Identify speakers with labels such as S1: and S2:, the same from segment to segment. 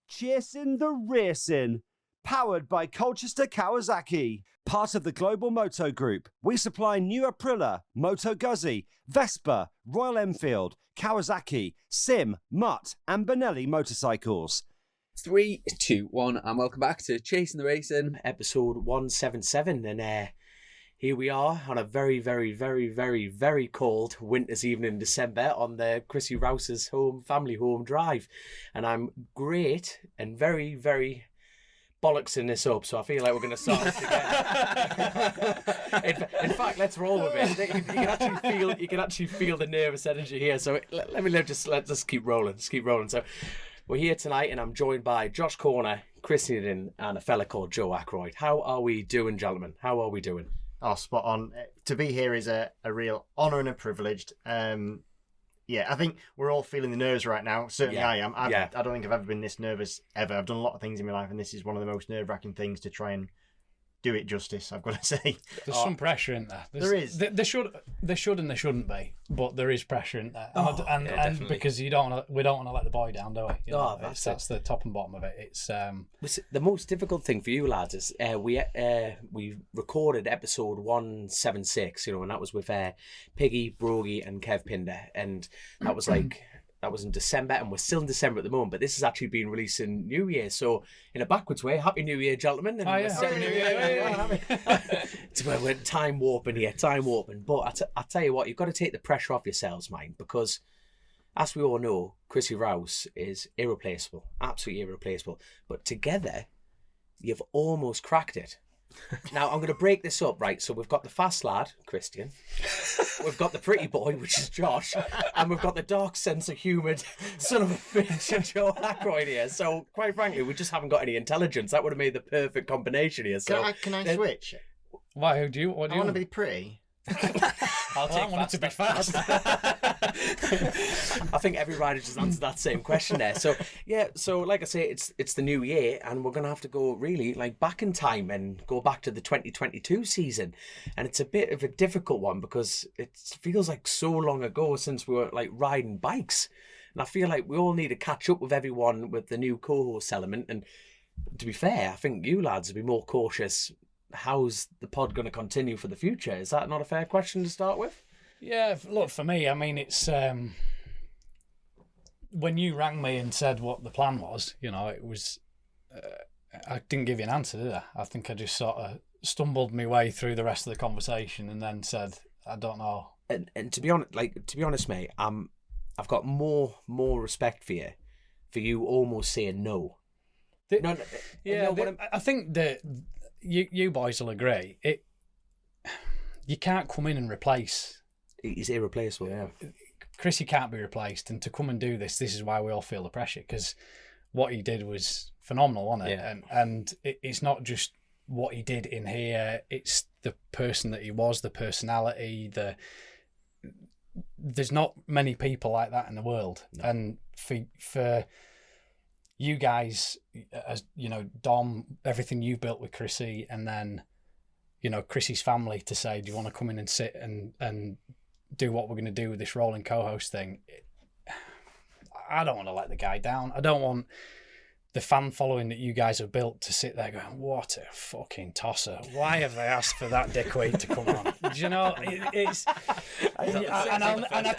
S1: Chasin The Racin, powered by Colchester Kawasaki. Part of the Global Moto Group, we supply new Aprilia, Moto Guzzi, Vespa, Royal Enfield, Kawasaki, Sim, Mutt and Benelli motorcycles.
S2: 3, 2, 1, and welcome back to Chasin The Racin, episode 177. And here we are on a very, very, very, very, very cold winter's evening in December on the Chrissy Rouse's family home drive. And I'm great and very, very bollocksing this up, so I feel like we're going to start this again. in fact, let's roll with it. You can actually feel the nervous energy here. So let's just keep rolling. So we're here tonight, and I'm joined by Josh Corner, Christian Iddon, and a fella called Joe Akroyd. How are we doing, gentlemen? How are we doing?
S3: Oh, spot on. To be here is a real honour and a privilege. I think we're all feeling the nerves right now. Certainly I am. I don't think I've ever been this nervous ever. I've done a lot of things in my life, and this is one of the most nerve-wracking things to try and do it justice, I've got to say.
S4: There's some pressure in there.
S3: There is.
S4: There should and there shouldn't be, but there is pressure in there. And because we don't want to let the boy down, do we? That's the top and bottom of it. It's
S2: the most difficult thing for you lads is we recorded episode 176, and that was with Piggy, Brogy and Kev Pinder, and that was that was in December, and we're still in December at the moment, but this has actually been released in New Year. So, in a backwards way, Happy New Year, gentlemen. And
S4: Happy New Year.
S2: We're time warping here, But I tell you what, you've got to take the pressure off yourselves, mate, because as we all know, Chrissy Rouse is irreplaceable, absolutely irreplaceable. But together, you've almost cracked it. Now, I'm going to break this up, right? So we've got the fast lad, Christian. We've got the pretty boy, which is Josh. And we've got the dark sense of humour, son of a bitch, Joe Akroyd here. So, quite frankly, we just haven't got any intelligence. That would have made the perfect combination here. So,
S3: Can I switch?
S4: Why? What do you
S3: want to be pretty.
S4: I want it to be fast.
S2: I think every rider just answered that same question there. So like I say, it's the new year, and we're gonna have to go really back in time and go back to the 2022 season, and it's a bit of a difficult one because it feels like so long ago since we were riding bikes, and I feel like we all need to catch up with everyone with the new co-host element. And to be fair, I think you lads will be more cautious. How's the pod going to continue for the future? Is that not a fair question to start with?
S4: Yeah, look, for me, I mean, it's when you rang me and said what the plan was, it was I didn't give you an answer, did I? I think I just sort of stumbled my way through the rest of the conversation and then said, I don't know.
S2: And to be honest, mate, I've got more respect for you almost saying no.
S4: I think that you boys will agree. You can't come in and replace.
S2: He's irreplaceable. Yeah,
S4: Chrissy can't be replaced, and to come and do this is why we all feel the pressure, because what he did was phenomenal, wasn't it? Yeah. And it's not just what he did in here; it's the person that he was, the personality. There's not many people like that in the world, no. And for you guys, as Dom, everything you've built with Chrissy, and then Chrissy's family to say, do you want to come in and sit and do what we're going to do with this rolling co-host thing? I don't want to let the guy down. I don't want the fan following that you guys have built to sit there going, what a fucking tosser. Why have they asked for that dickweed to come on? Do you know, it's... I'll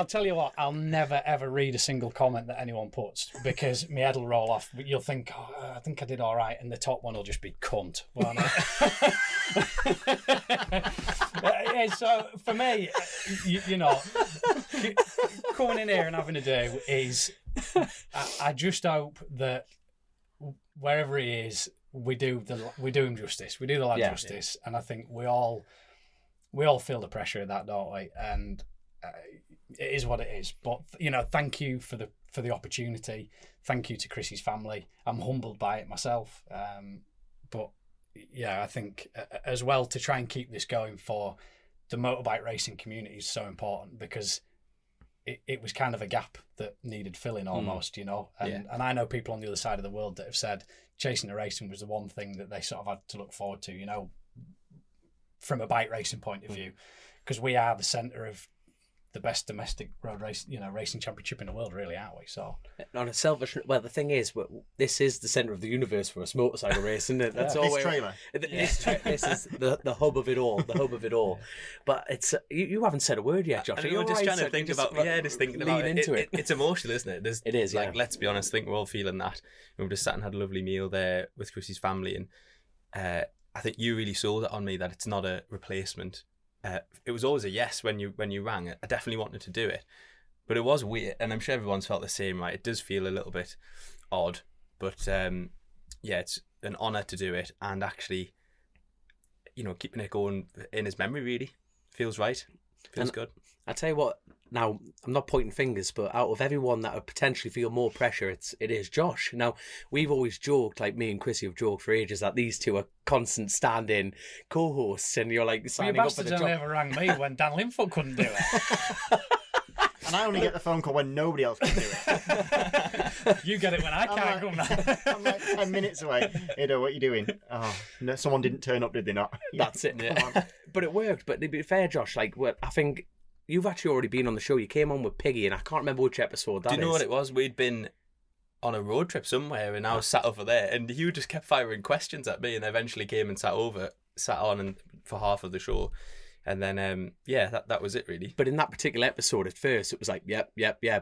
S4: tell you what, I'll never ever read a single comment that anyone puts, because my head will roll off. You'll think, I think I did all right, and the top one will just be cunt. So for me, coming in here and having a day is... I just hope that wherever he is, we do him justice. We do the lad justice, and I think we all feel the pressure of that, don't we? And it is what it is. But thank you for the opportunity. Thank you to Chrissy's family. I'm humbled by it myself. But yeah, I think as well, to try and keep this going for the motorbike racing community is so important, because it was kind of a gap that needed filling almost, And I know people on the other side of the world that have said Chasin The Racin was the one thing that they sort of had to look forward to, from a bike racing point of view, because we are the centre of the best domestic road race, racing championship in the world, really, aren't we? So
S2: on a selfish, well, the thing is, this is the centre of the universe for us motorcycle racing. That's all.
S3: This trailer.
S2: This is the hub of it all. The hub of it all. But it's you haven't said a word yet, Josh.
S5: You're just trying to think about just thinking about
S2: it.
S5: It's emotional, isn't it?
S2: It is.
S5: Like, let's be honest. I think we're all feeling that. We've just sat and had a lovely meal there with Chrissy's family, and I think you really sold it on me that it's not a replacement. It was always a yes when you rang. I definitely wanted to do it, but it was weird, and I'm sure everyone's felt the same, right? It does feel a little bit odd, but it's an honour to do it, and actually, keeping it going in his memory really feels right. Feels good.
S2: I tell you what. Now, I'm not pointing fingers, but out of everyone that would potentially feel more pressure, it is Josh. Now, we've always joked, like me and Chrissy have joked for ages, that these two are constant stand-in co-hosts, and you're like signing up for the job.
S4: Only ever rang me when Dan Linfoot couldn't do it.
S3: And I only get the phone call when nobody else can do it.
S4: You get it when I can't come now.
S3: I'm like 10 minutes away. Iddon, what are you doing? Oh, no, someone didn't turn up, did they not?
S2: That's it. Yeah. But it worked. But to be fair, Josh, I think you've actually already been on the show. You came on with Piggy, and I can't remember which episode that is.
S5: Do you know what it was? We'd been on a road trip somewhere, and I was sat over there, and you just kept firing questions at me, and I eventually came and sat on and for half of the show. And then, that was it, really.
S2: But in that particular episode, at first, it was like, yep.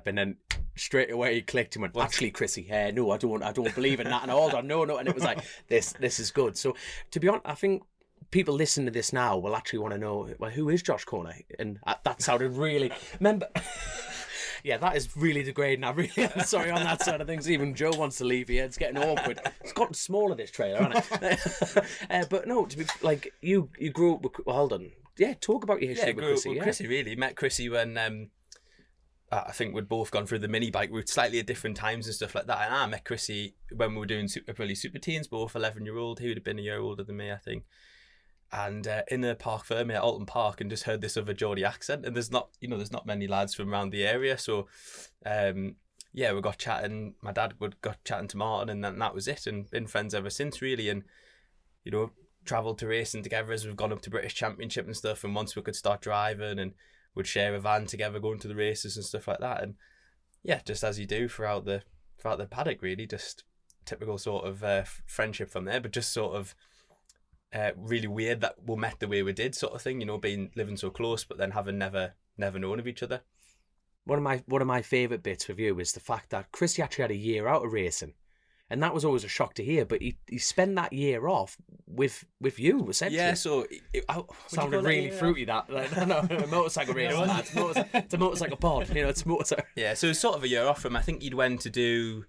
S2: And then straight away he clicked and went, actually, Chrissy, no, I don't believe in that. And hold on, no. And it was like, this is good. So, to be honest, I think people listening to this now will actually want to know, well, who is Josh Corner? And that sounded really... Remember... Yeah, that is really degrading. I really am sorry on that side of things. Even Joe wants to leave here. It's getting awkward. It's gotten smaller, this trailer, hasn't it? But no, to be like, you grew up with... Well, hold on. Yeah, talk about your history with Chrissy.
S5: Chrissy, really. Met Chrissy when I think we'd both gone through the mini bike route slightly at different times and stuff like that. And I met Chrissy when we were doing Super Teens, both 11-year-old. He would have been a year older than me, I think. And in the Park Ferme at Alton Park, and just heard this other Geordie accent. And there's not many lads from around the area. So, we got chatting. My dad got chatting to Martin, and then that was it. And been friends ever since, really. And, travelled to racing together as we've gone up to British Championship and stuff, and once we could start driving and would share a van together going to the races and stuff like that. And just as you do throughout the paddock, really, just typical sort of friendship from there, but just sort of really weird that we met the way we did, sort of thing, living so close but then having never known of each other.
S2: One of my favourite bits with you is the fact that Chrissy actually had a year out of racing. And that was always a shock to hear, but he spent that year off with you, essentially.
S5: Yeah, so...
S2: sounded really fruity, that. No, a motorcycle race. It's a motorcycle pod, it's motorcycle.
S5: Yeah, so it was sort of a year off from, I think he'd went to do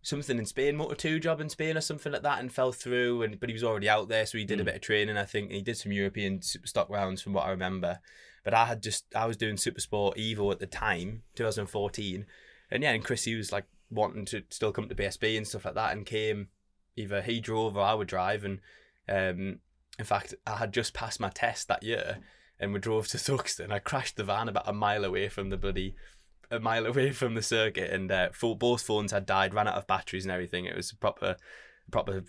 S5: something in Spain, Moto2 job in Spain or something like that, and fell through, but he was already out there, so he did a bit of training, I think, and he did some European super stock rounds from what I remember. But I was doing Super Sport Evo at the time, 2014, and Chrissy was like, wanting to still come to BSB and stuff like that, and came, either he drove or I would drive. And in fact, I had just passed my test that year, and we drove to Thruxton. I crashed the van about a mile away from the circuit, and both phones had died, ran out of batteries and everything. It was a proper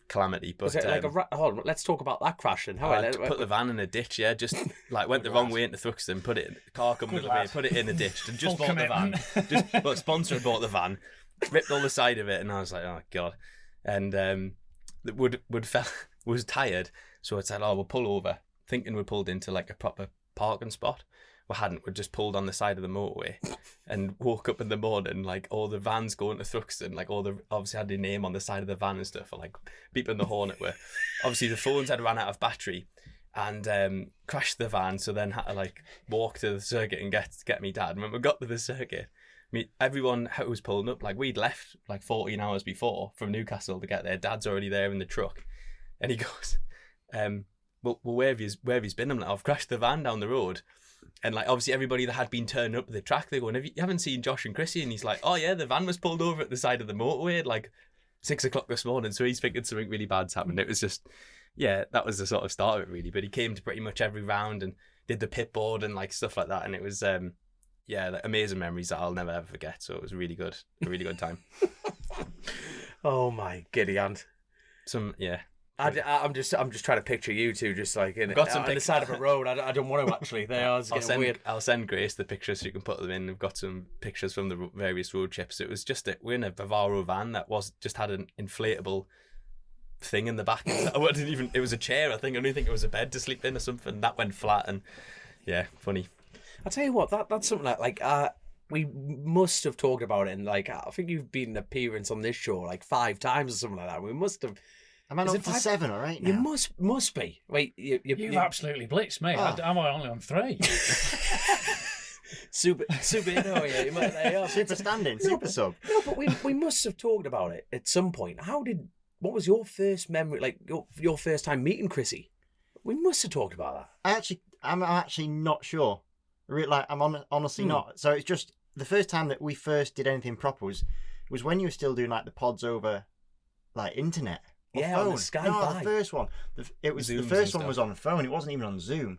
S5: calamity. But
S2: was it hold on, let's talk about that crash and how
S5: I put the van in a ditch. Yeah, just like went the wrong way into Thruxton, put it in the car, come the other way, put it in a ditch, and just bought the van. But sponsor had bought the van. Ripped all the side of it, and I was like, oh god. And Wood was tired, so I said, we'll pull over, thinking we pulled into like a proper parking spot. We hadn't. We just pulled on the side of the motorway, and woke up in the morning, like all the vans going to Thruxton, like obviously had their name on the side of the van and stuff, or like beeping the horn at. Obviously the phones had run out of battery, and crashed the van. So then had to like walk to the circuit and get me dad. And when we got to the circuit, everyone who was pulling up, like we'd left like 14 hours before from Newcastle to get there. Dad's already there in the truck, and he goes, well, where have you been? I'm like, I've crashed the van down the road. And like obviously everybody that had been turning up at the track, they're going, you haven't seen Josh and Chrissy? And he's like, oh yeah, the van was pulled over at the side of the motorway at like 6 o'clock this morning. So he's thinking something really bad's happened. It was just, that was the sort of start of it really. But he came to pretty much every round and did the pit board and like stuff like that. And it was like amazing memories that I'll never ever forget. So it was a really good time.
S2: Oh my giddy aunt. I'm just trying to picture you two just like on the side of a road. I don't want to actually. Weird.
S5: I'll send Grace the pictures so you can put them in. We've got some pictures from the various road trips. It was just we're in a Bavaro van that had an inflatable thing in the back. It was a chair. I don't think it was a bed to sleep in or something. That went flat and yeah, funny.
S2: I'll tell you what, that's something like we must have talked about it, and like I think you've been an appearance on this show like 5 times or something like that. We must have.
S3: Am I on for 7 or 8 now?
S2: You must be. Wait,
S4: you've absolutely blitzed me. Oh. I'm only on 3.
S2: Super,
S3: super standing, super sub.
S2: No, but we must have talked about it at some point. What was your first memory, like your first time meeting Chrissy? We must have talked about that.
S3: I'm actually not sure. I'm honestly not. So it's just the first time that we first did anything proper was when you were still doing like the pods over like internet.
S2: Yeah,
S3: phone.
S2: On the Sky.
S3: No, the first one. The first one was on phone. It wasn't even on Zoom.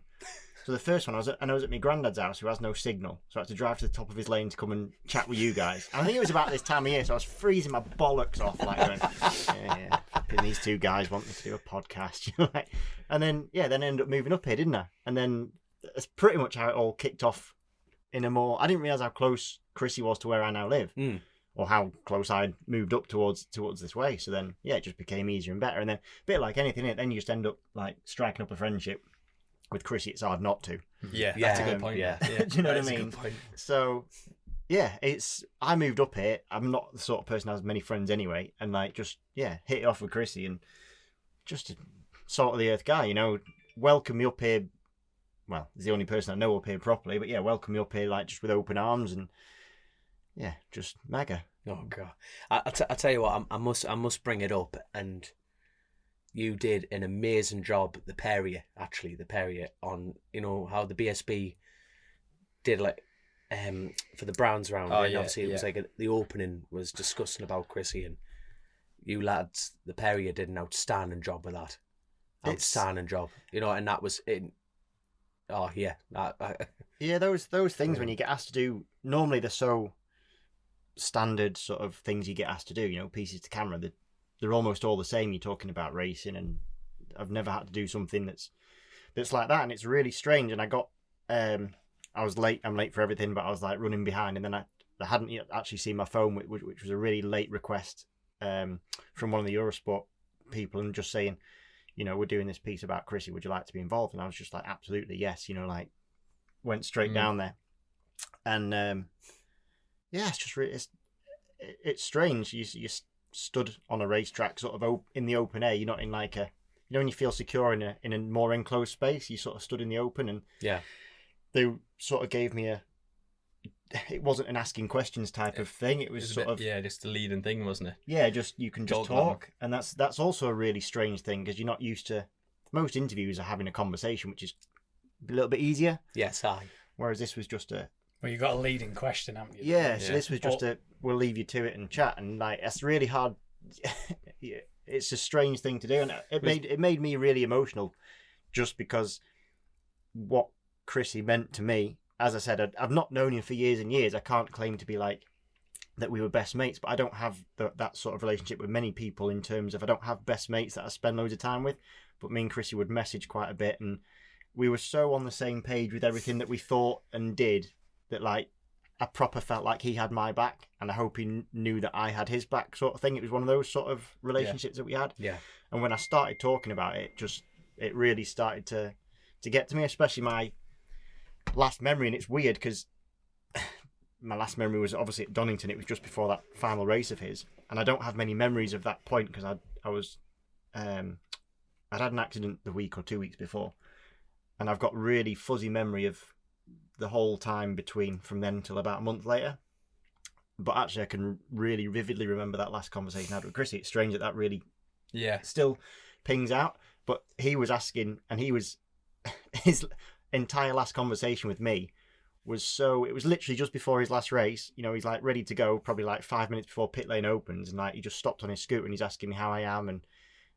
S3: So the first one, I was at my granddad's house who has no signal. So I had to drive to the top of his lane to come and chat with you guys. And I think it was about this time of year, so I was freezing my bollocks off, like going, yeah, these 2 guys want me to do a podcast. And then I ended up moving up here, didn't I? And then that's pretty much how it all kicked off. I didn't realise how close Chrissy was to where I now live. Or how close I'd moved up towards this way. So then, it just became easier and better. And then, a bit like anything, then you just end up like striking up a friendship. With Chrissy, it's hard not to.
S5: Yeah, that's a good point. Yeah.
S3: Do you know what I mean? So, I moved up here. I'm not the sort of person who has many friends anyway. And like, just, hit it off with Chrissy and just a salt of the earth guy, welcome me up here. Well, he's the only person I know up here properly. But welcome me up here like just with open arms and... Yeah, just mega.
S2: Oh God! I tell you what, I must bring it up, and you did an amazing job. The pair of you on how the BSB did like for the Browns round.
S5: Oh,
S2: and
S5: yeah,
S2: obviously it was like the opening was discussing about Chrissy, and you lads, the pair of you did an outstanding job with that. Outstanding job, and that was it. Oh yeah,
S3: those things when you get asked to do. Normally they're so standard sort of things you get asked to do, pieces to camera, they're almost all the same. You're talking about racing, and I've never had to do something that's like that, and it's really strange. And I got I was late. I'm late for everything, but I was like running behind, and then I hadn't actually seen my phone, which was a really late request from one of the Eurosport people, and just saying, we're doing this piece about Chrissy, would you like to be involved? And I was just like, absolutely yes, like went straight down there, and it's just really, it's strange. You stood on a racetrack, sort of in the open air. You're not in like when you feel secure in a more enclosed space. You sort of stood in the open, and they sort of gave me it wasn't an asking questions type of thing. It was
S5: just a leading thing, wasn't it?
S3: Yeah, you can just talk, and that's also a really strange thing because you're not used to. Most interviews are having a conversation, which is a little bit easier.
S2: Yes,
S3: whereas this was just a.
S4: Well, you got a leading question, haven't you?
S3: Yeah, so this was just we'll leave you to it and chat, and like it's really hard. It's a strange thing to do, and it made me really emotional, just because what Chrissy meant to me. As I said, I've not known him for years and years. I can't claim to be like that we were best mates, but I don't have that sort of relationship with many people in terms of I don't have best mates that I spend loads of time with. But me and Chrissy would message quite a bit, and we were so on the same page with everything that we thought and did. That like I proper felt like he had my back, and I hope he knew that I had his back, sort of thing. It was one of those sort of relationships that we had.
S2: Yeah.
S3: And when I started talking about it, it really started to get to me, especially my last memory. And it's weird because my last memory was obviously at Donington. It was just before that final race of his, and I don't have many memories of that point because I'd had an accident the week or 2 weeks before, and I've got really fuzzy memory of the whole time from then till about a month later. But actually I can really vividly remember that last conversation I had with Chrissy. It's strange that really still pings out. But he was asking, and his entire last conversation with me it was literally just before his last race. He's like ready to go, probably like 5 minutes before pit lane opens, and like he just stopped on his scooter and he's asking me how I am and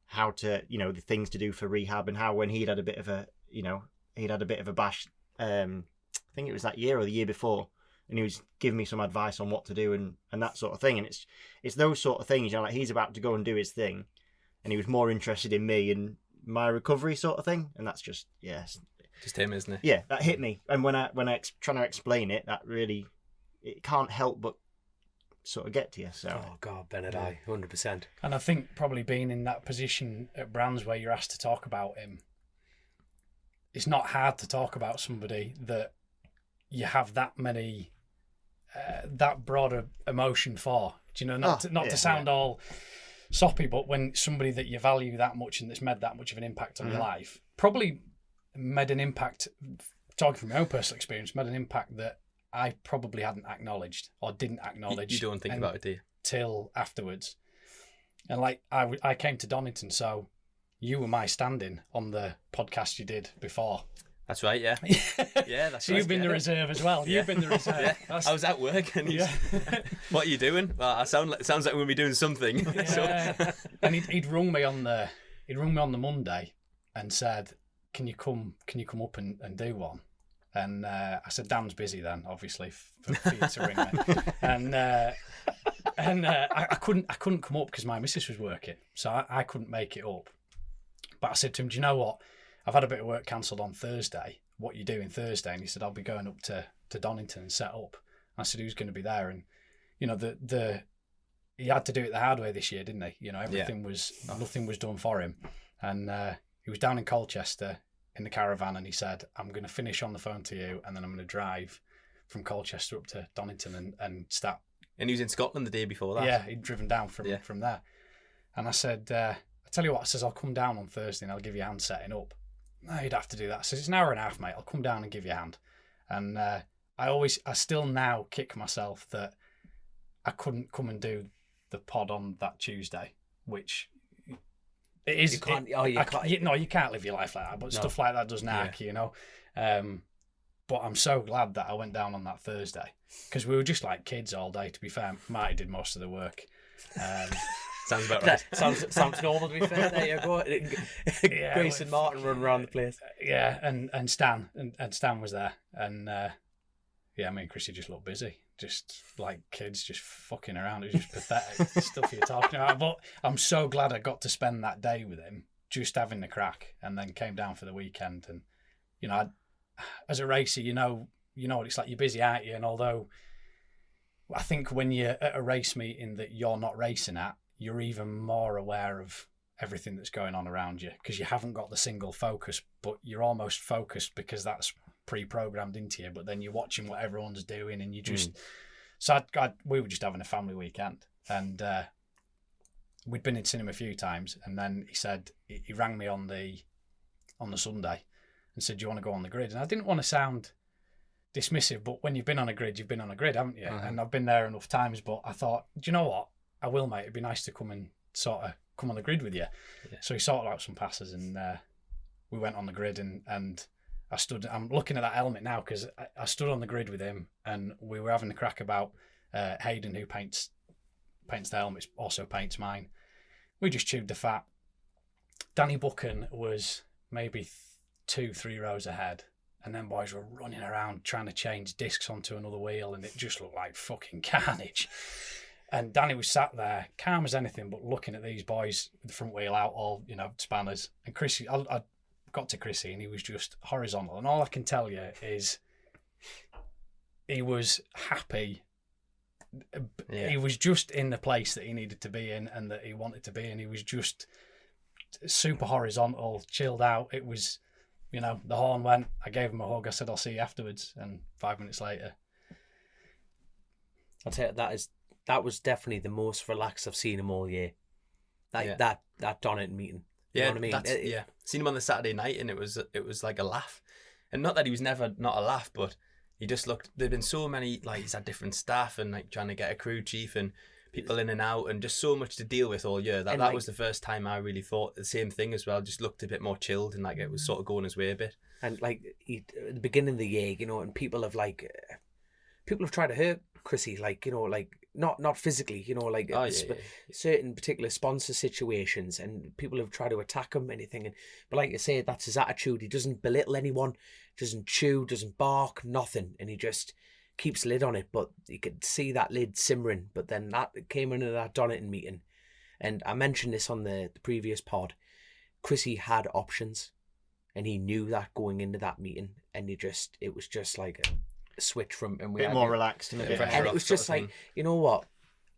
S3: how to, the things to do for rehab, and how when he'd had a bit of a bash, I think it was that year or the year before, and he was giving me some advice on what to do and that sort of thing. And it's those sort of things, like he's about to go and do his thing, and he was more interested in me and my recovery sort of thing. And that's just
S5: just him, isn't it?
S3: Yeah, that hit me. And when I trying to explain it, that really, it can't help but sort of get to you. So
S2: oh God, Benedict, 100%.
S4: And I think probably being in that position at Brands where you're asked to talk about him, it's not hard to talk about somebody that you have that many, that broader emotion for. Do you know, not to sound all soppy, but when somebody that you value that much and that's made that much of an impact on your life, probably made an impact, talking from my own personal experience, made an impact that I probably hadn't acknowledged or didn't acknowledge.
S5: You don't think about it, do you? Till
S4: afterwards. And like I came to Donington, so you were my stand-in on the podcast you did before.
S5: That's right, yeah. Yeah, that's
S4: so
S5: right.
S4: you've been the reserve as well. You've been the reserve.
S5: Yeah. I was at work and he's, what are you doing? Well, it sounds like we're going to be doing something.
S4: Yeah. So. And he'd rung me on the Monday and said, Can you come up and do one? And I said, Dan's busy then, obviously, for you to ring me. And I couldn't come up because my missus was working, so I couldn't make it up. But I said to him, do you know what? I've had a bit of work cancelled on Thursday. What are you doing Thursday? And he said, I'll be going up to Donington and set up. I said, who's going to be there? And, you know, he had to do it the hard way this year, didn't he? You know, nothing was done for him. And he was down in Colchester in the caravan, and he said, I'm going to finish on the phone to you, and then I'm going to drive from Colchester up to Donington and start.
S5: And he was in Scotland the day before that.
S4: Yeah, he'd driven down from there. And I said, I tell you what, I says, I'll come down on Thursday and I'll give you a hand setting up. No, you'd have to do that. I says, it's an hour and a half, mate. I'll come down and give you a hand. And I still now kick myself that I couldn't come and do the pod on that Tuesday, which it is.
S2: You can't.
S4: You can't live your life like that. But stuff like that does knack, you know. But I'm so glad that I went down on that Thursday because we were just like kids all day. To be fair, Marty did most of the work.
S5: Sounds about right.
S2: sounds normal, to be fair. There you go. Grace and Martin run around the place.
S4: Yeah, and Stan and Stan was there, and me and Chrissy just looked busy, just like kids, just fucking around. It was just pathetic stuff you're talking about. But I'm so glad I got to spend that day with him, just having the crack, and then came down for the weekend. And you know, as a racer, you know what it's like. You're busy, aren't you? And although I think when you're at a race meeting that you're not racing at, you're even more aware of everything that's going on around you because you haven't got the single focus, but you're almost focused because that's pre-programmed into you. But then you're watching what everyone's doing, and you just. So we were just having a family weekend, and we'd been in cinema a few times, and then he said he rang me on the Sunday and said, "Do you want to go on the grid?" And I didn't want to sound dismissive, but when you've been on a grid, you've been on a grid, haven't you? Uh-huh. And I've been there enough times, but I thought, do you know what? I will, mate. It'd be nice to come and sort of come on the grid with you. Yeah. So he sorted out some passes, and we went on the grid, and I'm looking at that helmet now because I stood on the grid with him, and we were having a crack about Hayden, who paints the helmets, also paints mine. We just chewed the fat. Danny Buchan was maybe 2-3 rows ahead, and then boys were running around trying to change discs onto another wheel, and it just looked like fucking carnage. And Danny was sat there, calm as anything, but looking at these boys with the front wheel out, all, you know, spanners. And Chrissy, I got to Chrissy, and he was just horizontal. And all I can tell you is he was happy. Yeah. He was just in the place that he needed to be in and that he wanted to be in. He was just super horizontal, chilled out. It was, you know, the horn went, I gave him a hug, I said, I'll see you afterwards. And 5 minutes later.
S2: I'll tell you, that was definitely the most relaxed I've seen him all year. That Donington meeting. You know what I mean?
S5: Seen him on the Saturday night, and it was like a laugh. And not that he was never not a laugh, but he just looked. There'd been so many, like, he's had different staff and like trying to get a crew chief and people in and out, and just so much to deal with all year. That was the first time I really thought the same thing as well. Just looked a bit more chilled, and like it was sort of going his way a bit. And like at the beginning of the year, you know, and people have tried to hurt Chrissy, like, you know, like not physically, you know, like certain particular sponsor situations, and people have tried to attack him, anything. But like you say, that's his attitude. He doesn't belittle anyone, doesn't chew, doesn't bark, nothing, and he just keeps lid on it. But you could see that lid simmering. But then that came into that Donington meeting,
S2: And I mentioned this on the previous pod. Chrissy had options, and he knew that going into that meeting, and it was just like a switch from, and we
S3: a bit more relaxed and a bit,
S2: and it was just like, you know what,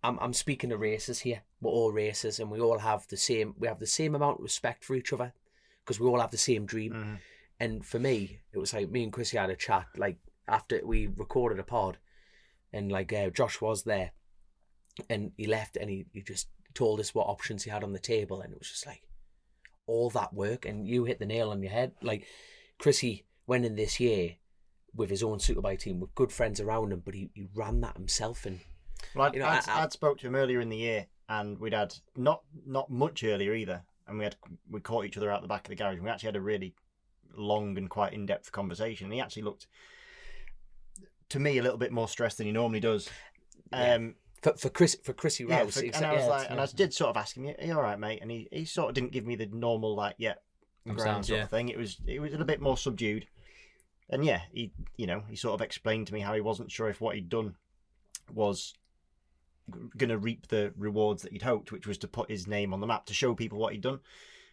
S2: I'm speaking to racers here. We're all racers, and we all have the same amount of respect for each other because we all have the same dream.
S3: Mm-hmm.
S2: And for me, it was like me and Chrissy had a chat like after we recorded a pod, and like Josh was there, and he left, and he just told us what options he had on the table, and it was just like all that work, and you hit the nail on your head. Like Chrissy went in this year with his own superbike team with good friends around him, but he ran that himself. And
S3: well, I'd spoke to him earlier in the year, and we'd had not much earlier either, and we caught each other out the back of the garage, and we actually had a really long and quite in-depth conversation. He actually looked to me a little bit more stressed than he normally does.
S2: For Chrissy Rouse,
S3: and I was like, and I did sort of ask him, "Are you all right, mate?" And he sort of didn't give me the normal like, I'm grand sort of thing. It was a little bit more subdued, and he sort of explained to me how he wasn't sure if what he'd done was going to reap the rewards that he'd hoped, which was to put his name on the map to show people what he'd done.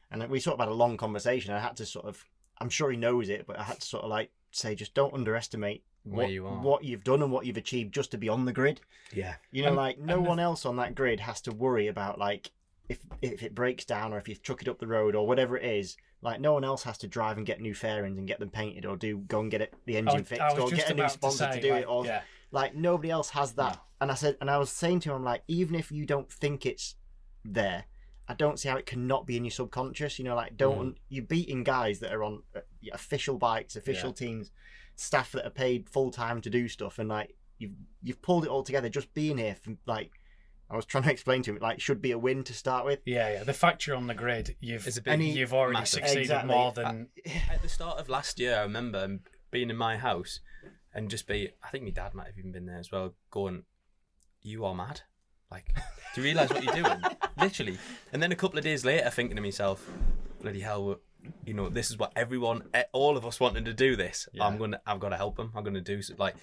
S3: And we sort of had a long conversation. I had to sort of, I'm sure he knows it, but I had to sort of like say, just don't underestimate what you've done and what you've achieved just to be on the grid.
S2: Yeah.
S3: Like no one else on that grid has to worry about like if it breaks down or if you chuck it up the road or whatever it is. Like no one else has to drive and get new fairings and get them painted or go and get the engine fixed or get a new sponsor to do it or like nobody else has that. Yeah. And I was saying to him like, even if you don't think it's there, I don't see how it cannot be in your subconscious. You're beating guys that are on official bikes, official teams, staff that are paid full time to do stuff, and like you've pulled it all together. Just being here, like I was trying to explain to him, like should be a win to start with.
S4: Yeah. The fact you're on the grid, you've already succeeded more than.
S5: At the start of last year, I remember being in my house and just I think my dad might have even been there as well, going, "You are mad. Like, do you realise what you're doing?" Literally. And then a couple of days later, thinking to myself, bloody hell, this is what all of us wanted to do this. Yeah. I've got to help him. I'm going to do like,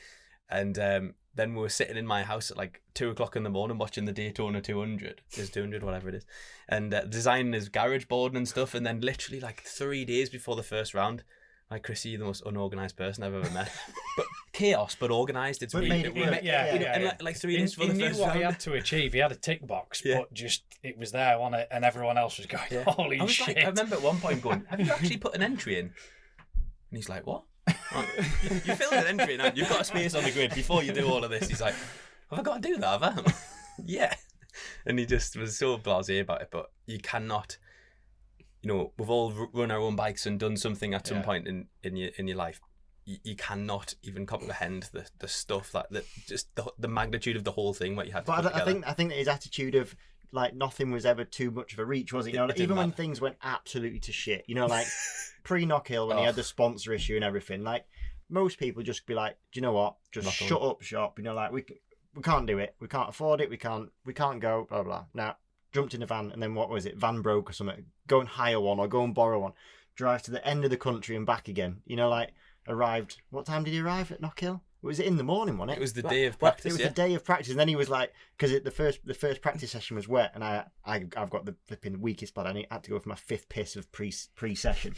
S5: and then we were sitting in my house at like 2:00 in the morning watching the Daytona 200, whatever it is, and designing his garage board and stuff. And then literally like 3 days before the first round, like, Chrissy, you're the most unorganised person I've ever met. But chaos, but organised. It's really, and like 3 days before the first round. He knew what
S4: he had to achieve. He had a tick box, but just it was there on it, and everyone else was going, "Holy shit!"
S5: Like, I remember at one point going, "Have you actually put an entry in?" And he's like, "What?" You filled an entry in, you've got a space on the grid before you do all of this. He's like, "Have I got to do that? Have I?" Yeah. And he just was so blasé about it. But you cannot. We've all run our own bikes and done something at some point in your life. You cannot even comprehend the stuff that just the magnitude of the whole thing. What you had to put together.
S3: I think that his attitude of like nothing was ever too much of a reach, was it? Even when things went absolutely to shit. Like pre-Knockhill when he had the sponsor issue and everything. Like most people just be like, "Do you know what? Just shut up shop." Like we can't do it. We can't afford it. We can't go. Blah blah. Now. Jumped in a van, and then what was it? Van broke or something. Go and hire one or go and borrow one. Drive to the end of the country and back again. Like arrived. What time did he arrive at Knockhill? Was it in the morning, wasn't it?
S5: It was the day of practice.
S3: It was the day of practice, and then he was like, because the first practice session was wet, and I've got the flipping weakest blood. I had to go for my 5th piss of pre-session.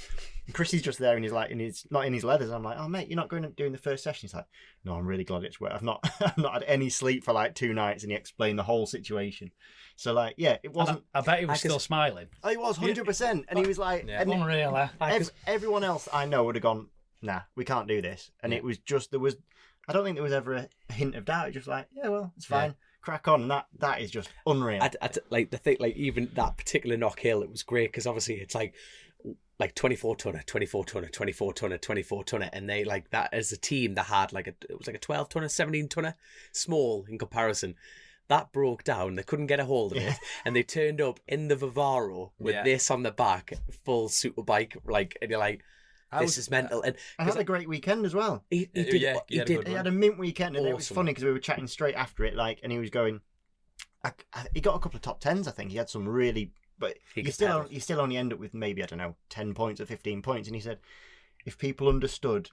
S3: And Chrissy's just there, and he's like, not in his leathers. And I'm like, "Oh mate, you're not going and doing the first session." He's like, "No, I'm really glad it's wet. I've not had any sleep for like 2 nights," and he explained the whole situation. So like, it wasn't.
S4: I bet he was still smiling.
S3: Oh, he was 100%, and he was like,
S4: unreal.
S3: Everyone else I know would have gone, "Nah, we can't do this," and it was just there was. I don't think there was ever a hint of doubt. It's just like, "Yeah, well, it's fine. Crack on." And that is just unreal.
S2: Like the thing, like even that particular Knockhill, it was great because obviously it's like 24 tonner, 24 tonner, 24 tonner, 24 tonner, and they like that as a team that had it was like a 12 tonner, 17 tonner, small in comparison. That broke down. They couldn't get a hold of it, and they turned up in the Vivaro with this on the back, full superbike, and you're like, "This is mental." And
S3: I had a great weekend as well.
S2: He did.
S3: He had a mint weekend, and it was funny because we were chatting straight after it, and he was going. He got a couple of top 10s, I think. He had some really, but you still only end up with maybe 10 points or 15 points. And he said, if people understood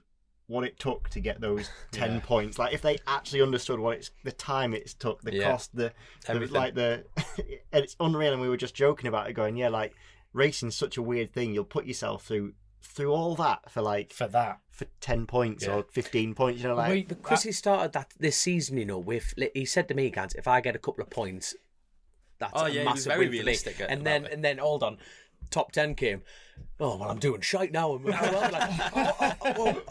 S3: what it took to get those 10 points. Like if they actually understood the time it's took, the cost, the like the, and it's unreal. And we were just joking about it, going, like racing's such a weird thing. You'll put yourself through all that for 10 points or 15 points. You know, like
S2: Chrissy started this season. You know, with he said to me, "Gans, if I get a couple of points, that's a massive
S5: he was very
S2: win
S5: realistic.
S2: For me." And then hold on. Top 10 came. Oh, well, I'm doing shite now. And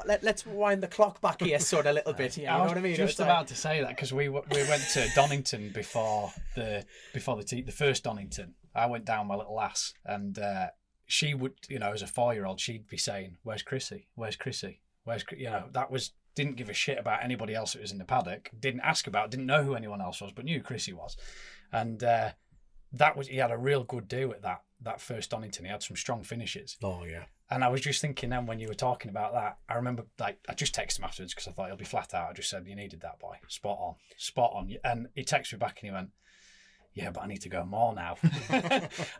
S2: let's wind the clock back here sort of a little bit here. You know what I mean?
S4: Just about to say that because we went to Donington before the first Donington. I went down my little lass, and she would, as a 4-year-old, she'd be saying, "Where's Chrissy? Where's Chrissy? Where's?" Didn't give a shit about anybody else that was in the paddock. Didn't ask about. Didn't know who anyone else was, but knew who Chrissy was, and he had a real good do at that first Donington. He had some strong finishes.
S2: Oh yeah. And
S4: I was just thinking then when you were talking about that, I remember I just texted him afterwards because I thought he'll be flat out. I just said, "You needed that, boy. Spot on." And he texted me back and he went, "Yeah, but I need to go more now."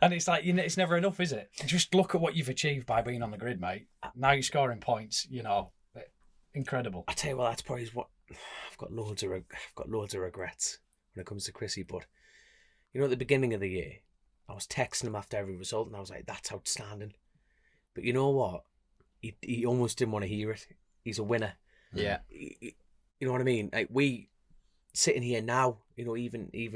S4: And it's like, it's never enough, is it? Just look at what you've achieved by being on the grid, mate. Now you're scoring points, incredible.
S2: I tell you what, that's probably what I've got loads of regrets when it comes to Chrissy, but at the beginning of the year, I was texting him after every result and I was like, "That's outstanding." But you know what? He almost didn't want to hear it. He's a winner.
S5: Yeah.
S2: You know what I mean? Like we sitting here now, even if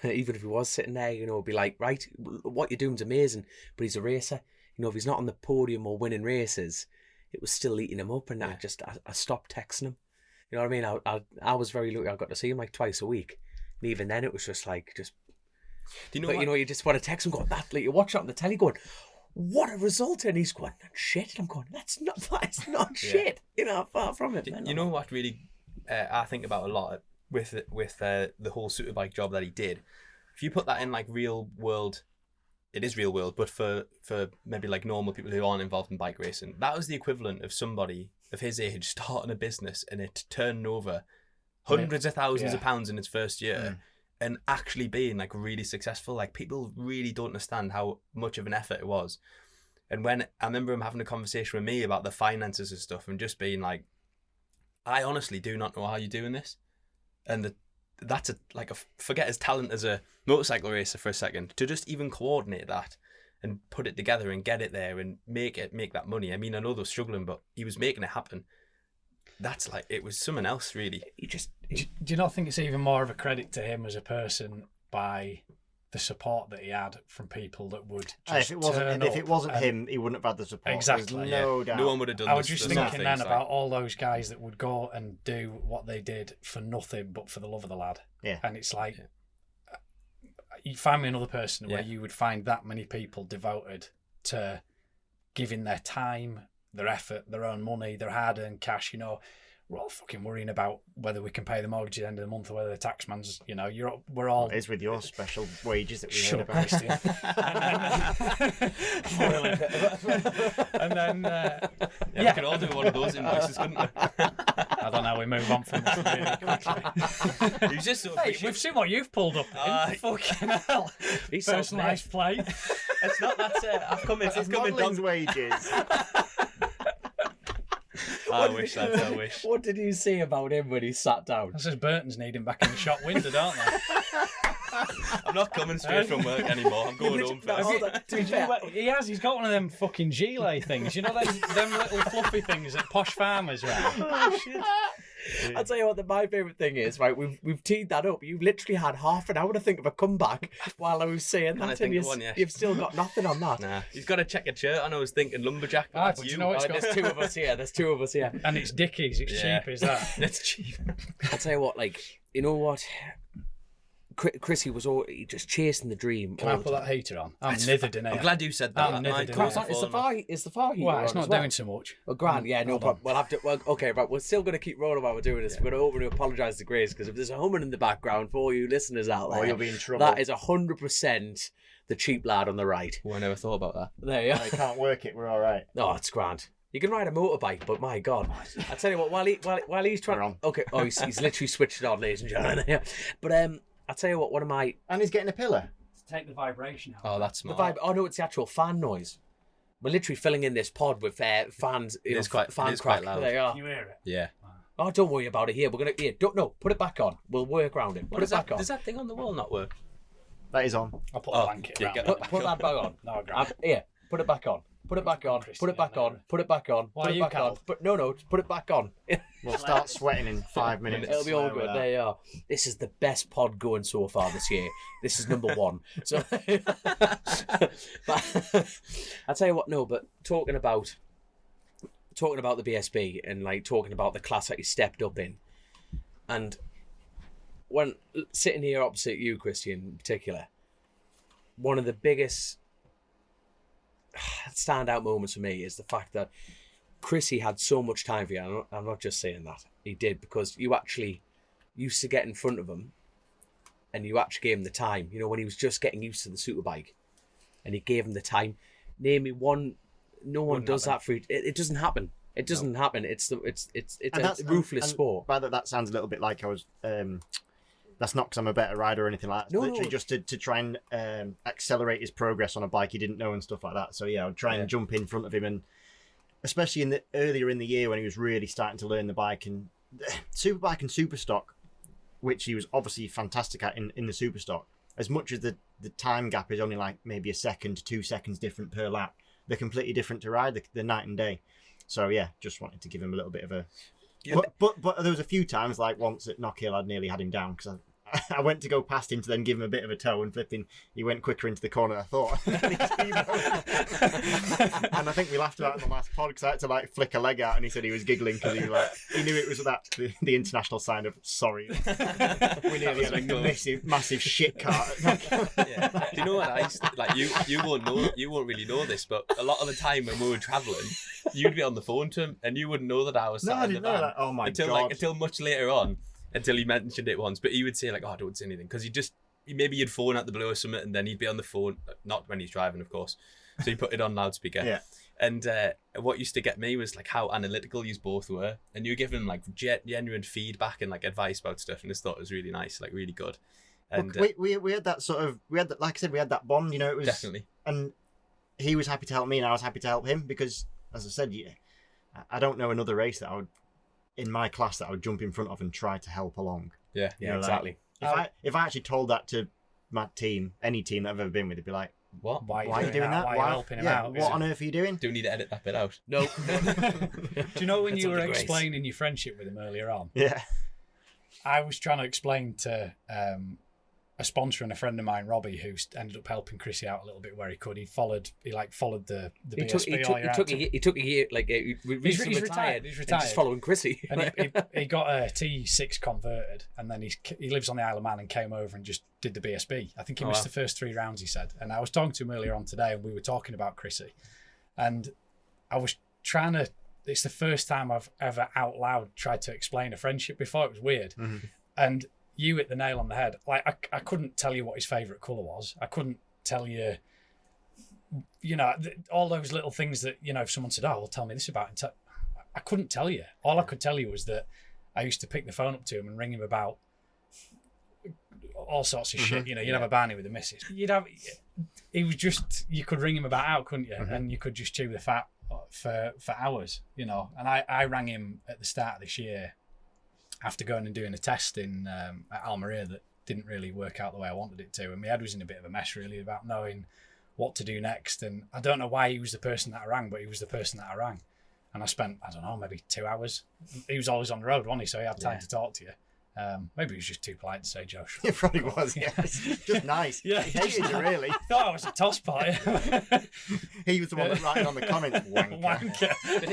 S2: even if he was sitting there, it'd be like, right, what you're doing's amazing, but he's a racer. If he's not on the podium or winning races, it was still eating him up, and I stopped texting him. You know what I mean? I was very lucky. I got to see him like twice a week, and even then it was just like Do you know? But, you just want to text him, going, "That," like you watch it on the telly, going, "What a result!" And he's going, "Shit," and I'm going, "That's not shit." Far from it.
S5: You know what really I think about a lot with the whole superbike job that he did. If you put that in like real world, it is real world, but for maybe like normal people who aren't involved in bike racing, that was the equivalent of somebody of his age starting a business and it turning over hundreds of thousands of pounds in its first year and actually being like really successful. Like people really don't understand how much of an effort it was. And when I remember him having a conversation with me about the finances and stuff and just being like, "I honestly do not know how you're doing this." And that's forget his talent as a motorcycle racer for a second, to just even coordinate that and put it together and get it there and make that money. I mean, I know they're struggling, but he was making it happen. That's like, it was someone else really.
S4: Do you not think it's even more of a credit to him as a person by the support that he had from people that would just
S3: if it wasn't him, he wouldn't have had the support.
S4: Exactly.
S3: No doubt.
S5: No one would have done.
S4: I was just thinking then about all those guys that would go and do what they did for nothing but for the love of the lad.
S3: Yeah.
S4: And it's like, you find me another person where you would find that many people devoted to giving their time, their effort, their own money, their hard-earned cash. We're all fucking worrying about whether we can pay the mortgage at the end of the month or whether the taxman's, we're all...
S3: It is with your special wages that we
S4: heard about. And then...
S5: we could all do one of those invoices, couldn't we?
S4: I don't know, we move on from this really quickly.
S5: He's just so
S4: we've seen what you've pulled up in. Fucking hell. Personalised plate.
S5: It's not that... I've come in
S3: wages.
S5: I wish.
S2: What did you say about him when he sat down?
S4: That says Burton's need him back in the shop window, don't they?
S5: I'm not coming straight from work anymore. I'm going home first.
S4: He's got one of them fucking gilet things. Them little fluffy things at posh farmers, right?
S2: Oh, shit. I'll tell you what, my favourite thing is, right, we've teed that up. You've literally had half an hour to think of a comeback while I was saying that, and you've still got nothing on that.
S5: Nah, he's got a checkered shirt. I was thinking lumberjack.
S4: But you know what?
S2: There's two of us here.
S4: And it's Dickies. It's cheap, is that?
S5: It's cheap.
S2: I'll tell you what, you know what? Chrissy was he just chasing the dream.
S4: Can I put that heater on? I'm nithered in here.
S5: I'm glad you said that.
S2: Is the far heater?
S4: Well, it's not doing so much.
S2: Oh, grand, yeah, no problem. We'll have to. Well, okay, right. We're still going to keep rolling while we're doing this. We're going to open to apologise to Grace because if there's a humming in the background for you listeners out there,
S3: you'll be in trouble.
S2: That is 100% the cheap lad on the right.
S5: I never thought about that.
S2: There you are.
S3: I can't work it. We're all right.
S2: Oh, it's grand. You can ride a motorbike, but my God, I tell you what. While he's trying, okay. Oh, he's literally switched it on, ladies and gentlemen. But I'll tell you what, one of my...
S3: And he's getting a pillar.
S4: To take the vibration out.
S5: Oh, that's smart.
S2: The vibe. Oh, no, it's the actual fan noise. We're literally filling in this pod with fans.
S5: It is quite loud.
S2: They are.
S4: Can you hear it?
S5: Yeah.
S2: Oh, don't worry about it. Here, we're gonna. Put it back on. We'll work around it. Put it back on.
S5: Does that thing on the wall not work?
S3: That is on.
S4: I'll put a blanket around it.
S2: Put that back on.
S4: No, I'll grab it.
S2: Here, put it back on. Put it back on. Put it back on. Put it back on.
S4: Why
S2: Put
S4: are
S2: it
S4: you
S2: back on.
S4: cold?
S2: But no, just put it back on.
S3: We'll start sweating in 5 minutes.
S2: It'll be all good. There you are. This is the best pod going so far this year. This is number 1. So, but I tell you what. No, but talking about the BSB and like talking about the class that you stepped up in, and when sitting here opposite you, Christian, in particular, one of the biggest standout moments for me is the fact that Chrissy had so much time for you. I'm not just saying that. He did, because you actually used to get in front of him and you actually gave him the time. You know, when he was just getting used to the superbike and he gave him the time. Name me one. No one does that for you. It doesn't happen. It doesn't happen. It's a ruthless sport.
S3: By that sounds a little bit like I was... that's not because I'm a better rider or anything like that.
S2: No,
S3: Literally just to try and accelerate his progress on a bike he didn't know and stuff like that. So yeah, I would try and jump in front of him, and especially earlier in the year when he was really starting to learn the bike and superbike and superstock, which he was obviously fantastic at in the superstock. As much as the time gap is only like maybe a second to 2 seconds different per lap, they're completely different to ride. They're night and day. So yeah, just wanted to give him a little bit of a. Yeah. But there was a few times, like once at Knockhill, I'd nearly had him down because I went to go past him to then give him a bit of a tow, and flipping, he went quicker into the corner than I thought. And I think we laughed about it in the last pod because I had to like flick a leg out, and he said he was giggling because he knew it was the international sign of sorry. We nearly had a massive shit cart.
S5: Yeah. Do you know what you won't really know this, but a lot of the time when we were travelling, you'd be on the phone to him and you wouldn't know that I was sat in the van.
S3: Oh my
S5: god! Until much later on. Until he mentioned it once, but he would say like, "Oh, don't say anything," because maybe you'd phone out the blue or something, and then he'd be on the phone, not when he's driving, of course. So he put it on loudspeaker.
S3: Yeah.
S5: And what used to get me was like how analytical you both were, and you were giving him like genuine feedback and like advice about stuff, and I thought it was really nice, like really good. And
S3: we had that like I said, we had that bond. You know, it was
S5: definitely.
S3: And he was happy to help me, and I was happy to help him because, as I said, I don't know another race that I would. In my class that I would jump in front of and try to help along.
S5: Yeah,
S2: exactly.
S3: If I actually told that to my team, any team that I've ever been with, they'd be like,
S5: "What?
S3: Why are you doing that?
S4: Why are you helping him out?
S3: What on earth are you doing?"
S5: Do we need to edit that bit out?
S2: No.
S4: Do you know when you were explaining your friendship with him earlier on?
S3: Yeah.
S4: I was trying to explain to a sponsor and a friend of mine, Robbie, who ended up helping Chrissy out a little bit where he could. He followed the BSB.
S2: He took a year, like he's retired.
S4: He's retired.
S2: Just following Chrissy.
S4: And he got a T6 converted, and then he lives on the Isle of Man and came over and just did the BSB. I think he missed the first 3 rounds, he said. And I was talking to him earlier on today, and we were talking about Chrissy, and I was trying to. It's the first time I've ever out loud tried to explain a friendship before. It was weird, and. You hit the nail on the head. Like I couldn't tell you what his favourite colour was. I couldn't tell you, all those little things that, if someone said, "Oh, well, tell me this about him," I couldn't tell you. All I could tell you was that I used to pick the phone up to him and ring him about all sorts of shit. You'd have a Barney with the missus. He was just, you could ring him about out, couldn't you? And you could just chew the fat for hours, And I rang him at the start of this year. After going and doing a test at Almeria that didn't really work out the way I wanted it to, and my head was in a bit of a mess really about knowing what to do next. And I don't know why he was the person that I rang, but he was the person that I rang. And I spent, I don't know, maybe 2 hours. He was always on the road, wasn't he? So he had time to talk to you. Maybe he was just too polite to say Josh.
S3: It probably was, yeah. Just nice.
S4: Yeah.
S3: He hated you, really.
S4: Thought I was a toss pot.
S3: He was the one that writing on the comments, wanker.
S5: But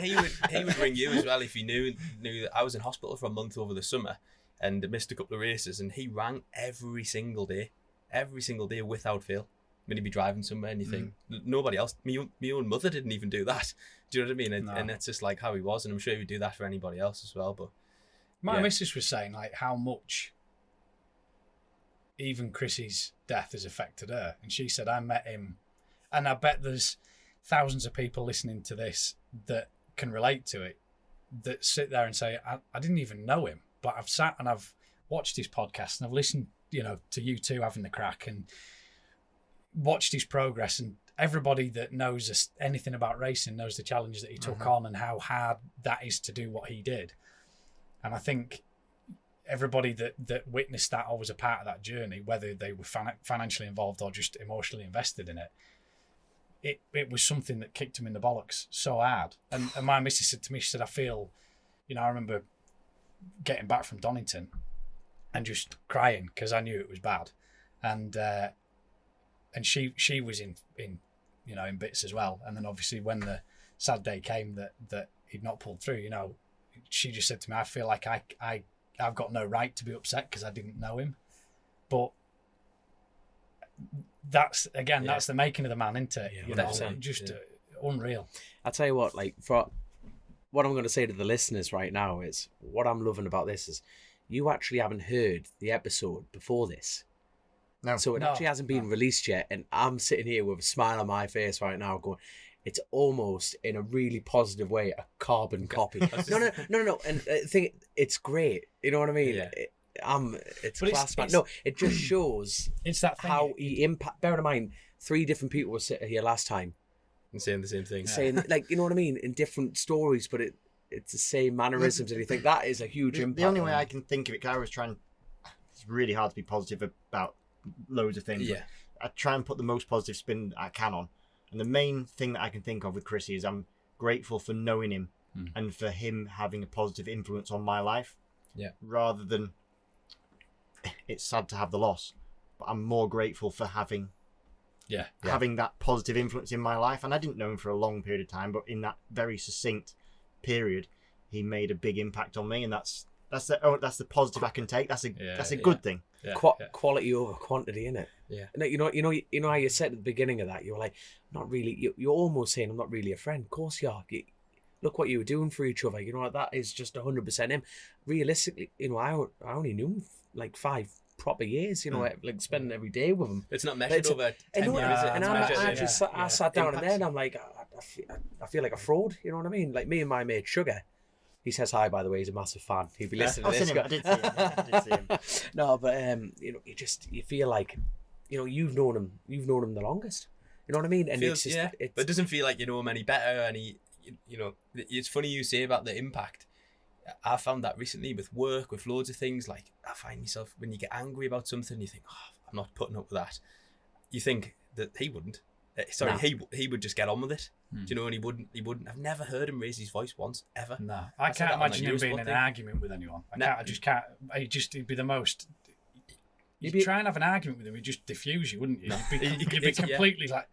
S5: he would ring you as well if he knew that I was in hospital for a month over the summer and missed a couple of races, and he rang every single day without fail. When he'd be driving somewhere and you think, nobody else, my own mother didn't even do that. Do you know what I mean? And that's just like how he was, and I'm sure he would do that for anybody else as well, but
S4: my missus was saying like how much even Chrissy's death has affected her. And she said, I met him, and I bet there's thousands of people listening to this that can relate to it, that sit there and say, I didn't even know him, but I've sat and I've watched his podcast and I've listened, to you two having the crack and watched his progress. And everybody that knows anything about racing knows the challenges that he took on and how hard that is to do what he did. And I think everybody that witnessed that or was a part of that journey, whether they were financially involved or just emotionally invested in it, it was something that kicked him in the bollocks so hard. And my missus said to me, she said, I feel, I remember getting back from Donington and just crying because I knew it was bad. And she was in bits as well. And then obviously when the sad day came that he'd not pulled through, she just said to me, I feel like I've got no right to be upset because I didn't know him. But that's the making of the man, isn't it?
S2: Yeah,
S4: unreal.
S2: I'll tell you what, for what I'm going to say to the listeners right now is, what I'm loving about this is you actually haven't heard the episode before this.
S3: No.
S2: So it actually hasn't been released yet, and I'm sitting here with a smile on my face right now going, it's almost, in a really positive way, a carbon copy. No. And I think it's great. You know what I mean?
S5: Yeah.
S2: It's class, man. No, it just shows
S4: it's that thing.
S2: How he impact. Bear in mind, 3 different people were sitting here last time
S5: and saying the same thing.
S2: Saying, you know what I mean? In different stories, but it's the same mannerisms, and you think that is a huge impact.
S3: The only way I can think of it, because I was trying, it's really hard to be positive about loads of things.
S5: Yeah.
S3: I try and put the most positive spin I can on. And the main thing that I can think of with Chrissy is I'm grateful for knowing him and for him having a positive influence on my life.
S5: Yeah.
S3: Rather than, it's sad to have the loss, but I'm more grateful for having that positive influence in my life. And I didn't know him for a long period of time, but in that very succinct period, he made a big impact on me, and that's the positive I can take. That's a good thing.
S5: Yeah.
S2: Quality over quantity, innit?
S5: Yeah.
S2: You know how you said at the beginning of that, you were like, not really. You're almost saying I'm not really a friend. Of course you are. Look what you were doing for each other. You know, that is just 100% him. Realistically, I only knew him 5 proper years. Spending every day with him.
S5: It's not measured over 10 years.
S2: And I sat down and then I'm like, I feel like a fraud. You know what I mean? Like me and my mate Sugar. He says hi, by the way. He's a massive fan. He'll be listening to this.
S3: I did see him.
S2: No, but you feel like, you've known him the longest. You know what I mean? And
S5: but it doesn't feel like you know him any better. It's funny you say about the impact. I found that recently with work, with loads of things. Like, I find myself, when you get angry about something, you think, I'm not putting up with that. You think that he wouldn't. He would just get on with it. Do you know? And he wouldn't. I've never heard him raise his voice once, ever.
S4: No, I can't imagine him being in an argument with anyone. I just can't. He'd be the most. You'd try and have an argument with him, he'd just diffuse you, wouldn't you? You'd be completely like,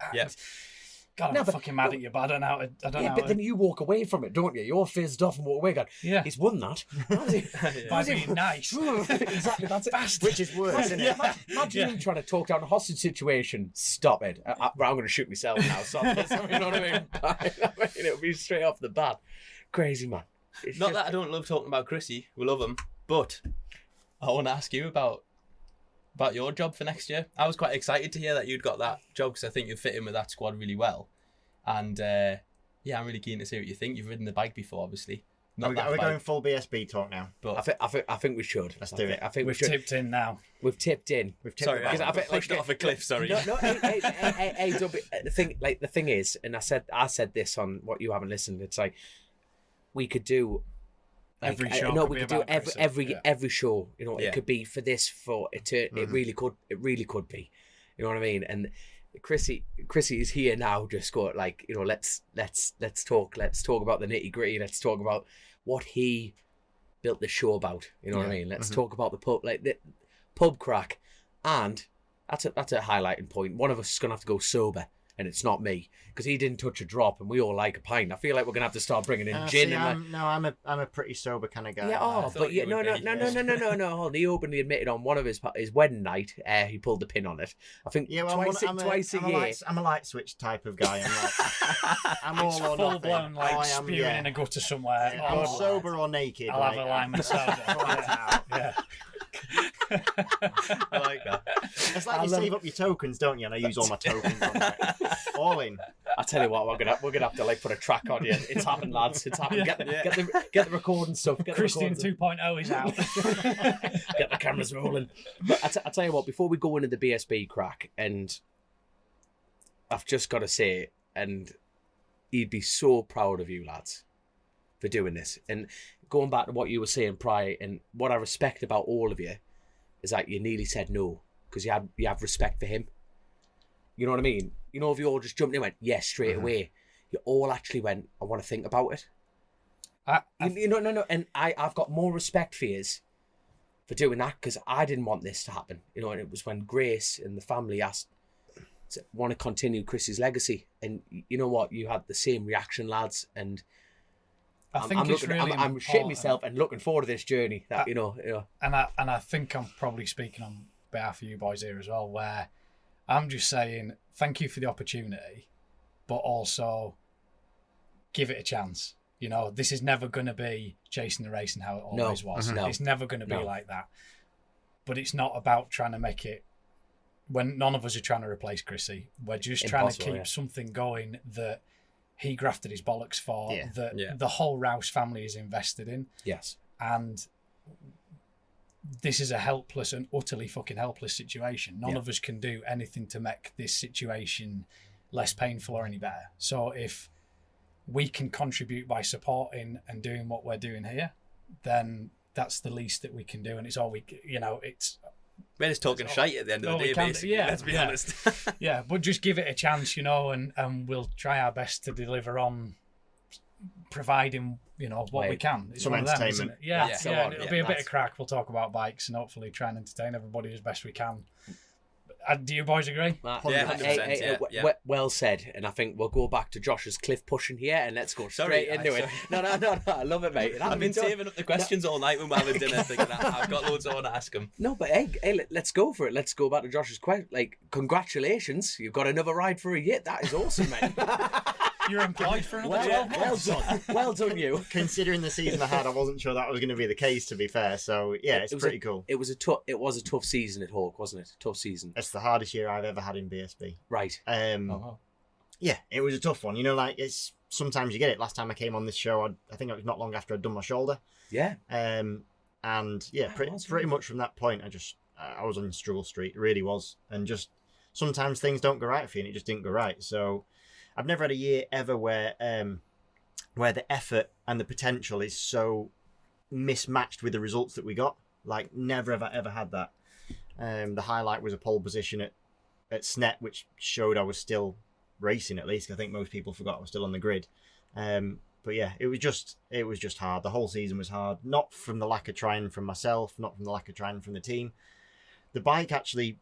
S4: God, I'm fucking mad at you, but I don't know.
S2: But then you walk away from it, don't you? You're fizzed off and walk away going, he's won that.
S4: By being nice.
S2: Exactly, that's it.
S3: Which is worse, isn't it?
S2: Imagine him trying to talk down a hostage situation. Stop it. I'm going to shoot myself now. Stop this. You know what I mean? It'll be straight off the bat. Crazy, man.
S5: Not that I don't love talking about Chrissy. We love him. But I want to ask you about your job for next year. I was quite excited to hear that you'd got that job because I think you'd fit in with that squad really well. And I'm really keen to see what you think. You've ridden the bike before, obviously.
S3: Are we going full BSB talk now?
S2: But I think we should.
S3: Let's do it.
S2: I think
S4: we've tipped in now.
S2: We've tipped in.
S5: Sorry, I pushed it off a cliff. Sorry.
S2: No. Hey, the thing is, and I said this on what you haven't listened. It's like we could do.
S4: Every show.
S2: We could do every show. It could be for this, for eternity. It really could. It really could be. You know what I mean? And Chrissy is here now. Just go let's talk. Let's talk about the nitty gritty. Let's talk about what he built the show about. You know what I mean? Let's talk about the pub crack, and that's a highlighting point. One of us is gonna have to go sober, and it's not me, because he didn't touch a drop, and we all like a pint. I feel like we're gonna have to start bringing in gin.
S3: I'm a pretty sober kind of guy.
S2: Yeah, no. Hold on. He openly admitted on one of his wedding night, he pulled the pin on it. I think twice a year.
S3: I'm a light switch type of guy. I'm all or
S4: full
S3: nothing.
S4: blown spewing in a gutter somewhere.
S3: I'm sober or naked.
S4: I'll have a lime and soda. Yeah.
S5: I like that.
S3: It's like you save up your tokens, don't you? And I use all my tokens on that. All in.
S2: I tell you what, we're gonna have to put a track on you. It's happened, lads. It's happened. Get the recording stuff.
S4: Christian 2.0 is out.
S2: Get the cameras rolling. But I tell you what, before we go into the BSB crack, and I've just got to say, and he'd be so proud of you lads for doing this. And going back to what you were saying prior, and what I respect about all of you is that you nearly said no because you have respect for him. You know what I mean? You know, if you all just jumped in and went yes straight away, you all actually went, I want to think about it. No, and I've got more respect for yous for doing that because I didn't want this to happen. You know, and it was when Grace and the family asked to want to continue Chris's legacy, and you know what, you had the same reaction, lads. And I'm shitting myself and looking forward to this journey. That you know.
S4: And I think I'm probably speaking on behalf of you boys here as well, where I'm just saying thank you for the opportunity, but also give it a chance. You know, this is never going to be Chasin The Racin how it always was.
S2: No.
S4: It's never going to be like that. But it's not about trying to make it, when none of us are trying to replace Chrissy. We're just trying to keep something going that he grafted his bollocks for, that the whole Rouse family is invested in.
S2: Yes.
S4: And this is a helpless and utterly fucking helpless situation. None of us can do anything to make this situation less painful or any better. So if we can contribute by supporting and doing what we're doing here, then that's the least that we can do. And it's all we, you know, it's...
S5: We're just talking shite at the end of the day, basically. Let's be honest.
S4: Yeah, but just give it a chance, you know, and we'll try our best to deliver on providing, you know, what we can. It's
S3: some entertainment.
S4: It'll be a bit of crack. We'll talk about bikes and hopefully try and entertain everybody as best we can. Do you boys agree?
S5: Yeah, 100%.
S2: Well said. And I think we'll go back to Josh's cliff pushing here and let's go straight into it. No, I love it, mate.
S5: I've been saving up the questions all night when we're having dinner, thinking I've got loads I want to ask him.
S2: No, but hey, let's go for it. Let's go back to Josh's question. Like, congratulations, you've got another ride for a year. That is awesome, mate.
S4: You're employed for another 12 months.
S2: Well done, you.
S3: Considering the season I had, I wasn't sure that was going to be the case, to be fair. So yeah, it's pretty cool.
S2: It was a tough season at Hawk, wasn't it? Tough season.
S3: It's the hardest year I've ever had in BSB.
S2: Right.
S3: Yeah, it was a tough one. You know, like it's sometimes you get it. Last time I came on this show, I think it was not long after I'd done my shoulder.
S2: Yeah.
S3: And yeah, pretty much from that point, I was on struggle street. It really was. And just sometimes things don't go right for you, and it just didn't go right. So I've never had a year ever where the effort and the potential is so mismatched with the results that we got. Like, never have I ever had that. The highlight was a pole position at Snet, which showed I was still racing, at least. I think most people forgot I was still on the grid. But yeah, it was just hard. The whole season was hard. Not from the lack of trying from myself, not from the lack of trying from the team. The bike actually,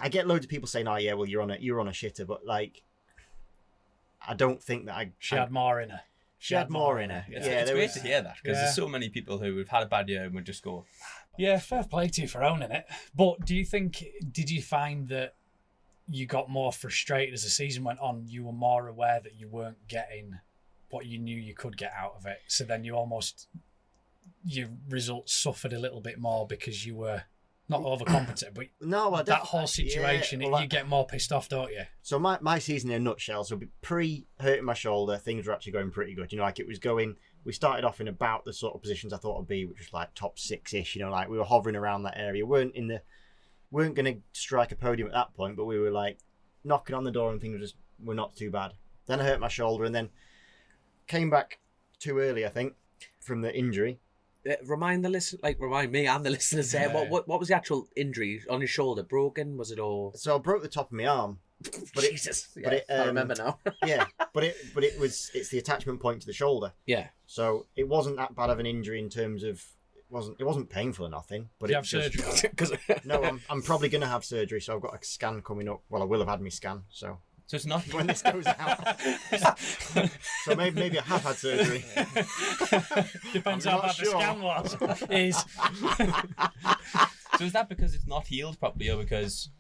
S3: I get loads of people saying, "Oh yeah, well you're on a shitter," but like, I don't think that
S4: She had more in her.
S3: She had more in her.
S5: Yeah, it's great to hear that because there's so many people who have had a bad year and would just go.
S4: Yeah, fair play to you for owning it. But did you find that you got more frustrated as the season went on? You were more aware that you weren't getting what you knew you could get out of it. So then your results suffered a little bit more because you were not overcompetent, but that whole situation, you get more pissed off, don't you?
S3: So my season in a nutshell, so pre-hurting my shoulder, things were actually going pretty good. You know, like it was going, we started off in about the sort of positions I thought I'd be, which was like top 6-ish, you know, like we were hovering around that area. Weren't going to strike a podium at that point, but we were like knocking on the door and things were not too bad. Then I hurt my shoulder and then came back too early, I think, from the injury.
S2: Remind me and the listeners there, what was the actual injury on his shoulder? Broken? Was it all?
S3: So I broke the top of my arm.
S2: But Jesus, I remember now.
S3: Yeah, but it's the attachment point to the shoulder.
S2: Yeah.
S3: So it wasn't that bad of an injury in terms of it wasn't painful or nothing. But
S4: you have surgery?
S3: No, I'm probably going to have surgery. So I've got a scan coming up. Well, I will have had my scan. So
S5: it's not
S3: when this goes out. So maybe I have had surgery.
S4: Depends how bad the scan was.
S5: So is that because it's not healed properly, or because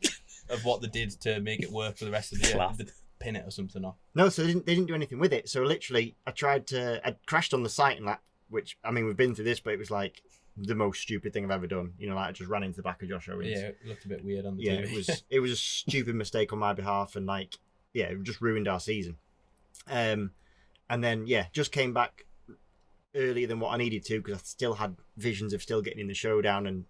S5: of what they did to make it work for the rest of the year? Did they pin it or something? Or?
S3: No, so they didn't do anything with it. So literally, I crashed on the sighting lap, which, I mean, we've been through this, but it was like the most stupid thing I've ever done. You know, like I just ran into the back of Josh Owens.
S5: Yeah, it looked a bit weird on the
S3: TV. It was a stupid mistake on my behalf, and like, yeah, it just ruined our season. And then, just came back earlier than what I needed to, because I still had visions of still getting in the showdown and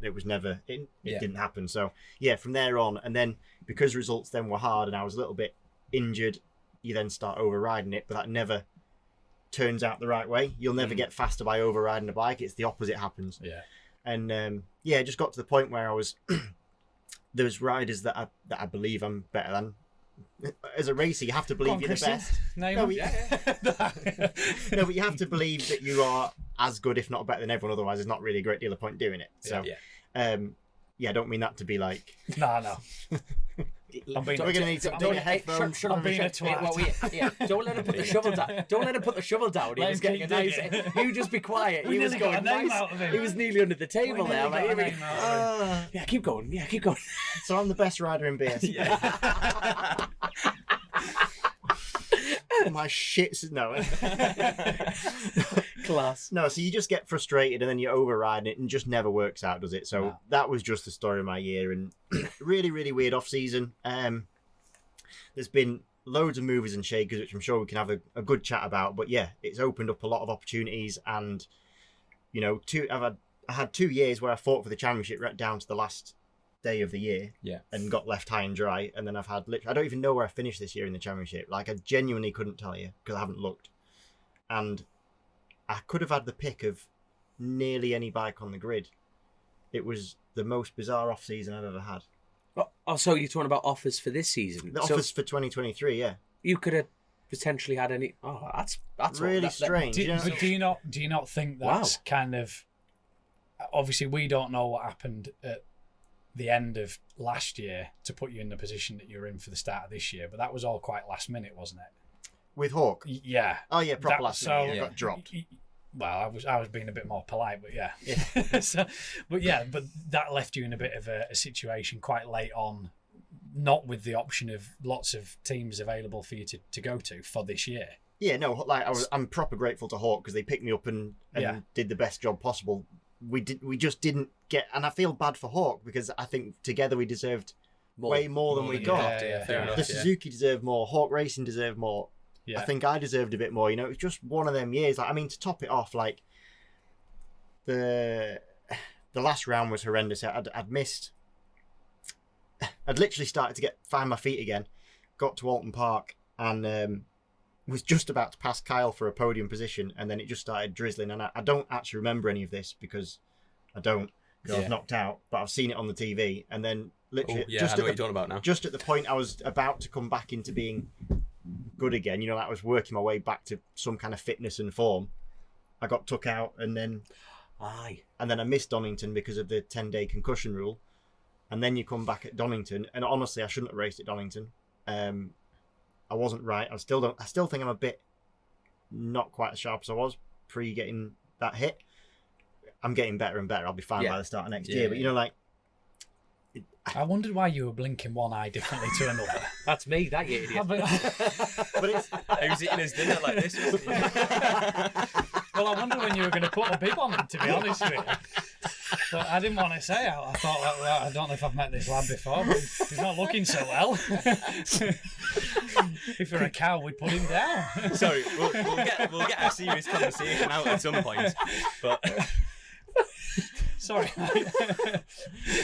S3: it was never, it
S4: Yeah.
S3: didn't happen. So yeah, from there on, and then because results then were hard and I was a little bit injured, you then start overriding it, but that never turns out the right way. You'll never get faster by overriding a bike. It's the opposite happens.
S4: Yeah.
S3: And yeah, it just got to the point where I was there's riders that I believe I'm better than. As a racer, you have to believe you're the best.
S4: No,
S3: No, but you have to believe that you are as good, if not better than everyone. Otherwise, there's not really a great deal of point doing it. So, yeah, I don't mean that to be like.
S4: No.
S3: We're going to need to do a headphone.
S4: I'm being a twat.
S2: Don't let him put the shovel down. Don't let him put the shovel down. He was getting a nice. You just be quiet. He was going nice. He was nearly under the table there. Like, yeah, keep going. Yeah, keep going.
S3: So I'm the best rider in BS.
S5: Yeah.
S3: My shit's no.
S2: Class.
S3: No, so you just get frustrated and then you override it and just never works out, does it? So that was just the story of my year, and really, really weird off season. There's been loads of movers and shakers, which I'm sure we can have a good chat about. But yeah, it's opened up a lot of opportunities, and you know, I had 2 years where I fought for the championship right down to the last day of the year, and got left high and dry. And then I've had I don't even know where I finished this year in the championship. Like, I genuinely couldn't tell you because I haven't looked. And I could have had the pick of nearly any bike on the grid. It was the most bizarre off season I've ever had.
S2: Oh, so you're talking about offers for this season?
S3: The offers for 2023, yeah.
S2: You could have potentially had any. Oh, that's
S3: really strange.
S4: But do you not think that's kind of, obviously we don't know what happened at the end of last year to put you in the position that you're in for the start of this year, but that was all quite last minute, wasn't it?
S3: With Hawk?
S4: Yeah.
S3: Oh yeah, proper last minute. Got dropped.
S4: Well, I was being a bit more polite, but yeah. But that left you in a bit of a situation quite late on, not with the option of lots of teams available for you to go to for this year.
S3: Yeah, no, like I'm proper grateful to Hawk because they picked me up and did the best job possible. We just didn't get, and I feel bad for Hawk because I think together we deserved way more than we got. The Suzuki deserved more. Hawk Racing deserved more. Yeah. I think I deserved a bit more. You know, it was just one of them years. Like, I mean, to top it off, like the last round was horrendous. I'd missed. I'd literally started to find my feet again. Got to Alton Park and was just about to pass Kyle for a podium position, and then it just started drizzling. And I don't actually remember any of this because I was knocked out, but I've seen it on the TV. And then literally,
S5: I know what you're talking about now.
S3: Just at the point I was about to come back into being good again, you know, I was working my way back to some kind of fitness and form. I got took out, and then I missed Donington because of the 10-day concussion rule. And then you come back at Donington, and honestly, I shouldn't have raced at Donington. I wasn't right. I still think I'm a bit not quite as sharp as I was pre getting that hit. I'm getting better and better. I'll be fine by the start of next year. But you know, like,
S4: I wondered why you were blinking one eye differently to another.
S2: That's me, that you idiot.
S3: But it's
S5: he was eating his dinner like this.
S4: Well, I wonder when you were going to put a bib on him, to be honest with you. But I didn't want to say it. I thought, well, I don't know if I've met this lad before, but he's not looking so well. If you're a cow, we'd put him down.
S5: Sorry, we'll get our serious conversation out at some point. But
S4: sorry.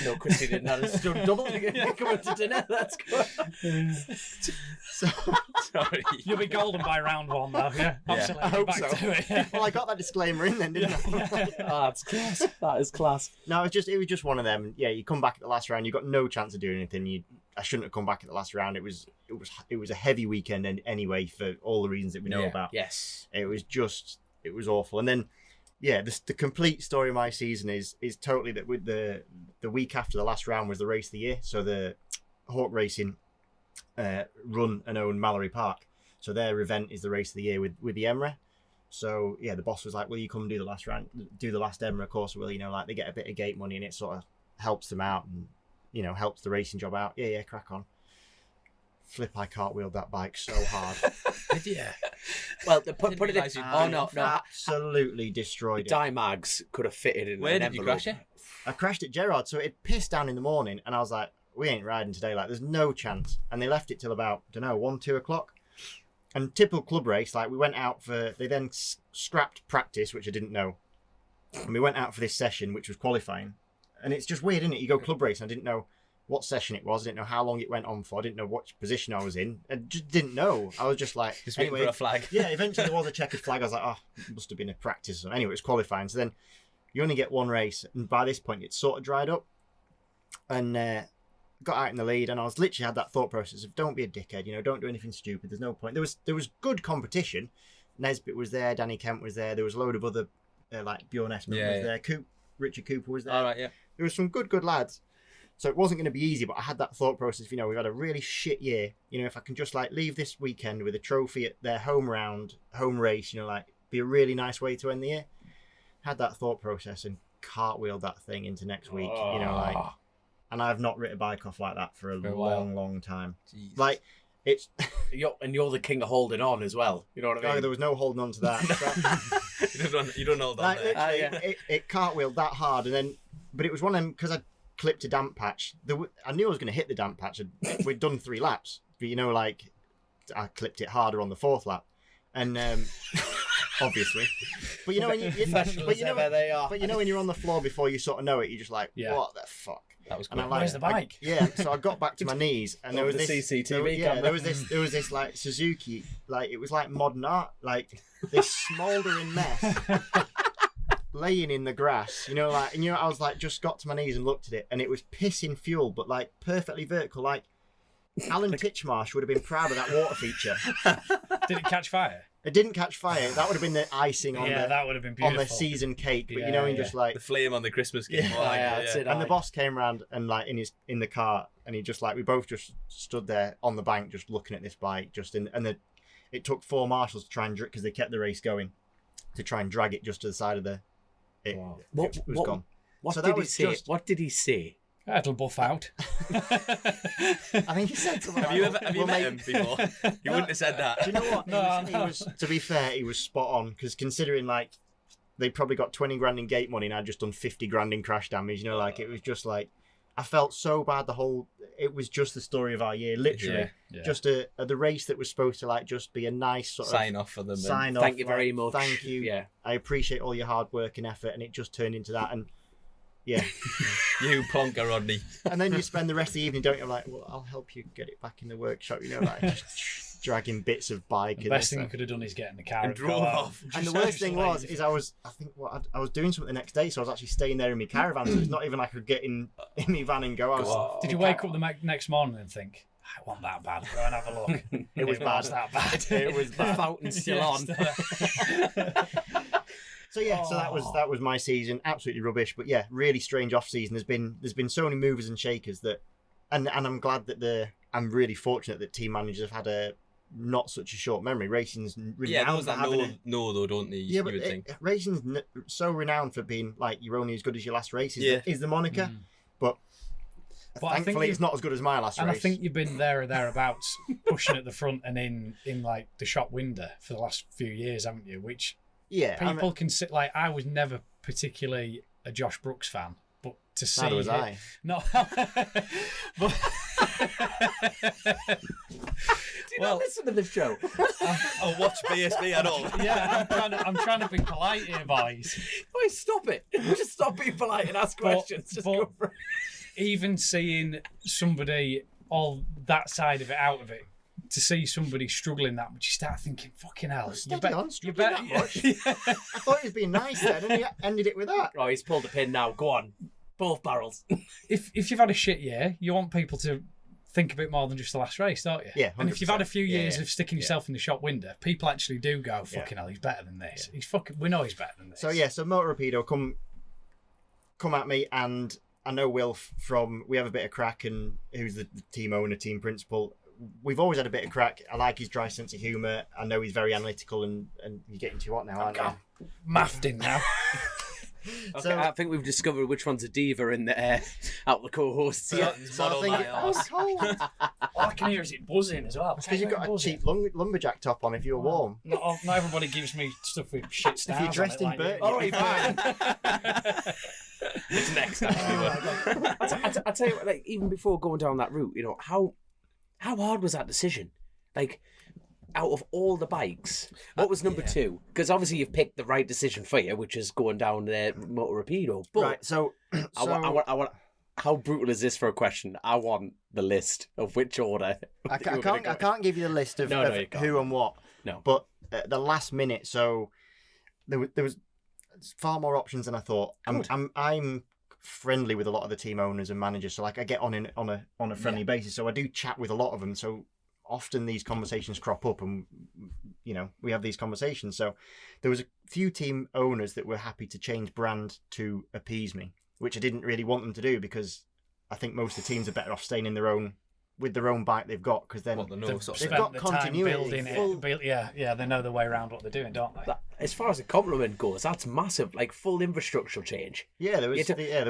S2: No, Christy didn't have a still double coming to dinner. That's good.
S5: Sorry.
S4: You'll be golden by round one, though. Yeah, absolutely.
S3: I hope
S4: back
S3: so.
S4: to it.
S3: Well, I got that disclaimer in then, didn't I?
S2: That's class. That is class.
S3: No, it was just one of them. Yeah, you come back at the last round, you got no chance of doing anything. I shouldn't have come back at the last round. It was a heavy weekend anyway for all the reasons that we know about.
S2: Yes.
S3: It was awful. And then the complete story of my season is totally that with the week after the last round was the race of the year. So the Hawk Racing run and own Mallory Park. So their event is the race of the year with the Emra. So yeah, the boss was like, "Will you come and do the last round, do the last Emra course?" Will, you know, like they get a bit of gate money and it sort of helps them out and, you know, helps the racing job out. Yeah, crack on. Flip, I cartwheeled that bike so hard.
S2: Did you? Well, put it in. Oh no!
S3: Absolutely destroyed it.
S2: Dymags could have fitted in.
S5: Where did you crash it?
S3: I crashed at Gerrard, so it pissed down in the morning, and I was like, "We ain't riding today. Like, there's no chance." And they left it till about 1-2 o'clock. And typical club race, like we went out for. They then scrapped practice, which I didn't know, and we went out for this session, which was qualifying. And it's just weird, isn't it? You go club racing. I didn't know what session it was. I didn't know how long it went on for. I didn't know what position I was in. I just didn't know. I was just like...
S5: Just waiting for a flag.
S3: Yeah, eventually there was a checkered flag. I was like, oh, it must have been a practice. Anyway, it was qualifying. So then you only get one race. And by this point, it's sort of dried up. And got out in the lead. And I was literally had that thought process of don't be a dickhead. Don't do anything stupid. There's no point. There was good competition. Nesbitt was there. Danny Kemp was there. There was a load of other... like Bjorn Esmond was there. Richard Cooper was there.
S5: All right, yeah.
S3: There was some good lads. So it wasn't going to be easy, but I had that thought process. We've had a really shit year. If I can just like leave this weekend with a trophy at their home race, be a really nice way to end the year. Had that thought process and cartwheeled that thing into next week. And I've not ridden a bike off like that for a long time.
S5: Jesus.
S3: Like it's
S2: you're the king of holding on as well. You know what I mean?
S3: No, there was no holding on to that.
S5: you don't know that.
S3: Like, it cartwheeled that hard, but it was one of them because I clipped a damp patch. I knew I was going to hit the damp patch. We'd done 3 laps, but I clipped it harder on the 4th lap, and obviously. But when you're on the floor before you sort of know it, you're just like, what the fuck?
S5: That was cool.
S4: Where's the bike?
S3: So I got back to my knees, and there was this
S2: CCTV camera.
S3: There was this like Suzuki, like it was like modern art, like this smouldering mess. Laying in the grass, I was like, just got to my knees and looked at it, and it was pissing fuel, but like perfectly vertical. Like Alan Titchmarsh would have been proud of that water feature.
S4: Did it catch fire?
S3: It didn't catch fire. That would have been the icing on
S4: that would have been beautiful.
S3: on the season cake. But just like
S5: the flame on the Christmas cake.
S3: And the boss came round and like in the car, and he just like we both just stood there on the bank just looking at this bike. It took 4 marshals to try and because they kept the race going to try and drag it just to the side of the. It was gone.
S2: What did he say?
S4: It'll buff out.
S3: I think he said something.
S5: Have you met him before? You wouldn't have said that.
S3: Do you know what? He was, to be fair, he was spot on because considering like they probably got 20 grand in gate money and I'd just done 50 grand in crash damage. It was just like I felt so bad. It was just the story of our year, literally. Just the race that was supposed to like just be a nice sort of
S5: sign off for them.
S2: Thank you very much.
S3: Thank you.
S2: Yeah,
S3: I appreciate all your hard work and effort, and it just turned into that. And yeah,
S5: you plonker, Rodney.
S3: And then you spend the rest of the evening, don't you? Like, well, I'll help you get it back in the workshop. Like just dragging bits of bike.
S4: The best thing you could have done is get in the car and
S5: drove off.
S3: And the worst thing was I was doing something the next day, so I was actually staying there in my caravan. So it's not even like I could get in my van and go.
S4: Did you wake up the next morning and think, I want that bad? Go and have a look.
S3: It was bad.
S4: That bad.
S3: It was bad.
S2: The fountain's still on.
S3: So that was my season. Absolutely rubbish, but yeah, really strange off season. There's been so many movers and shakers that, and I'm glad that I'm really fortunate that team managers have had a not such a short memory. Racing's renowned for having
S5: though, don't they?
S3: Yeah, but racing's so renowned for being like you're only as good as your last race. Is the moniker, but thankfully it's not as good as my last race.
S4: And I think you've been there or thereabouts, pushing at the front and in like the shop window for the last few years, haven't you? Which people can sit like. I was never particularly a Josh Brooks fan, but to see
S3: neither was I.
S4: No,
S2: but do you not listen to the show?
S5: I'll watch BSB at all.
S4: Yeah, I'm trying to be polite here, boys.
S2: Boys, stop it! Just stop being polite and ask questions. Just go for it.
S4: Even seeing somebody all that side of it out of it, to see somebody struggling that much, you start thinking, "Fucking hell!"
S3: You bet that much. I thought he was being nice then, and he ended it with that.
S2: Oh, he's pulled a pin now. Go on, both barrels.
S4: If you've had a shit year, you want people to think a bit more than just the last race, don't you?
S3: Yeah. 100%.
S4: And if you've had a few years of sticking yourself in the shop window, people actually do go, "Fucking hell, he's better than this."
S3: Yeah.
S4: We know he's better than this.
S3: So Motor Rapido come at me, and I know Will from We Have a Bit of Crack, and who's the team owner, team principal. We've always had a bit of crack. I like his dry sense of humour. I know he's very analytical, and you're getting too hot now, aren't you?
S4: Maffed in now.
S2: Okay, so, I think we've discovered which one's a diva in the air out the co-hosts.
S3: So I think cold.
S4: All I can hear is it buzzing as well.
S3: Because you've got a cheap lumberjack top on if you're warm.
S4: Not everybody gives me stuff with shit stars.
S3: If you're dressed in bird,
S5: It's next, actually.
S2: I tell you what, like even before going down that route, how hard was that decision? Like, out of all the bikes, what was number 2? Because obviously you've picked the right decision for you, which is going down the Motor Rapido. But
S3: right, so
S2: I want. How brutal is this for a question? I want the list of which order.
S3: I can't give you the list of who and what.
S2: No,
S3: but at the last minute, so there was far more options than I thought. I'm friendly with a lot of the team owners and managers, so like I get on a friendly basis. So I do chat with a lot of them. So often these conversations crop up, and we have these conversations. So there was a few team owners that were happy to change brand to appease me, which I didn't really want them to do, because I think most of the teams are better off staying in their own bike they've got, because then they've got continuity.
S4: They know the way around what they're doing, don't they?
S2: As far as a compliment goes, that's massive, like full infrastructural change.
S3: Yeah, there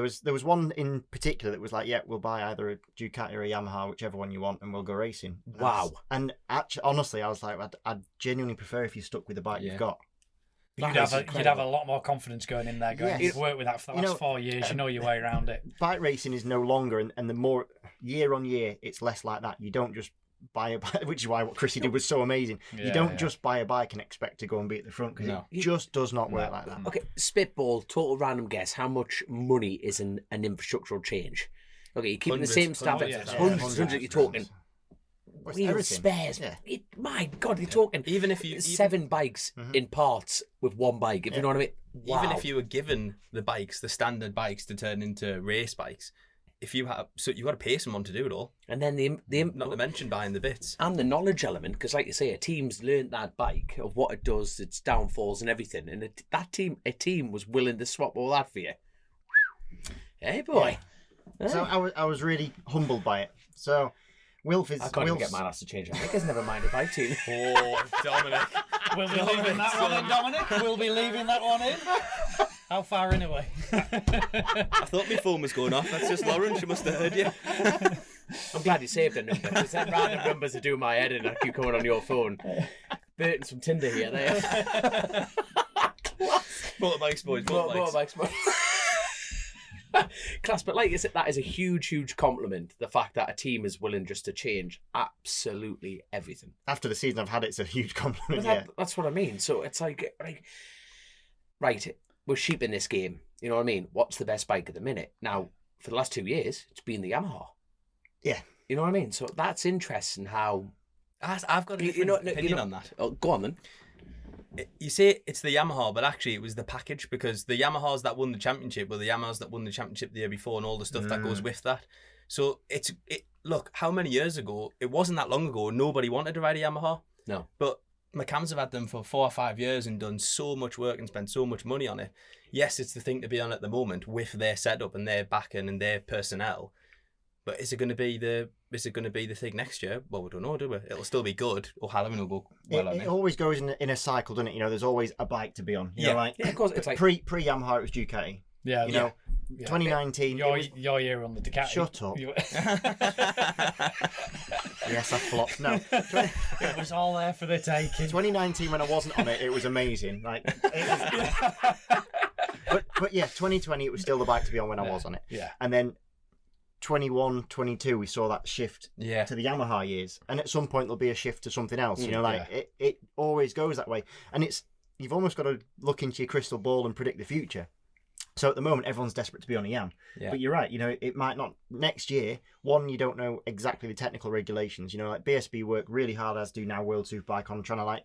S3: was one in particular that was like, yeah, we'll buy either a Ducati or a Yamaha, whichever one you want, and we'll go racing.
S2: Wow.
S3: And actually, honestly, I was like, I'd genuinely prefer if you stuck with the bike you've got.
S4: You'd have a lot more confidence going in there. You've worked with that for the last 4 years. You know your way around it.
S3: Bike racing is no longer, and the more year on year, it's less like that. You don't just buy a bike, which is why what Chrissy did was so amazing. You don't just buy a bike and expect to go and be at the front, because it just does not work like that.
S2: Okay, spitball, total random guess. How much money is an infrastructural change? Okay, you're keeping the same stuff. Hundreds, you're talking. Wheels, spares. Yeah. My God, you're talking.
S5: Even if you
S2: 7 bikes in parts with one bike, if you know what I mean. Wow.
S5: Even if you were given the bikes, the standard bikes, to turn into race bikes, you've got to pay someone to do it all.
S2: And then the
S5: not to mention buying the bits
S2: and the knowledge element, because like you say, a team's learned that bike of what it does, its downfalls and everything, and a team was willing to swap all that for you. Hey boy.
S3: Yeah. So I was really humbled by it. So.
S2: I can't even get my ass to change it. I think never mind a bike team.
S5: Oh, Dominic.
S4: We'll be leaving that one in, Dominic. We'll be leaving that one in. How far in away?
S5: I thought my phone was going off. That's just Lauren. She must have heard you.
S2: I'm glad you saved a number, because them random numbers are doing my head in. I keep coming on your phone. Burton's from Tinder here.
S5: Motorbikes, boys. Motorbikes, boys.
S2: Class, but like you said, that is a huge compliment. The fact that a team is willing just to change absolutely everything.
S3: After the season I've had, it's a huge compliment.
S2: That's what I mean. So it's like, right, we're sheep in this game. You know what I mean? What's the best bike at the minute? Now, for the last 2 years, it's been the Yamaha.
S3: Yeah.
S2: You know what I mean? So that's interesting how...
S5: I've got a different opinion on that.
S2: Oh, go on then.
S5: You say it's the Yamaha, but actually it was the package, because the Yamahas that won the championship were the Yamahas that won the championship the year before, and all the stuff that goes with that. So look, how many years ago? It wasn't that long ago. Nobody wanted to ride a Yamaha.
S2: No.
S5: But McCams have had them for 4 or 5 years and done so much work and spent so much money on it. Yes, it's the thing to be on at the moment with their setup and their backing and their personnel. But is it going to be the thing next year? Well, we don't know, do we? It'll still be good, or Halloween will go well.
S3: It always goes in a cycle, doesn't it? There's always a bike to be on. You know, like,
S2: of course. It's like
S3: pre Yamaha, it was Ducati.
S4: Yeah,
S3: 2019.
S4: Your year on the Ducati.
S3: Shut up. Yes, I flopped. No,
S4: it was all there for the taking.
S3: 2019, when I wasn't on it, it was amazing. Like, but yeah, 2020, it was still the bike to be on when I was on it.
S4: Yeah,
S3: and then 21, 22, we saw that shift to the Yamaha years, and at some point there'll be a shift to something else. It always goes that way, and you've almost got to look into your crystal ball and predict the future. So at the moment, everyone's desperate to be on a Yam. Yeah. But you're right, it might not. Next year, you don't know exactly the technical regulations. Like BSB work really hard, as do now World Superbike, on trying to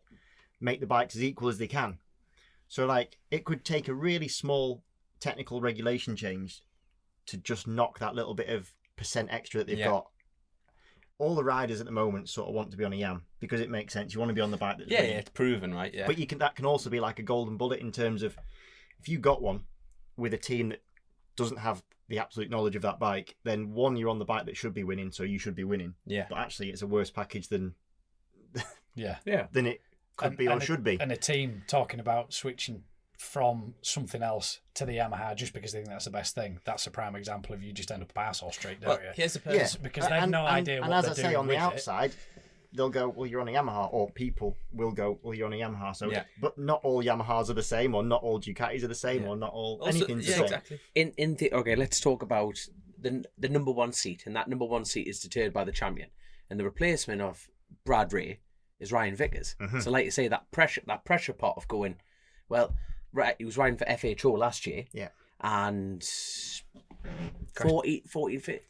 S3: make the bikes as equal as they can. So it could take a really small technical regulation change to just knock that little bit of % extra that they've got. All the riders at the moment sort of want to be on a Yam because it makes sense. You want to be on the bike that's winning.
S5: It's proven, right? Yeah.
S3: But that can also be like a golden bullet in terms of if you got one with a team that doesn't have the absolute knowledge of that bike, then you're on the bike that should be winning, so you should be winning.
S5: Yeah.
S3: But actually, it's a worse package than
S4: than
S3: it could be or should be.
S4: And a team talking about switching from something else to the Yamaha just because they think that's the best thing. That's a prime example of you just end up arsehole straight, don't you?
S5: Here's the
S4: because they have no idea what they're doing.
S3: And as I say, on the outside, they'll go, well, you're on a Yamaha, or people will go, well, you're on a Yamaha. So, but not all Yamahas are the same, or not all Ducatis are the same, or not all anything's the same.
S2: Exactly. Okay, let's talk about the number one seat, and that number one seat is deterred by the champion, and the replacement of Brad Ray is Ryan Vickers.
S3: Mhm.
S2: So, like you say, that pressure pot of going, well, right, he was riding for FHO last year.
S3: Yeah.
S2: And 40, 50.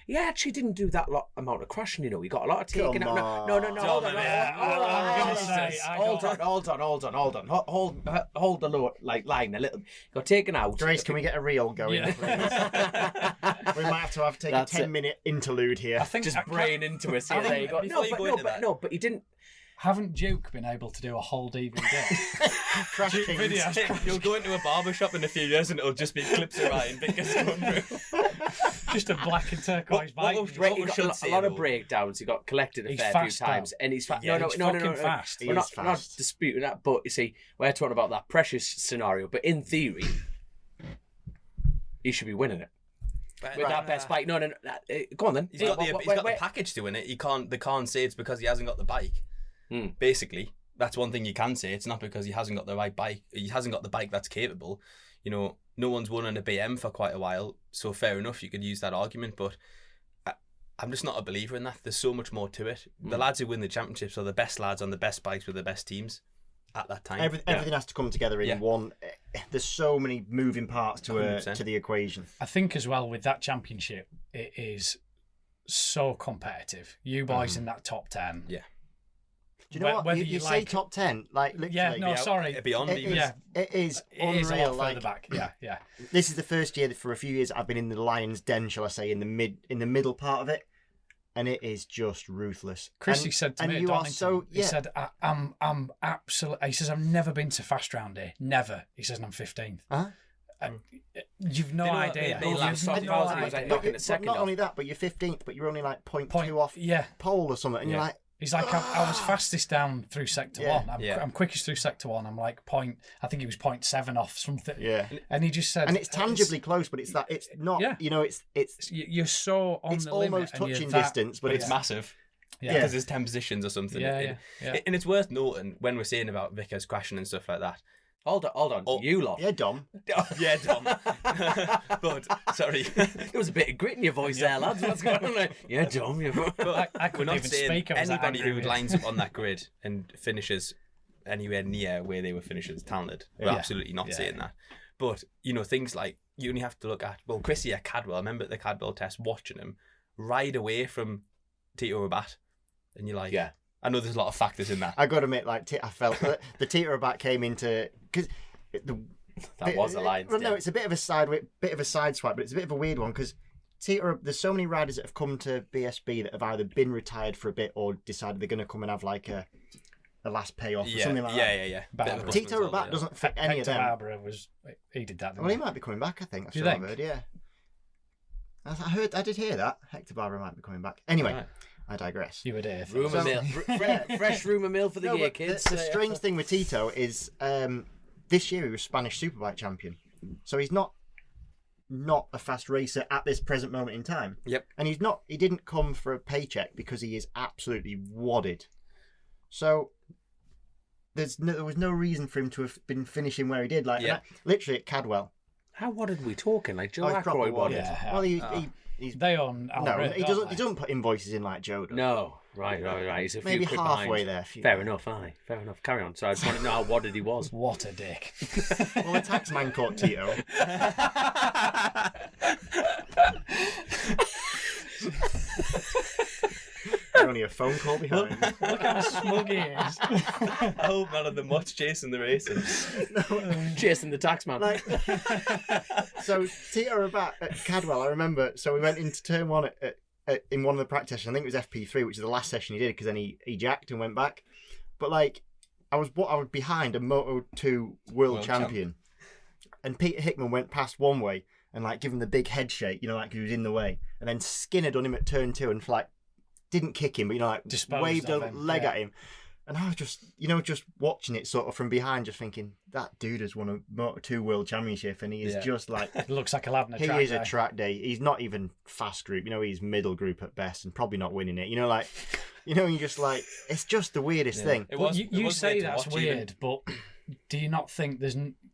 S2: He actually didn't do that amount of crashing, you know. He got a lot of taking
S3: Come
S2: out. No, hold on. Hold the lower line a little. Got taken out.
S3: Grace, can we get a reel going, please? We might have to take a 10-minute interlude here.
S4: I think
S2: Just brain into us here. There you go. But he didn't.
S4: Haven't Duke been able to do a whole DVD?
S3: Crash Kings.
S4: video.
S5: You'll go into a barber shop in a few years and it'll just be clips of Ryan Vickers going through.
S4: Just a black and turquoise bike.
S2: He got a lot of breakdowns. He got collected a fair few times, and he's fast.
S4: He's fucking fast.
S2: We're not disputing that, but you see, we're talking about that precious scenario. But in theory, he should be winning it with that best bike. No. Go on then.
S5: He's got the package to win it. They can't say it's because he hasn't got the bike. Basically, that's one thing you can say. It's not because he hasn't got the right bike. He hasn't got the bike that's capable. You know, no one's won on a BM for quite a while, so fair enough, you could use that argument, but I'm just not a believer in that. There's so much more to it. The lads who win the championships are the best lads on the best bikes with the best teams at that time.
S3: Everything has to come together in one. There's so many moving parts to the equation.
S4: I think as well with that championship, it is so competitive. You boys in that top 10.
S5: Yeah.
S3: Do you know what? You say top 10, like literally.
S4: Yeah, no, sorry.
S5: Beyond
S3: it is unreal.
S4: It is a lot further back. Yeah.
S3: This is the first year that for a few years I've been in the lion's den, shall I say, in the middle part of it, and it is just ruthless.
S4: Chrissy said to me,
S3: you are so.
S4: He said, "I'm absolutely." He says, "I've never been to fast round here. Never." He says, and "I'm 15th."
S3: Huh?
S4: You've no idea.
S3: But not only that, but you're 15th, but you're only like 0.2 off pole or something, and you're like.
S4: He's like, I was fastest down through sector 1. I'm quickest through sector 1. I'm like I think he was 0.7 off something.
S3: Yeah.
S4: And he just said,
S3: and it's tangibly close, but it's not. Yeah. You know, it's
S4: you're so on the limit.
S3: It's almost touching distance, but
S5: it's massive. Yeah, because there's 10 positions or something.
S4: Yeah.
S5: And it's worth noting when we're saying about Vickers crashing and stuff like that.
S2: Hold on. Oh, you lot.
S3: Yeah, Dom.
S5: Yeah, Dom. But, sorry.
S2: There was a bit of grit in your voice there, lads. What's going on? Yeah, Dom.
S5: But
S4: I couldn't even speak.
S5: Anybody who lines up on that grid and finishes anywhere near where they were finishers talented. We're absolutely not saying that. But, you know, things like, you only have to look at, Chrissy at Cadwell. I remember at the Cadwell test watching him ride away from Tito Rabat. And you're like, I know there's a lot of factors in that.
S3: I got to admit, like, I felt that the Tito Rabat came into because
S2: that was a line.
S3: Well, no, it's a bit of a side swipe, but it's a bit of a weird one because there's so many riders that have come to BSB that have either been retired for a bit or decided they're going to come and have like a last payoff or something like that.
S5: Yeah.
S3: Tito Rabat doesn't fit any of them.
S4: Barbara he did that.
S3: Well, he might be coming back. I think. That's what I heard. Yeah. I did hear that Hector Barbara might be coming back. Anyway. Right. I digress.
S4: You were there.
S2: Rumour mill. Fresh rumour mill for the year, kids.
S3: The strange thing with Tito is this year he was Spanish Superbike champion. So he's not a fast racer at this present moment in time.
S5: Yep.
S3: And he didn't come for a paycheck because he is absolutely wadded. So there was no reason for him to have been finishing where he did. Like literally at Cadwell.
S2: How wadded we talking? Like Joe Akroyd wadded?
S4: Yeah.
S3: Well, they
S4: own.
S3: No, he doesn't put invoices in like Joe does.
S2: No, right. He's a few
S3: maybe
S2: quid
S3: halfway
S2: behind.
S3: there.
S2: Fair enough. Carry on. So I just want to know how wadded he was.
S4: What a dick.
S3: Well, the taxman caught Tito. Only a phone call behind.
S4: Look how smug he is.
S5: I hope none of them watch Chasin The Racin.
S2: Chasing the taxman.
S3: So Tito Rabat at Cadwell, I remember. So we went into turn 1 in one of the practice sessions. I think it was FP3, which is the last session he did because then he jacked and went back. But like, I was behind a Moto 2 world champion, and Peter Hickman went past one way and like give him the big head shake, you know, like he was in the way, and then Skinner done him at turn 2 and like didn't kick him, but you know, like
S4: disposed
S3: waved a leg at him. And I was just watching it sort of from behind, just thinking, that dude has won a Moto 2 World Championship, and he is just like...
S4: It looks like a lad in a track day.
S3: He is a track day. He's not even fast group. You know, he's middle group at best, and probably not winning it. You know, like... You know, you're just like... It's just the weirdest thing.
S4: You say that's weird, but do you not think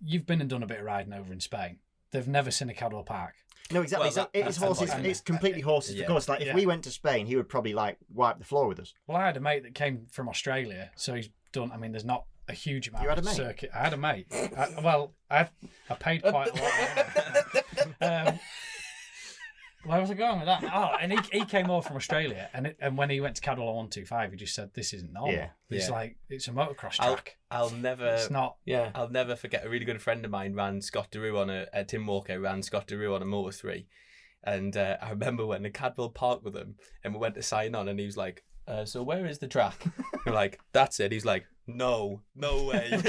S4: you've been and done a bit of riding over in Spain. They've never seen a Cadwell Park.
S3: No, exactly.
S5: Well,
S3: It's horses. It's completely horses. Of course, like if we went to Spain, he would probably like wipe the floor with us.
S4: Well, I had a mate that came from Australia, so he's done. I mean, there's not a huge amount of circuit. I had a mate. I paid quite a lot. Where was I going with that? Oh, and he came over from Australia, and when he went to Cadwell 125, he just said, "This isn't normal."
S3: Yeah.
S4: It's like it's a motocross track.
S5: I'll never.
S4: It's not.
S2: Yeah.
S5: I'll never forget. A really good friend of mine ran Scott Deroo on Tim Walker ran Scott Deroo on a Motor 3, and I remember when the Cadwell parked with him, and we went to sign on, and he was like, "So where is the track?" We're like, "That's it." He's like, "No way."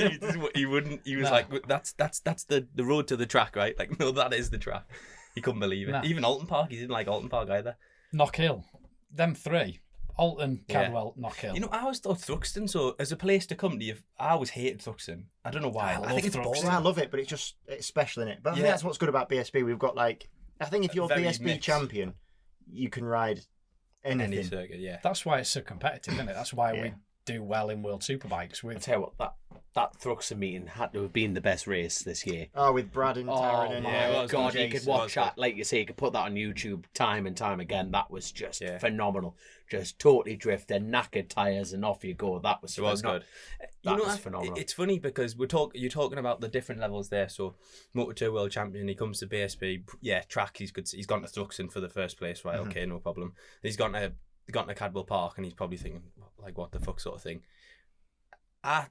S5: He wouldn't. He was like, "That's the road to the track, right?" Like, no, that is the track. He couldn't believe it.
S4: Nah.
S5: Even Alton Park, he didn't like Alton Park either.
S4: Knockhill. Them three. Alton, Cadwell, Knockhill.
S5: You know, I always thought Thruxton, so as a place to come to, I always hated Thruxton. I don't know why. I think it's boring.
S3: I love it, but it's special in it. But I think that's what's good about BSB. We've got I think if you're BSB champion, you can ride anything.
S5: Any circuit, yeah.
S4: That's why it's so competitive, isn't it? That's why we do well in World Superbikes.
S2: I'll tell you what, that Thruxton meeting had to have been the best race this year.
S3: Oh, with Brad and Taryn and
S2: my God, you could watch that, like you say, you could put that on YouTube time and time again. That was just phenomenal. Just totally drifting, knackered tyres, and off you go. That was
S5: good.
S2: That was phenomenal.
S5: It's funny because you're talking about the different levels there. So, Motor2 World Champion, he comes to BSB. Yeah, track, he's good. He's gone to Thruxton for the first place, right? Okay, no problem. He's gone to Cadwell Park, and he's probably thinking, like, what the fuck sort of thing. I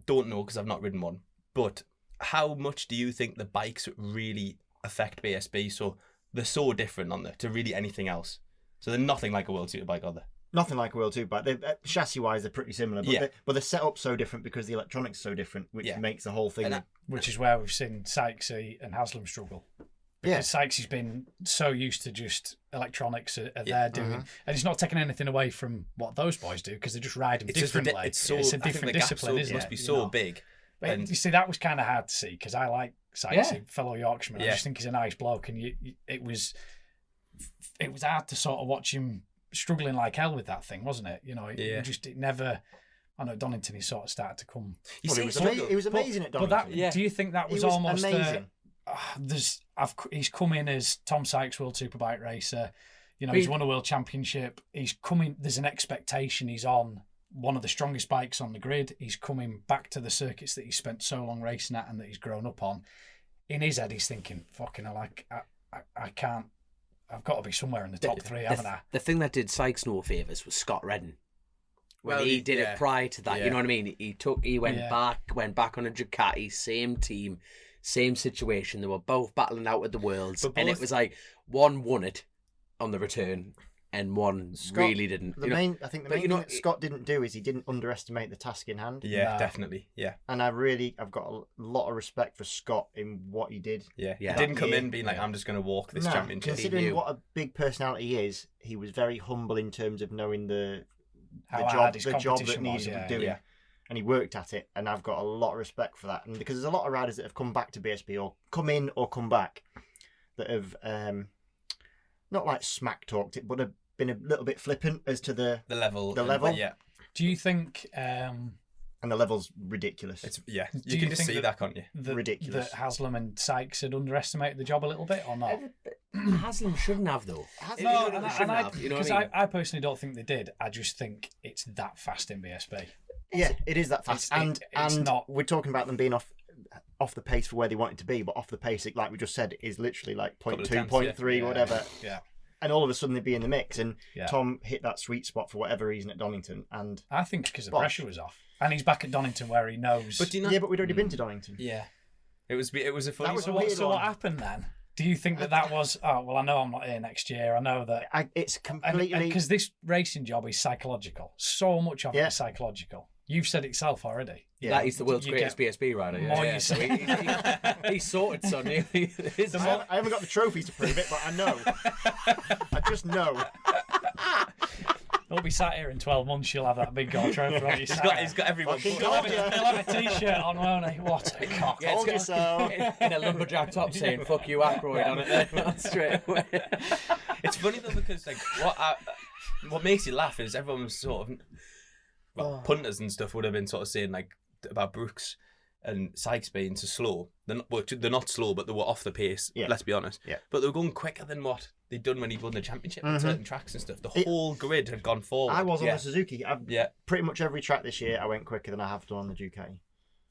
S5: don't know because I've not ridden one, but how much do you think the bikes really affect BSB? So they're so different, aren't they, to really anything else? So they're nothing like a World Superbike, are they?
S3: Nothing like a World Superbike. Chassis-wise, they're pretty similar, but they're set up so different because the electronics are so different, which makes the whole thing...
S4: Which is where we've seen Sykesy and Haslam struggle. Because Sykesy's been so used to just electronics they're doing, and it's not taking anything away from what those boys do because they just ride them differently. It's a different discipline, isn't it?
S5: It must be so big.
S4: But you see, that was kind of hard to see because I like Sykesy, fellow Yorkshireman. I just think he's a nice bloke, and it was hard to sort of watch him struggling like hell with that thing, wasn't it? You know, it never. I know Donington, he sort of started to come.
S3: He was amazing at Donington.
S4: But do you think that was almost
S3: amazing?
S4: He's come in as Tom Sykes World Superbike racer. You know, he's won a world championship. He's coming. There's an expectation. He's on one of the strongest bikes on the grid. He's coming back to the circuits that he's spent so long racing at and that he's grown up on. In his head, he's thinking, "Fucking hell, I can't. I've got to be somewhere in the top three, haven't I?"
S2: The thing that did Sykes no favours was Scott Redden. When he did it prior to that, you know what I mean? He went back on a Ducati, same team. Same situation. They were both battling out with the worlds, and it was like one won it on the return, and one really didn't.
S3: I think the main thing that Scott didn't do is he didn't underestimate the task in hand.
S5: Yeah, definitely. Yeah,
S3: and I've got a lot of respect for Scott in what he did.
S5: Yeah. He didn't come in being like, "I'm just going to walk this championship."
S3: Considering what a big personality he is, he was very humble in terms of knowing the job that needed to be doing. Yeah. And he worked at it, and I've got a lot of respect for that. And because there's a lot of riders that have come back to BSB or come in or come back that have not like smack talked it, but have been a little bit flippant as to the level.
S5: Yeah.
S4: Do you think?
S3: And the level's ridiculous.
S5: You can just see that, can't you?
S3: Ridiculous.
S4: That Haslam and Sykes had underestimated the job a little bit, or not?
S2: Haslam shouldn't have though.
S4: Because I personally don't think they did. I just think it's that fast in BSB.
S3: Yeah, it is that fast, and not. We're talking about them being off the pace for where they want it to be, but off the pace, like we just said, is literally like 0.2, 0.3, whatever.
S4: Yeah.
S3: And all of a sudden they'd be in the mix, and Tom hit that sweet spot for whatever reason at Donington, and
S4: I think because the pressure was off, and he's back at Donington where he knows.
S3: But but we'd already been to Donington.
S4: Yeah,
S5: it was a funny.
S4: So what happened then? Do you think that was? Oh well, I know I'm not here next year. I know that
S3: it's completely
S4: because this racing job is psychological. So much of it is psychological. You've said it yourself already.
S2: Yeah, that he's the world's greatest BSB rider. Yeah.
S4: So
S2: he's sorted, son. I
S3: haven't got the trophies to prove it, but I know. I just know.
S4: We'll be sat here in 12 months. You'll have that big gold trophy on your side.
S5: He's got everyone.
S4: He'll have a t-shirt on, won't he? What a cock!
S3: Told you so.
S2: In a lumberjack top saying "fuck you, Akroyd" on it. Then straight away.
S5: It's funny though because like what makes you laugh is everyone was sort of. Well, punters and stuff would have been sort of saying like about Brooks and Sykes Bains are slow. They're not slow, but they were off the pace.
S3: Yeah.
S5: Let's be honest.
S3: Yeah.
S5: But they were going quicker than what they'd done when he won the championship on certain tracks and stuff. The whole grid had gone forward.
S3: I was on the Suzuki.
S5: Yeah.
S3: Pretty much every track this year, I went quicker than I have done on the Ducati.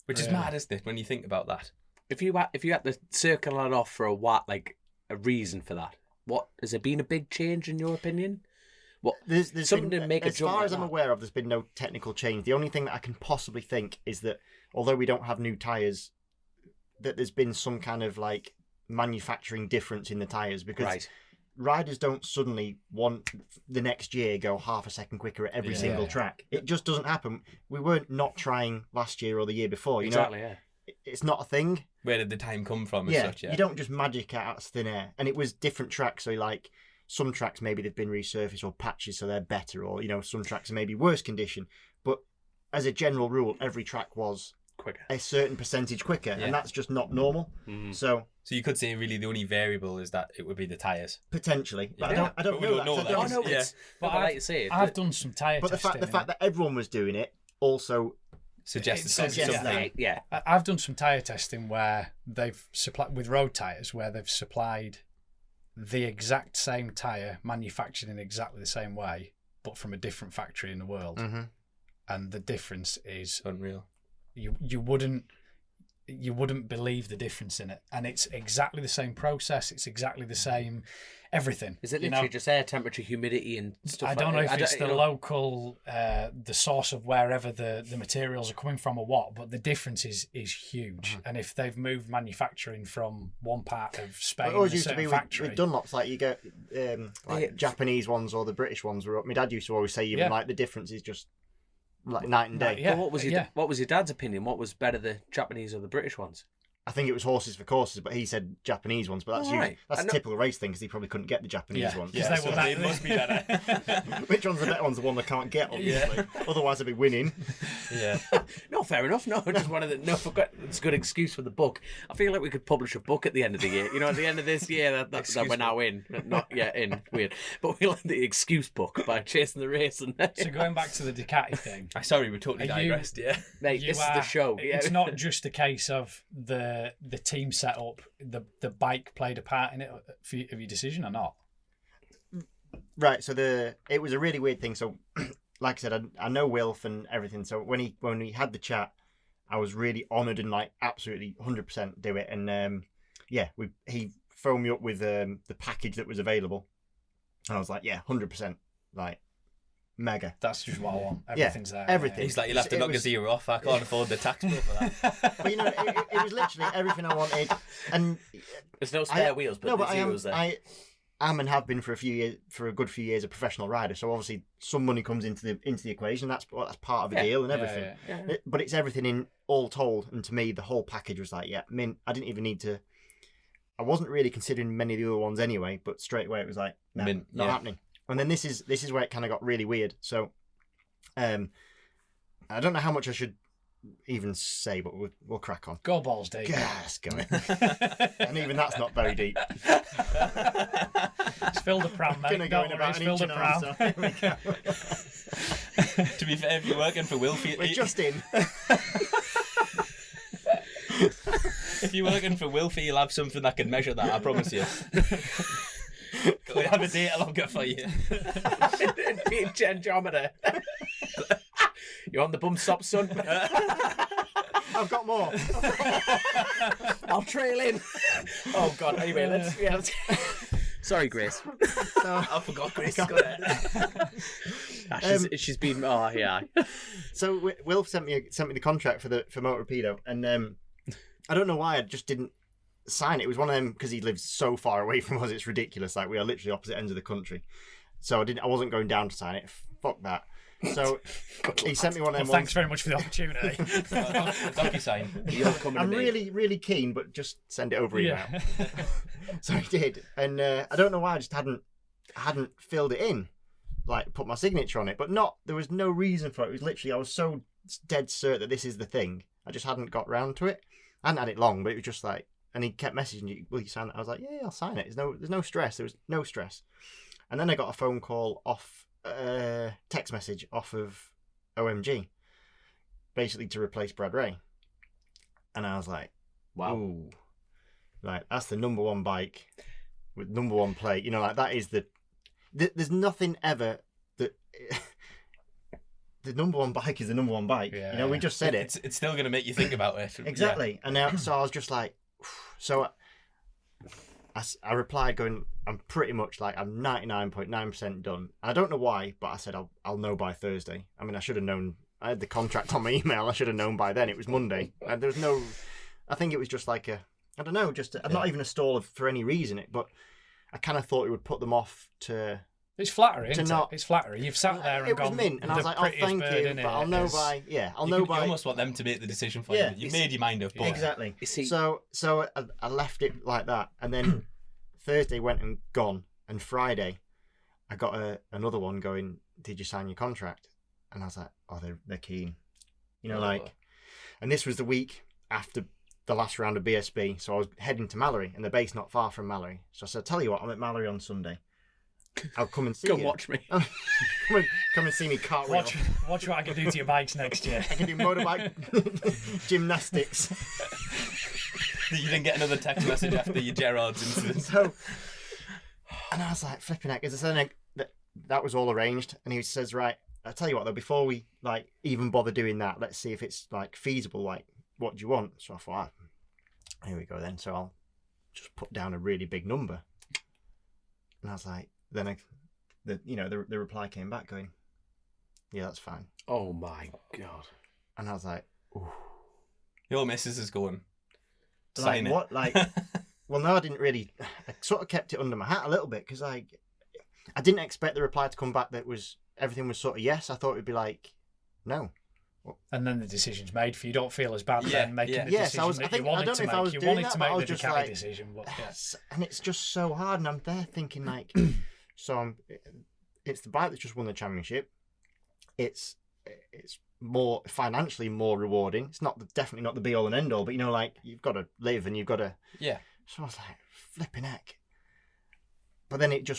S5: Which is mad, isn't it? When you think about that.
S2: If you had to circle it off for a reason for that, what has there been a big change in your opinion? What
S3: there's
S2: something
S3: been,
S2: to make a
S3: as
S2: jump
S3: far
S2: like
S3: as I'm
S2: that?
S3: aware of, there's been no technical change. The only thing that I can possibly think is that although we don't have new tyres, that there's been some kind of like manufacturing difference in the tyres, because riders don't suddenly want the next year go half a second quicker at every single track. It just doesn't happen. We weren't not trying last year or the year before. You know, it's not a thing.
S5: Where did the time come from? As such,
S3: you don't just magic it out of thin air. And it was different tracks. So like some tracks maybe they've been resurfaced or patches, so they're better, or you know some tracks are maybe worse condition. But as a general rule, every track was
S2: quicker,
S3: a certain percentage quicker, and that's just not normal. So
S5: you could say really the only variable is that it would be the tyres.
S3: Potentially, but I don't
S5: we
S3: know
S5: don't
S3: that.
S5: know
S3: I
S5: that.
S3: don't-
S2: But I like to say it.
S4: I've done some tyre
S3: But
S4: testing.
S3: the fact that everyone was doing it also
S5: Suggested
S3: suggests
S5: something.
S3: that.
S4: I've done some tyre testing where they've supplied with road tyres where they've supplied the exact same tyre manufactured in exactly the same way, but from a different factory in the world, and the difference is
S5: Unreal.
S4: You wouldn't believe the difference in it, and it's exactly the same process. It's exactly the same everything.
S2: Is it literally just air temperature, humidity, and stuff?
S4: I don't know
S2: like
S4: if
S2: that?
S4: it's the local, the source of wherever the materials are coming from or what, but the difference is huge. And if they've moved manufacturing from one part of Spain
S3: It
S4: to
S3: always
S4: a
S3: used to
S4: certain
S3: be
S4: factory,
S3: with Dunlops, like you get Japanese ones or the British ones. My dad used to always say even like the difference is just like night and day.
S2: Well, what was your dad's opinion? What was better, the Japanese or the British ones?
S3: I think it was horses for courses, but he said Japanese ones. But that's a typical race thing because he probably couldn't get the Japanese ones.
S4: Yeah,
S3: So
S4: they must be better.
S3: which one's the better one's the one they can't get, obviously. Otherwise, they'd be winning.
S5: Yeah.
S2: No, fair enough. No, I just wanted to. No, forgot. It's a good excuse for the book. I feel like we could publish a book at the end of the year. You know, at the end of this year, that we're now in. Not yet in. Weird. But we'll have the excuse book by Chasin The Racin.
S4: So going back to the Ducati thing.
S5: Sorry, we totally digressed.
S2: Mate, this is the show.
S4: It's not just a case of the team set up. The bike played a part in it of your decision or not?
S3: Right. So it was a really weird thing. So, like I said, I know Wilf and everything. So when we had the chat, I was really honoured and like absolutely 100% do it. And he phoned me up with the package that was available. And I was like, 100%, like mega.
S4: That's just what I want. Everything's there.
S3: Everything.
S5: He's like, you'll have to knock a zero off. I can't afford the tax bill for that.
S3: But you know, it was literally everything I wanted. And
S2: there's no spare wheels, but the zero's there.
S3: I am and have been for a good few years a professional rider. So obviously some money comes into the equation. That's part of the deal and everything.
S2: Yeah.
S3: But it's everything in all told. And to me, the whole package was like, mint. I didn't even need to. I wasn't really considering many of the other ones anyway. But straight away it was like, mint, not happening. And then this is where it kind of got really weird. So, I don't know how much I should even say, but we'll crack on.
S4: Go balls, Dave.
S3: Yes, go it. And even that's not very deep.
S4: It's filled a pram, mate.
S3: Gonna go in about an inch and a half, so here we go.
S5: To be fair, if you're working for Wilfie,
S3: We're just in.
S5: If you're working for Wilfie, you'll have something that can measure that. I promise you. We have a data logger for you.
S2: Genjometer. You on the bum stop, son?
S3: I've got more.
S2: I'll trail in. Oh God. Anyway, let's. Sorry, Grace.
S5: I forgot Grace. Go ahead.
S2: She's been. Oh yeah.
S3: So Wilf sent me the contract for Motor Torpedo, and I don't know why I just didn't sign it. It was one of them because he lives so far away from us. It's ridiculous. Like we are literally opposite ends of the country. So I wasn't going down to sign it. Fuck that. So he sent me one of them.
S4: Thanks very much for the opportunity.
S5: DocuSign.
S3: I'm really, really keen, but just send it over email. So he did, and I don't know why I just hadn't filled it in, like put my signature on it. But there was no reason for it. It was literally I was so dead cert that this is the thing. I just hadn't got round to it. I hadn't had it long, but it was just like, and he kept messaging you, will you sign that? I was like, yeah, I'll sign it. There's no stress. There was no stress. And then I got a phone call off, text message off of OMG, basically to replace Brad Ray. And I was like,
S2: wow.
S3: Ooh. Like, that's the number one bike with number one plate. You know, like, that is there's nothing ever that... the number one bike is the number one bike.
S4: Yeah.
S3: You know, we just said it.
S5: It's still going to make you think about it.
S3: Exactly.
S5: Yeah.
S3: And now, so I was just like... So I replied going, I'm pretty much like, I'm 99.9% done. I don't know why, but I said I'll know by Thursday. I mean, I should have known. I had the contract on my email. I should have known by then. It was Monday. And there was no... I think it was just like I don't know, just not even a stall for any reason. But I kind of thought it would put them off to...
S4: It's flattering, isn't it? It's flattering. You've sat there and
S3: it
S4: gone...
S3: was mint, and I was like, oh, thank you, but I'll know by... Yeah, I'll know by...
S5: You almost want them to make the decision for you. You've made your mind up. But...
S3: Exactly.
S2: See,
S3: so I left it like that, and then Thursday went and gone, and Friday I got another one going, did you sign your contract? And I was like, oh, they're keen. You know, like... And this was the week after the last round of BSB, so I was heading to Mallory, and the base not far from Mallory. So I said, tell you what, I'm at Mallory on Sunday. I'll come and see you.
S2: Go watch me.
S3: come and see me cartwheel.
S4: Watch what I can do to your bikes next year.
S3: I can do motorbike gymnastics.
S5: You didn't get another text message after your Gerard's incident.
S3: So, and I was like, flipping heck. As I said, that was all arranged. And he says, right, I'll tell you what, though, before we like even bother doing that, let's see if it's like feasible. Like, what do you want? So I thought, here we go then. So I'll just put down a really big number. And I was like, then the reply came back going, yeah, that's fine.
S2: Oh my God.
S3: And I was like, ooh.
S5: Your missus is going,
S3: Like,
S5: sign it.
S3: what? Like, well, no, I didn't really. I sort of kept it under my hat a little bit because I didn't expect the reply to come back that was everything was sort of yes. I thought it would be like, no.
S4: And then the decision's made for you. Don't feel as bad then making the
S3: yes,
S4: decision that you wanted to make. You wanted to make the Ducati decision, but
S3: and it's just so hard. And I'm there thinking like, so it's the bike that's just won the championship. It's more financially more rewarding. It's definitely not the be all and end all, but you know, like you've got to live and you've got to.
S5: Yeah.
S3: So I was like, flipping heck. But then it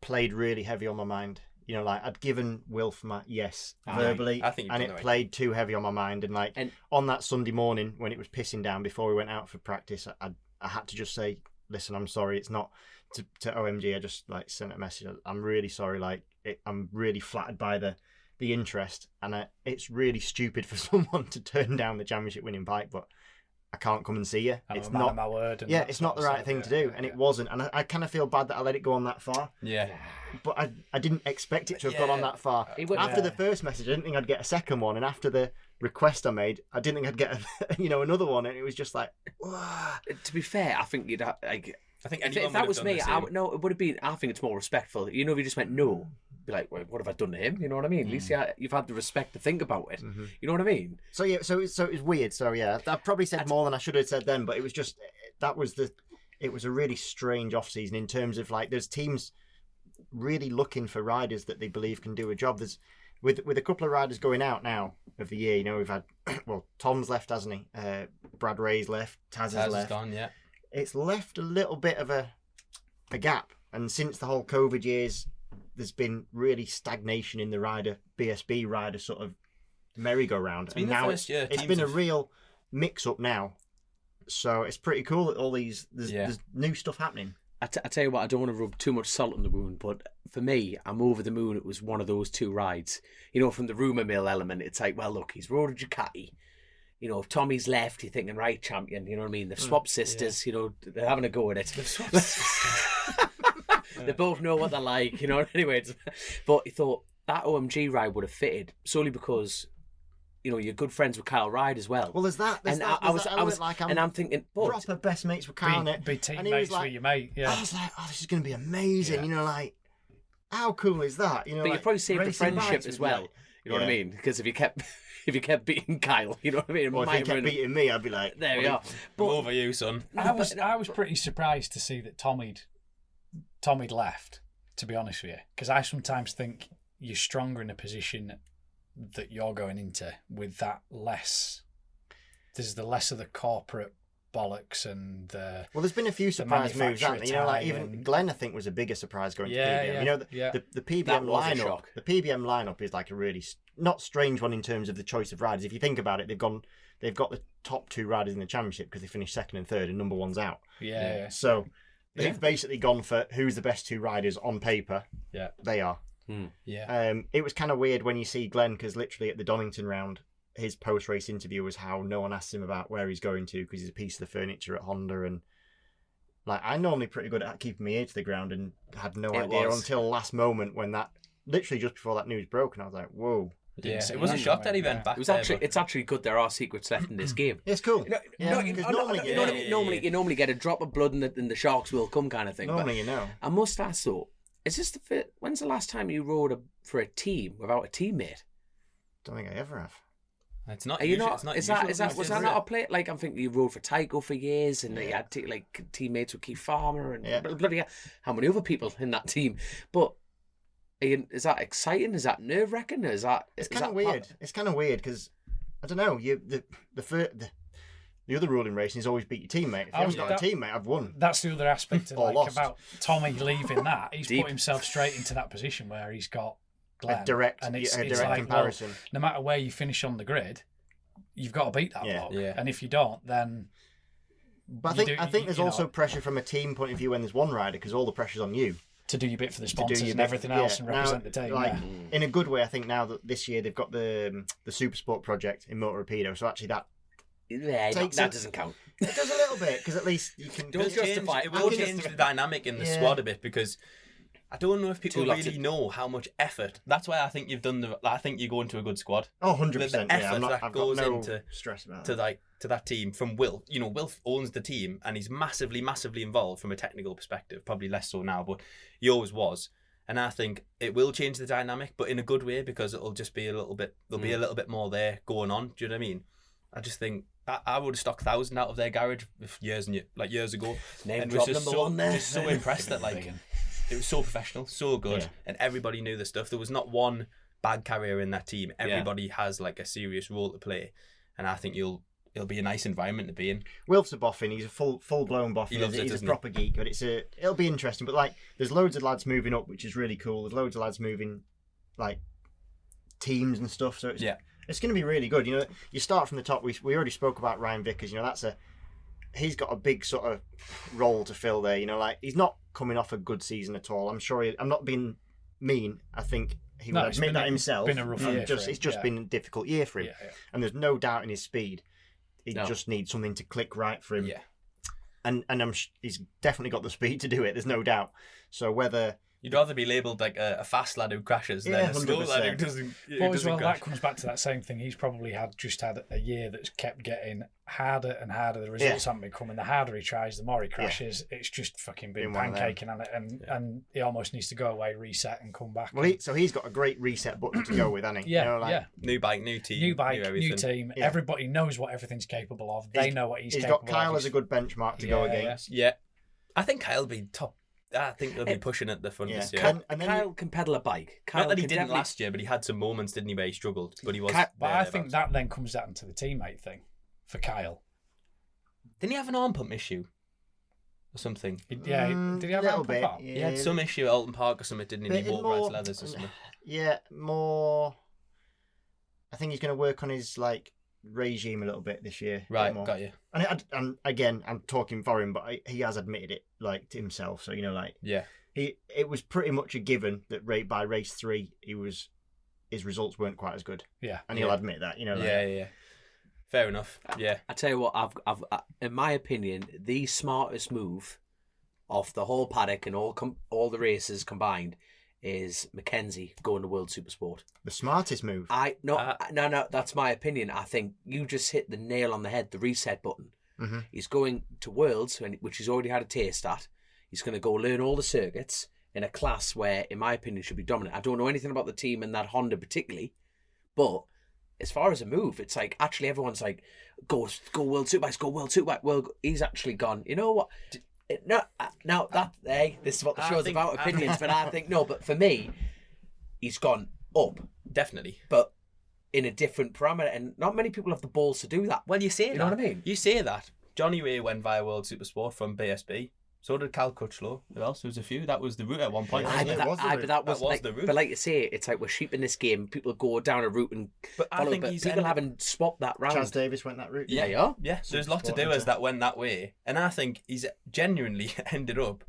S3: played really heavy on my mind. You know, like I'd given Wilf my yes verbally,
S5: I think
S3: and it played too heavy on my mind. And on that Sunday morning when it was pissing down before we went out for practice, I had to just say, listen, I'm sorry. It's not to OMG. I just like sent a message. I'm really sorry. Like I'm really flattered by the interest, and it's really stupid for someone to turn down the championship winning bike, but I can't come and see you.
S4: It's not my word.
S3: Yeah, it's not the right thing to do, and it wasn't. And I kind of feel bad that I let it go on that far.
S5: Yeah.
S3: But I didn't expect it to have gone on that far. After the first message, I didn't think I'd get a second one, and after the request I made, I didn't think I'd get another one, and it was just like.
S2: To be fair, I think you'd like.
S5: I think
S2: if that was me, it would have been. I think it's more respectful. You know, if you just went no, be like, well, what have I done to him? You know what I mean? At least you've had the respect to think about it. Mm-hmm. You know what I mean?
S3: So yeah, so it was weird. So yeah, I probably said more than I should have said then, but it was just it was a really strange off season in terms of like there's teams really looking for riders that they believe can do a job. There's with a couple of riders going out now of the year. You know, we've had Tom's left, hasn't he? Brad Ray's left. Taz has left.
S5: Gone, yeah.
S3: It's left a little bit of a gap, and since the whole COVID years, there's been really stagnation in the BSB rider sort of merry-go-round.
S5: It's been the first year.
S3: It's been a real mix-up now, so it's pretty cool that all there's new stuff happening.
S2: I tell you what, I don't want to rub too much salt in the wound, but for me, I'm over the moon. It was one of those two rides. You know, from the rumour mill element, it's like, well, look, he's rode a Ducati. You know, if Tommy's left, you're thinking, right, champion, you know what I mean? They've swapped sisters, you know, they're having a go at it. They've swapped sisters. They both know what they're like, you know, anyway. But he thought that OMG ride would have fitted solely because, you know, you're good friends with Kyle Ryde as well.
S3: Well, there's that. I'm thinking, proper best mates with Kyle.
S4: Be teammates with your mate, yeah.
S3: I was like, oh, this is going to be amazing, you know, like, how cool is that? You know,
S2: but you probably saved the friendship as well, you know what I mean? Because if you kept beating Kyle, you know what I mean?
S3: Or if he kept beating me, I'd be like,
S2: there we are.
S5: But over you, son.
S4: I was pretty surprised to see that Tommy'd left, to be honest with you, because I sometimes think you're stronger in a position that you're going into with that less. There's the less of the corporate bollocks and the
S3: well, there's been a few surprise moves, haven't there? You know, like even
S4: and...
S3: Glenn, I think, was a bigger surprise going to PBM. You know, the PBM lineup. The PBM lineup is like a really not strange one in terms of the choice of riders. If you think about it, they've got the top 2 riders in the championship because they finished 2nd and 3rd, and number 1's out.
S4: Yeah.
S3: So they've basically gone for who's the best 2 riders on paper.
S4: Yeah,
S3: they are.
S4: Yeah.
S3: It was kind of weird when you see Glenn, because literally at the Donington round, his post-race interview was how no one asked him about where he's going to because he's a piece of the furniture at Honda. And like, I'm normally pretty good at keeping my ear to the ground and had no idea until last moment when that, literally just before that news broke, and I was like, whoa.
S5: Yeah, it was a shock that he went back.
S2: It's actually good there are secrets left in this game.
S3: It's cool.
S2: Normally you normally get a drop of blood and the sharks will come kind of thing.
S3: Normally, you know.
S2: I must ask though, is this when's the last time you rode for a team without a teammate?
S3: Don't think I ever have.
S5: It's not.
S2: Was that not a play? Like, I'm thinking you rode for Tycho for years, and you had teammates with Keith Farmer and bloody hell, how many other people in that team? But is that exciting? Is that nerve wracking? It's kind of
S3: weird. It's kind of weird because I don't know. The other rule in racing is always beat your teammate. If you haven't got a teammate, I've won.
S4: That's the other aspect about Tommy leaving that. He's put himself straight into that position where he's got Glenn,
S3: a direct comparison.
S4: Well, no matter where you finish on the grid, you've got to beat that block. Yeah. And if you don't, then.
S3: But I think there's also pressure from a team point of view when there's one rider, because all the pressure's on you
S4: to do your bit for the sponsors and everything else and represent the team.
S3: In a good way, I think now that this year they've got the Super Sport project in Motor Rapido, so actually that.
S2: That doesn't count.
S3: It does a little bit, because at least you can.
S5: Don't justify. It will change the dynamic in the squad a bit, because I don't know if people really know how much effort. That's why I think I think you go into a good squad.
S3: Oh, 100%.
S5: The effort that goes into
S3: stress about
S5: to that team from Wilf. You know, Wilf owns the team and he's massively, massively involved from a technical perspective. Probably less so now, but he always was. And I think it will change the dynamic, but in a good way, because it'll just be a little bit. There'll be a little bit more there going on. Do you know what I mean? I just think I would have stocked 1,000 out of their garage years ago.
S2: And was just
S5: so impressed that it was so professional, so good, and everybody knew the stuff. There was not one bag carrier in that team. Everybody has like a serious role to play, and I think it'll be a nice environment to be in.
S3: Wilf's a boffin. He's a full blown boffin. He's a proper geek, but it'll be interesting. But like, there's loads of lads moving up, which is really cool. There's loads of lads moving like teams and stuff. So it's going to be really good. You know, you start from the top. We already spoke about Ryan Vickers. You know, he's got a big sort of role to fill there. You know, like, he's not coming off a good season at all. I'm sure I'm not being mean. I think he would admit that himself.
S4: It's been a rough year for him.
S3: It's just been a difficult year for him. Yeah. And there's no doubt in his speed. He just needs something to click right for him. Yeah. And he's definitely got the speed to do it. There's no doubt. So whether...
S5: You'd rather be labelled like a fast lad who crashes than a slow lad who doesn't crash.
S4: That comes back to that same thing. He's probably had a year that's kept getting harder and harder. The results haven't been coming. The harder he tries, the more he crashes. It's just fucking been pancaking on it, and he almost needs to go away, reset, and come back.
S3: Well, so he's got a great reset button to go with, hasn't he?
S4: Yeah,
S5: New bike, new team.
S4: New team. Yeah. Everybody knows what everything's capable of. They know what he's capable of.
S3: He's got Kyle as a good benchmark to go against.
S5: Yeah. I think Kyle will be top. I think they'll be pushing at the front this year.
S2: Kyle can pedal a bike.
S5: Not that he didn't last year, but he had some moments, didn't he, where he struggled. But he was.
S4: But I think that then comes down to the teammate thing for Kyle.
S5: Didn't he have an arm pump issue or something?
S4: Did he have a little bit?
S3: Yeah.
S5: He had some issue at Alton Park or something, didn't he? He wore Brad's leathers or something.
S3: Yeah, more. I think he's going to work on his regime a little bit this year.
S5: Right, got you.
S3: And again, I'm talking for him, but he has admitted it to himself. So it was pretty much a given that by race 3 his results weren't quite as good.
S4: Yeah,
S3: and he'll admit that.
S5: Yeah. Fair enough. Yeah.
S2: I tell you what, I've in my opinion, the smartest move of the whole paddock and all the races combined is Mackenzie going to World Supersport.
S3: The smartest move?
S2: No, that's my opinion. I think you just hit the nail on the head, the reset button.
S3: Mm-hmm.
S2: He's going to Worlds, which he's already had a taste at. He's going to go learn all the circuits in a class where, in my opinion, should be dominant. I don't know anything about the team and that Honda particularly, but as far as a move, it's like, actually everyone's like, go World Superbikes, go World Superbike. Well, he's actually gone, you know what? This is what the show's about, opinions, but I think, no, but for me, he's gone up.
S5: Definitely.
S2: But in a different parameter, and not many people have the balls to do that.
S5: Well, you say that.
S2: You know what I mean?
S5: You say that. Johnny Ray went via World Supersport from BSB. So did Cal Crutchlow. Who else? There was a few. That was the route at one point.
S3: Yeah,
S2: but that was like,
S5: the route.
S2: But like you say, it's like we're sheep in this game. People go down a route and follow, but people haven't swapped that round.
S3: Chaz Davis went that route.
S2: Yeah.
S5: So there's lots of doers that went that way, and I think he's genuinely ended up.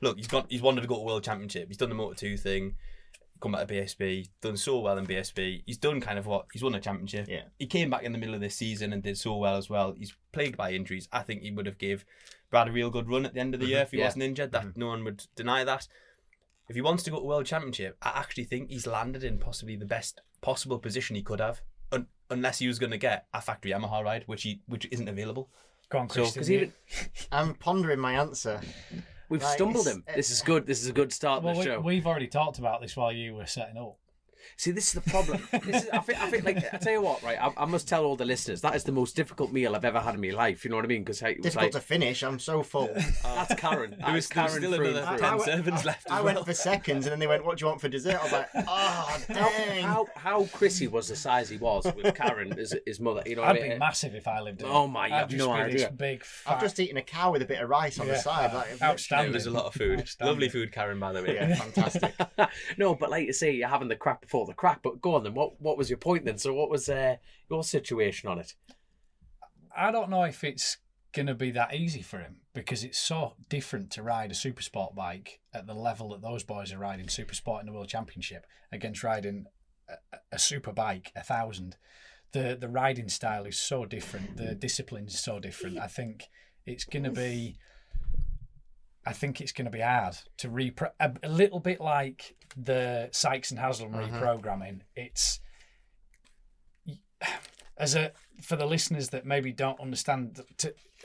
S5: Look, he's wanted to go to World Championship. He's done the Moto2 thing. Come back to BSB, done so well in BSB. He's done kind of he's won a championship.
S3: Yeah.
S5: He came back in the middle of this season and did so well as well. He's plagued by injuries. I think he would have gave Brad a real good run at the end of the year if he wasn't injured. That no one would deny that. If he wants to go to World Championship, I actually think he's landed in possibly the best possible position he could have, unless he was going to get a factory Yamaha ride, which isn't available.
S4: Go on, Christian.
S3: I'm pondering my answer.
S2: We've stumbled him. This is good. This is a good start to the show.
S4: We've already talked about this while you were setting up.
S2: See, this is the problem. I think, like, I tell you what, right? I must tell all the listeners that is the most difficult meal I've ever had in my life. You know what I mean? Because
S3: difficult to finish. I'm so full.
S2: That's Karen.
S5: There was still another 10 servings left.
S3: I went for seconds, and then they went, "What do you want for dessert?" I was like, "Oh, dang!"
S2: How Chrissy was the size he was with Karen as his mother. You know,
S4: I'd be massive if I lived in.
S2: Oh my! You have no idea.
S4: Big. Fat...
S3: I've just eaten a cow with a bit of rice on the side.
S4: Outstanding.
S5: There's a lot of food. Lovely food, Karen, by the way.
S3: Yeah, fantastic.
S2: No, but like you say, you're having the crap before the crack. But go on then. What was your point then? So what was your situation on it?
S4: I don't know if it's going to be that easy for him because it's so different to ride a super sport bike at the level that those boys are riding super sport in the World Championship against riding a super bike 1,000. The riding style is so different. The discipline is so different. I think it's going to be hard to a little bit like the Sykes and Haslam reprogramming. It's for the listeners that maybe don't understand,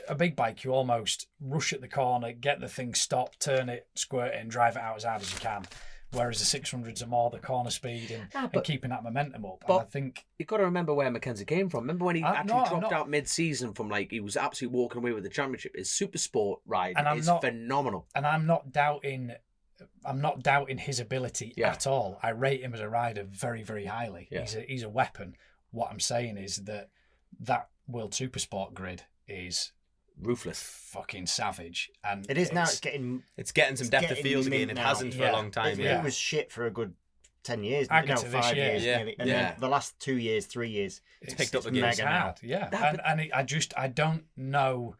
S4: a big bike you almost rush at the corner, get the thing stopped, turn it, squirt it, and drive it out as hard as you can. Whereas the 600s are more the corner speed and keeping that momentum up.
S2: But
S4: and I think
S2: you've got to remember where Mackenzie came from. Remember when he dropped out mid-season from he was absolutely walking away with the championship. His super sport ride is phenomenal.
S4: And I'm not doubting his ability at all. I rate him as a rider very, very highly. Yeah. He's a weapon. What I'm saying is that World Supersport grid is
S2: ruthless,
S4: fucking savage, and
S3: it is now. It's getting
S5: some depth of field again. It hasn't for a long time.
S3: It was shit for a good 10 years.
S4: 5
S3: years.
S4: Yeah.
S3: And then the last 2 years, 3 years,
S5: it's picked up again.
S3: Mega
S4: hard. Yeah, I don't know.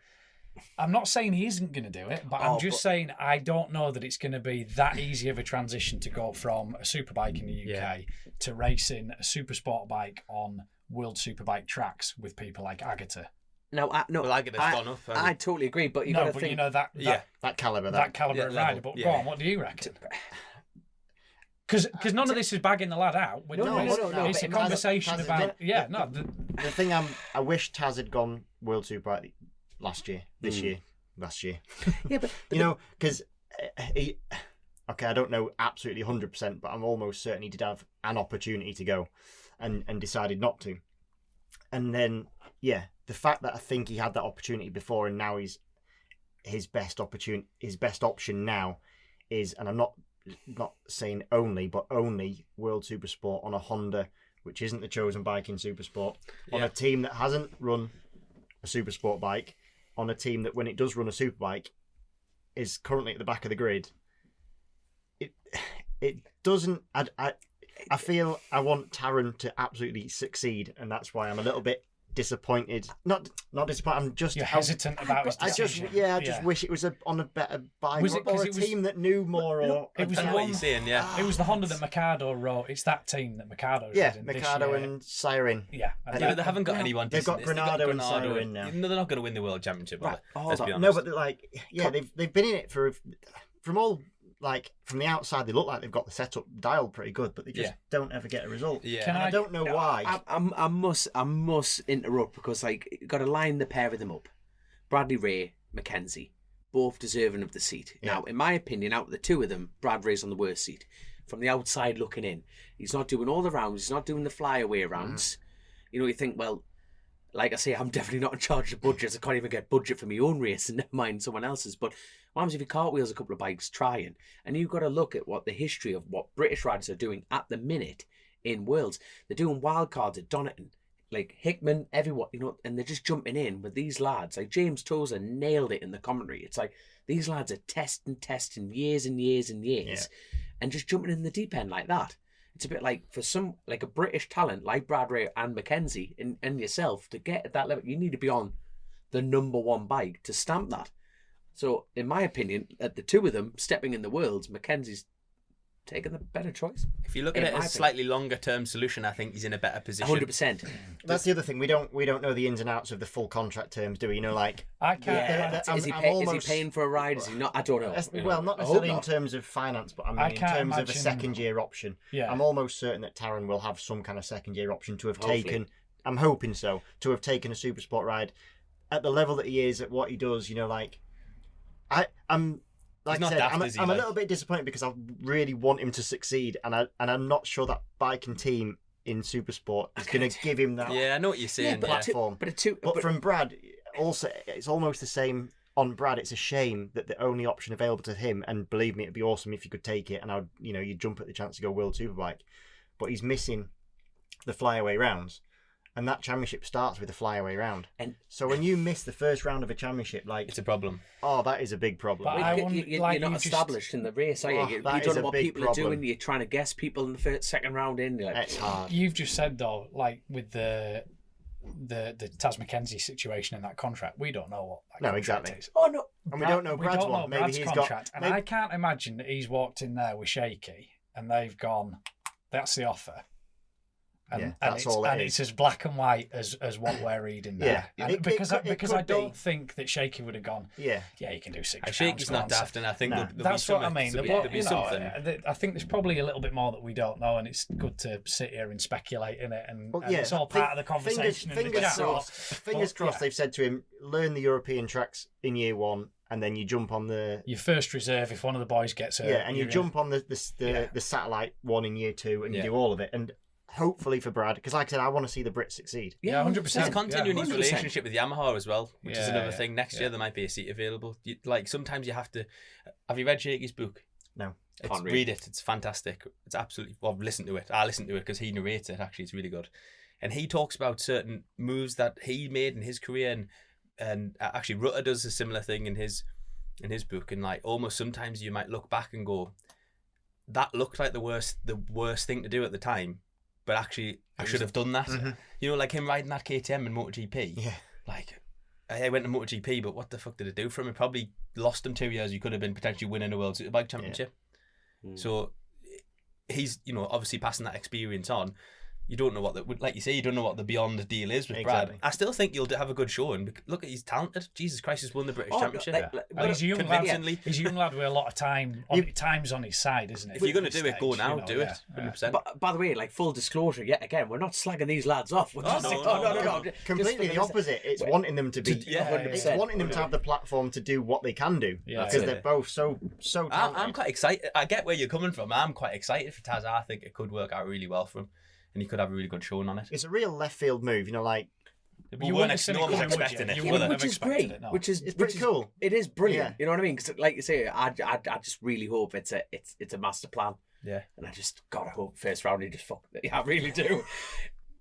S4: I'm not saying he isn't going to do it, but I'm just saying I don't know that it's going to be that easy of a transition to go from a superbike in the UK to racing a super sport bike on World Superbike tracks with people like Agata.
S2: No,
S5: Agata's gone up.
S2: I totally agree, but you got to think.
S4: You know that caliber of rider. But go on, what do you reckon? Because none of this is bagging the lad out.
S2: No.
S4: It's a conversation about
S3: The thing I wish Taz had gone World Superbike last year. Yeah, but because I don't know absolutely 100%, but I'm almost certain he did have an opportunity to go, and decided not to. And then the fact that I think he had that opportunity before, and now his best option now is, and I'm not saying only, but only World Supersport on a Honda, which isn't the chosen bike in Supersport, on a team that hasn't run a Supersport bike, on a team that when it does run a Superbike is currently at the back of the grid. It doesn't. I feel I want Taron to absolutely succeed, and that's why I'm a little bit disappointed. Not disappointed. I'm just
S4: hesitant about his decision.
S3: I just wish it was on a better bike or a team that knew more.
S4: It was
S5: what you're saying.
S4: It was the Honda that Mikado rode. It's that team that Mikado's riding.
S3: Mikado and Siren.
S4: Yeah,
S5: they haven't got anyone.
S3: They've got Granado and Siren now.
S5: No, they're not going to win the World Championship.
S2: Right.
S5: Let's be honest.
S3: No, but they've been in it from all. Like from the outside, they look like they've got the setup dialed pretty good, but they just don't ever get a result.
S5: Yeah,
S3: I don't know why.
S2: I must interrupt because you've got to line the pair of them up. Bradley Ray, Mackenzie, both deserving of the seat. Yeah. Now, in my opinion, out of the two of them, Brad Ray's on the worst seat. From the outside looking in, he's not doing all the rounds. He's not doing the flyaway rounds. You think, well, like I say, I'm definitely not in charge of budgets. I can't even get budget for my own race, and never mind someone else's. But what happens if he cartwheels a couple of bikes trying? And you've got to look at what the history of what British riders are doing at the minute in Worlds. They're doing wildcards at Donington. like Hickman, everyone, and they're just jumping in with these lads. Like James Tozer nailed it in the commentary. It's like these lads are testing years and years and years, and just jumping in the deep end like that. It's a bit like for like a British talent like Bradbury and Mackenzie and yourself to get at that level, you need to be on the number one bike to stamp that. So, in my opinion, at the two of them stepping in the worlds, Mackenzie's taking the better choice.
S5: If you look at it as a slightly longer term solution, I think he's in a better position.
S2: 100%.
S3: That's the other thing. We don't know the ins and outs of the full contract terms, do we? Like
S4: I can't.
S2: Yeah. Is he paying for a ride? Is he not? I don't know.
S3: Well, not necessarily in terms of finance, but I mean in terms of a second year option.
S4: Yeah.
S3: I'm almost certain that Taron will have some kind of second year option to have taken. I'm hoping so, to have taken a super sport ride at the level that he is, at what he does. Like I'm. Like I said, I'm a little bit disappointed because I really want him to succeed, and I'm not sure that bike and team in Supersport is going to give him that.
S5: Yeah, I know what you're saying.
S3: Platform. But from Brad, also it's almost the same on Brad. It's a shame that the only option available to him, and believe me, it'd be awesome if you could take it, and I'd you'd jump at the chance to go World Superbike, but he's missing the flyaway rounds. And that championship starts with a flyaway round. And so when you miss the first round of a championship,
S5: it's a problem.
S3: Oh, that is a big problem.
S2: But you're not established in the race, are you? You don't know what people are doing. You're trying to guess people in the second round in.
S3: It's hard.
S4: You've just said though, with the Taz Mackenzie situation in that contract, we don't know what that contract is.
S2: Oh no,
S3: and we don't know Brad's one. Maybe
S4: Brad's contract, and I can't imagine that he's walked in there with Shaky and they've gone, "That's the offer." And it's as black and white as what we're reading there. Because I don't think that Shaky would have gone, you can do 6 rounds.
S5: Shaky's not daft, and I think
S4: that's what I mean.
S5: There'll be something.
S4: I think there's probably a little bit more that we don't know, and it's good to sit here and speculate in it, and it's all part of the conversation.
S3: Fingers crossed they've said to him, learn the European tracks in year one, and then you jump on your
S4: first reserve if one of the boys gets hurt.
S3: And you jump on the satellite one in year two, and you do all of it. And hopefully for Brad, because like I said, I want to see the Brits succeed.
S4: Yeah, 100%.
S5: He's continuing his relationship with Yamaha as well, which is another thing. Next year there might be a seat available. Sometimes you have to. Have you read Shaky's book?
S3: No.
S5: Read it. It's fantastic. It's absolutely. Well, listen to it. I listen to it because he narrates it. Actually, it's really good, and he talks about certain moves that he made in his career, and actually Rutter does a similar thing in his book, and almost sometimes you might look back and go, that looked like the worst thing to do at the time. But actually, I should have done that. Mm-hmm. Like him riding that KTM in MotoGP.
S3: Yeah.
S5: I went to MotoGP, but what the fuck did it do for him? It probably lost him 2 years. He could have been potentially winning a World Superbike Championship. Yeah. So he's, obviously passing that experience on. You don't know like you say, you don't know what the beyond deal is with Brad. I still think you'll have a good showing. Look, he's talented. Jesus Christ, he's won the British Championship.
S4: He's a young lad. He's a young lad with a lot of time's on his side, isn't it?
S5: If you're going to do it, go now. Do it. 100%.
S2: But by the way, full discllosure, yet again, we're not slagging these lads off.
S3: No. Completely the opposite. It's wanting them to be. It's wanting them to have the platform to do what they can do because they're both so talented.
S5: I'm quite excited. I get where you're coming from. I'm quite excited for Taz. I think it could work out really well for him. And he could have a really good showing on it.
S3: It's a real left field move,
S5: You weren't expecting it.
S2: Which is great. It's
S3: pretty cool.
S2: It is brilliant. Yeah. You know what I mean? Because, like you say, I just really hope it's a master plan.
S5: Yeah.
S2: And I just gotta hope first round he just fucked it. Yeah, I really do.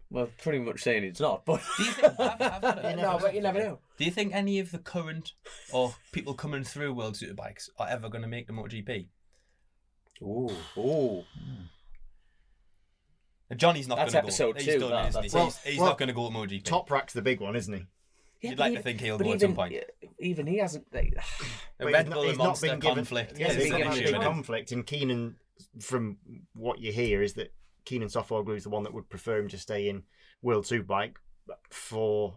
S2: Well, pretty much saying it's not, but
S5: do you think?
S2: but you never know.
S5: Do you think any of the current or people coming through World Superbikes are ever going to make the MotoGP?
S2: Ooh.
S5: Johnny's not going to go.
S2: That's episode 2.
S5: He's done, isn't he? He's not going to go to MotoGP.
S3: Toprak's the big one, isn't he?
S2: Yeah,
S5: You'd like to think he'll go at some point.
S2: Even he hasn't.
S5: Red Bull and Monster conflict.
S3: Yeah, there's not big conflict. And Keenan, from what you hear, is that Keenan Softwoglu is the one that would prefer him to stay in World Superbike for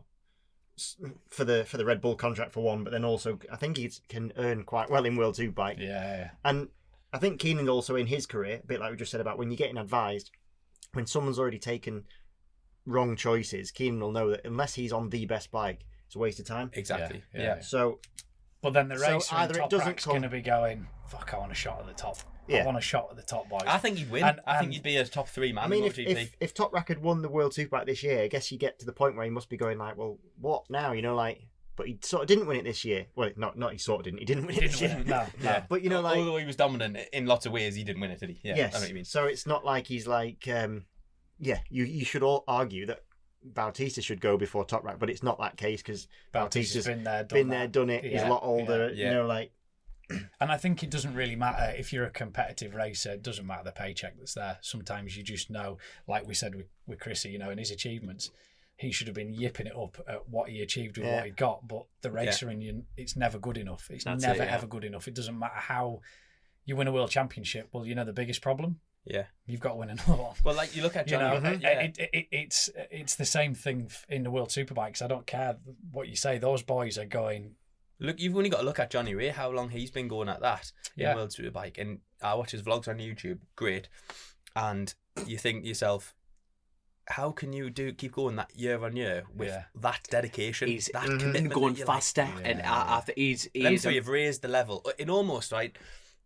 S3: the Red Bull contract for one, but then also I think he can earn quite well in World Superbike.
S4: Yeah.
S3: And I think Keenan also in his career, a bit like we just said about when you're getting advised. When someone's already taken wrong choices, Keenan will know that unless he's on the best bike, it's a waste of time.
S5: Exactly.
S3: Yeah. So,
S4: but then the racer in Toprak's going to be going, fuck, I want a shot at the top. I want a shot at the top, boys.
S5: I think he'd win. I think he'd be a top 3 man.
S3: I mean, if Toprak had won the World Superbike this year, I guess you get to the point where he must be going well, what now? But he sort of didn't win it this year. Well, not he sort of didn't. He didn't win it this year.
S4: No.
S3: But
S5: although he was dominant in lots of ways, he didn't win it, did he? Yeah.
S3: Yes.
S5: I know what you mean.
S3: So it's not like he's you should all argue that Bautista should go before Toprak, but it's not that case because
S4: Bautista's
S3: been
S4: been there,
S3: done it. He's a lot older, you know, like.
S4: And I think it doesn't really matter if you're a competitive racer. It doesn't matter the paycheck that's there. Sometimes you just know, like we said with Chrissy, you know, and his achievements, he should have been yipping it up at what he achieved with what he got. But the racer in you, it's never good enough. It's never ever good enough. It doesn't matter how you win a world championship. Well, you know the biggest problem.
S5: Yeah,
S4: you've got to win another one.
S5: Well, like you look at Johnny,
S4: it's the same thing in the World Superbikes. I don't care what you say. Those boys are going.
S5: Look, you've only got to look at Johnny Ray, how long he's been going at that in World Superbike. And I watch his vlogs on YouTube, great. And you think to yourself, how can you keep going that year on year with that dedication, that commitment,
S2: going faster? And after
S5: them three have raised the level. In almost, right,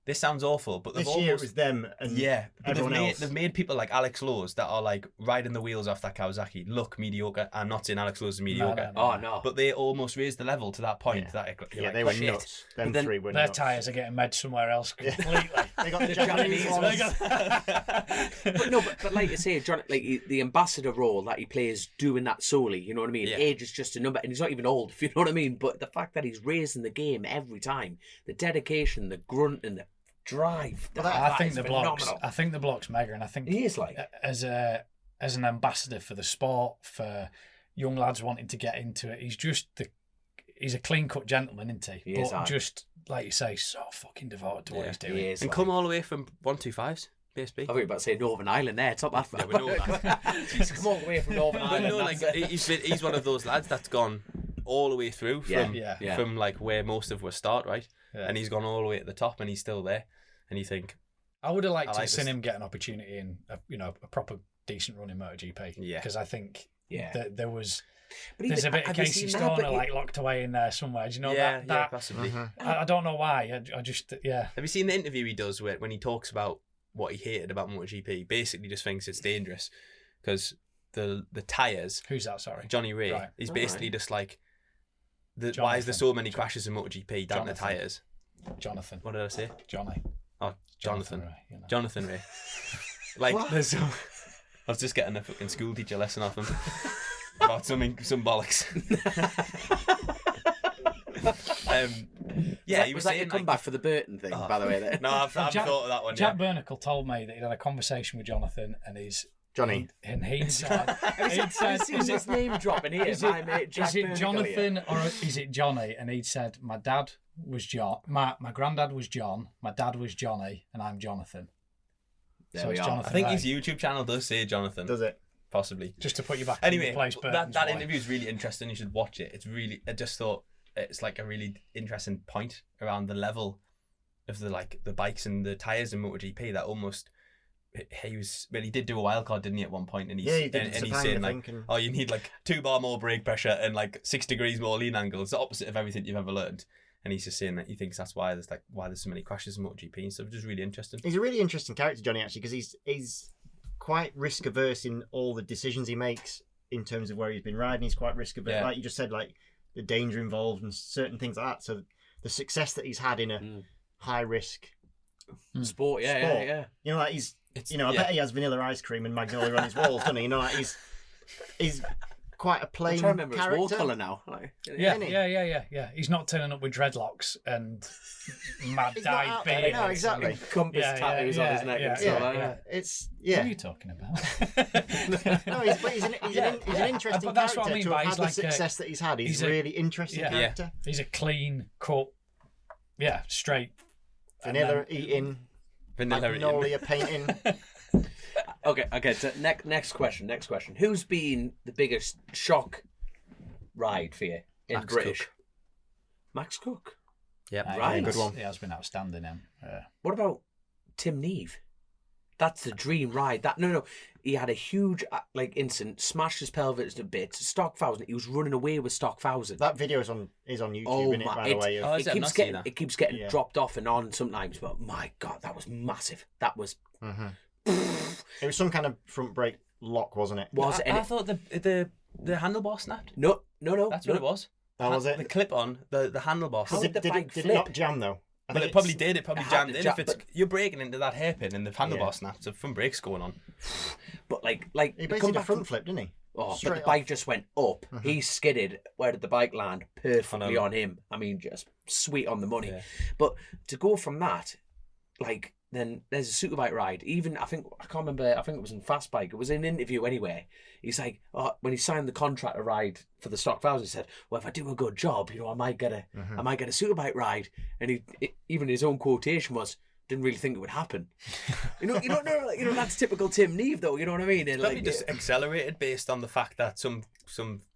S5: this sounds awful, but
S3: this year it was them and everyone else.
S5: They've made people like Alex Lowe's that are like riding the wheels off that Kawasaki look mediocre. I'm not saying Alex Lowe's is mediocre.
S2: No.
S5: But they almost raised the level to that point. That
S3: they were nuts. Them three were nuts.
S4: Their tyres are getting made somewhere else completely.
S3: They got the Japanese ones.
S2: but like you say, John, like the ambassador role that he plays doing that solely, you know what I mean? Age is just a number, and he's not even old, if you know what I mean. But the fact that he's raising the game every time, the dedication, the grunt, and the drive.
S4: I think the bloke's mega, and I think
S2: he is like
S4: as an ambassador for the sport, for young lads wanting to get into it. He's a clean cut gentleman, isn't he? But just like you say, so fucking devoted to what he's doing.
S2: He is,
S5: and come all the way from 125s. BSB.
S2: I thought you were about to say Northern Ireland there. It's not that far.
S5: Yeah, we know that.
S2: He's come all the way from Northern Ireland.
S5: No, like, he's one of those lads that's gone all the way through from like where most of us start, right? Yeah. And he's gone all the way at the top, and he's still there. And you think,
S4: I would have liked to have seen him get an opportunity in a proper decent run in MotoGP. Yeah, because I think that there was. But there's a bit of Casey Stoner locked away in there somewhere. Do you know that?
S5: Yeah, possibly.
S4: I don't know why. I just Have
S5: you seen the interview he does when he talks about what he hated about MotoGP? Basically, just thinks it's dangerous because the tyres.
S4: Who's that? Sorry,
S5: Johnny Ray. Right. He's basically just like, why is there so many crashes in MotoGP down the tyres?
S4: Jonathan.
S5: What did I say?
S4: Johnny.
S5: Oh, Jonathan.
S4: Ray, you know.
S5: Jonathan Ray. Like, there's. I was just getting a fucking school teacher lesson off him about some bollocks.
S2: He was saying come back for the Burton thing, by the way. There.
S5: No, I've thought of that one.
S4: Jack Burnicle told me that he'd had a conversation with Jonathan and
S3: Johnny.
S4: And he said,
S2: is his name dropping here? Is
S4: it Jonathan or is it Johnny? And he'd said, my dad was John, my granddad was John, my dad was Johnny, and I'm Jonathan.
S2: There we are.
S4: Jonathan
S5: I think his YouTube channel does say Jonathan.
S3: Does it?
S5: Possibly.
S4: Just to put you back
S5: anyway,
S4: in the place.
S5: That interview is really interesting. You should watch it. It's really. I just thought it's like a really interesting point around the level of the bikes and the tyres in MotoGP. That almost he did do a wild card, didn't he, at one point? And he's saying like, oh, you need like 2 bar more brake pressure and like 6 degrees more lean angle. It's the opposite of everything you've ever learned. And he's just saying that he thinks that's why there's so many crashes in MotoGP and stuff. Just really interesting.
S3: He's a really interesting character, Johnny, actually, because he's quite risk averse in all the decisions he makes in terms of where he's been riding. He's quite risk averse, like you just said, like the danger involved and certain things like that. So the success that he's had in a high risk
S2: sport, yeah.
S3: You know, like I bet he has vanilla ice cream and magnolia on his walls, doesn't he? You know, like he's quite a plain character.
S2: I'm trying to remember his wall colour now.
S4: Yeah. He's not turning up with dreadlocks and mad dyed beard.
S3: No, exactly.
S2: Compass tattoos on his neck.
S3: It's
S4: What are you talking about?
S3: No, he's an interesting
S4: that's
S3: character
S4: what I mean
S3: to
S4: by
S3: have had the success that he's had. He's a really interesting character.
S4: He's a clean cut, straight.
S3: Vanilla eating, magnolia painting.
S2: Okay. So next question. Who's been the biggest shock ride for you in
S5: Max
S2: British?
S5: Cook.
S2: Max Cook.
S5: Yeah,
S2: right.
S3: Good one.
S4: He has been outstanding.
S2: What about Tim Neve? That's the dream ride. He had a huge incident, smashed his pelvis to bits. Stock 1000. He was running away with Stock 1000.
S3: That video is on YouTube, isn't it? By the way,
S2: it keeps getting dropped off and on sometimes. But my God, that was massive. That was.
S3: It was some kind of front brake lock, wasn't it?
S5: I thought the handlebar snapped.
S2: No.
S5: That's what it was.
S3: That was it.
S5: The clip on the handlebar.
S3: Did it not jam though?
S5: Well, it probably did. It probably jammed in. If you're breaking into that hairpin and the handlebar snaps, the front brake's going on.
S2: But
S3: he basically did a front flip, didn't he?
S2: but the bike just went up. He skidded. Where did the bike land? Perfectly on him. I mean, just sweet on the money. Yeah. But to go from that, like, then there's a superbike ride. Even, I can't remember, I think it was in Fastbike. It was in an interview anyway. He's like, when he signed the contract to ride for the stock files, he said, well, if I do a good job, I might get a superbike ride. And even his own quotation was, didn't really think it would happen. That's typical Tim Neve, though. You know what I mean? And
S5: probably just accelerated based on the fact that some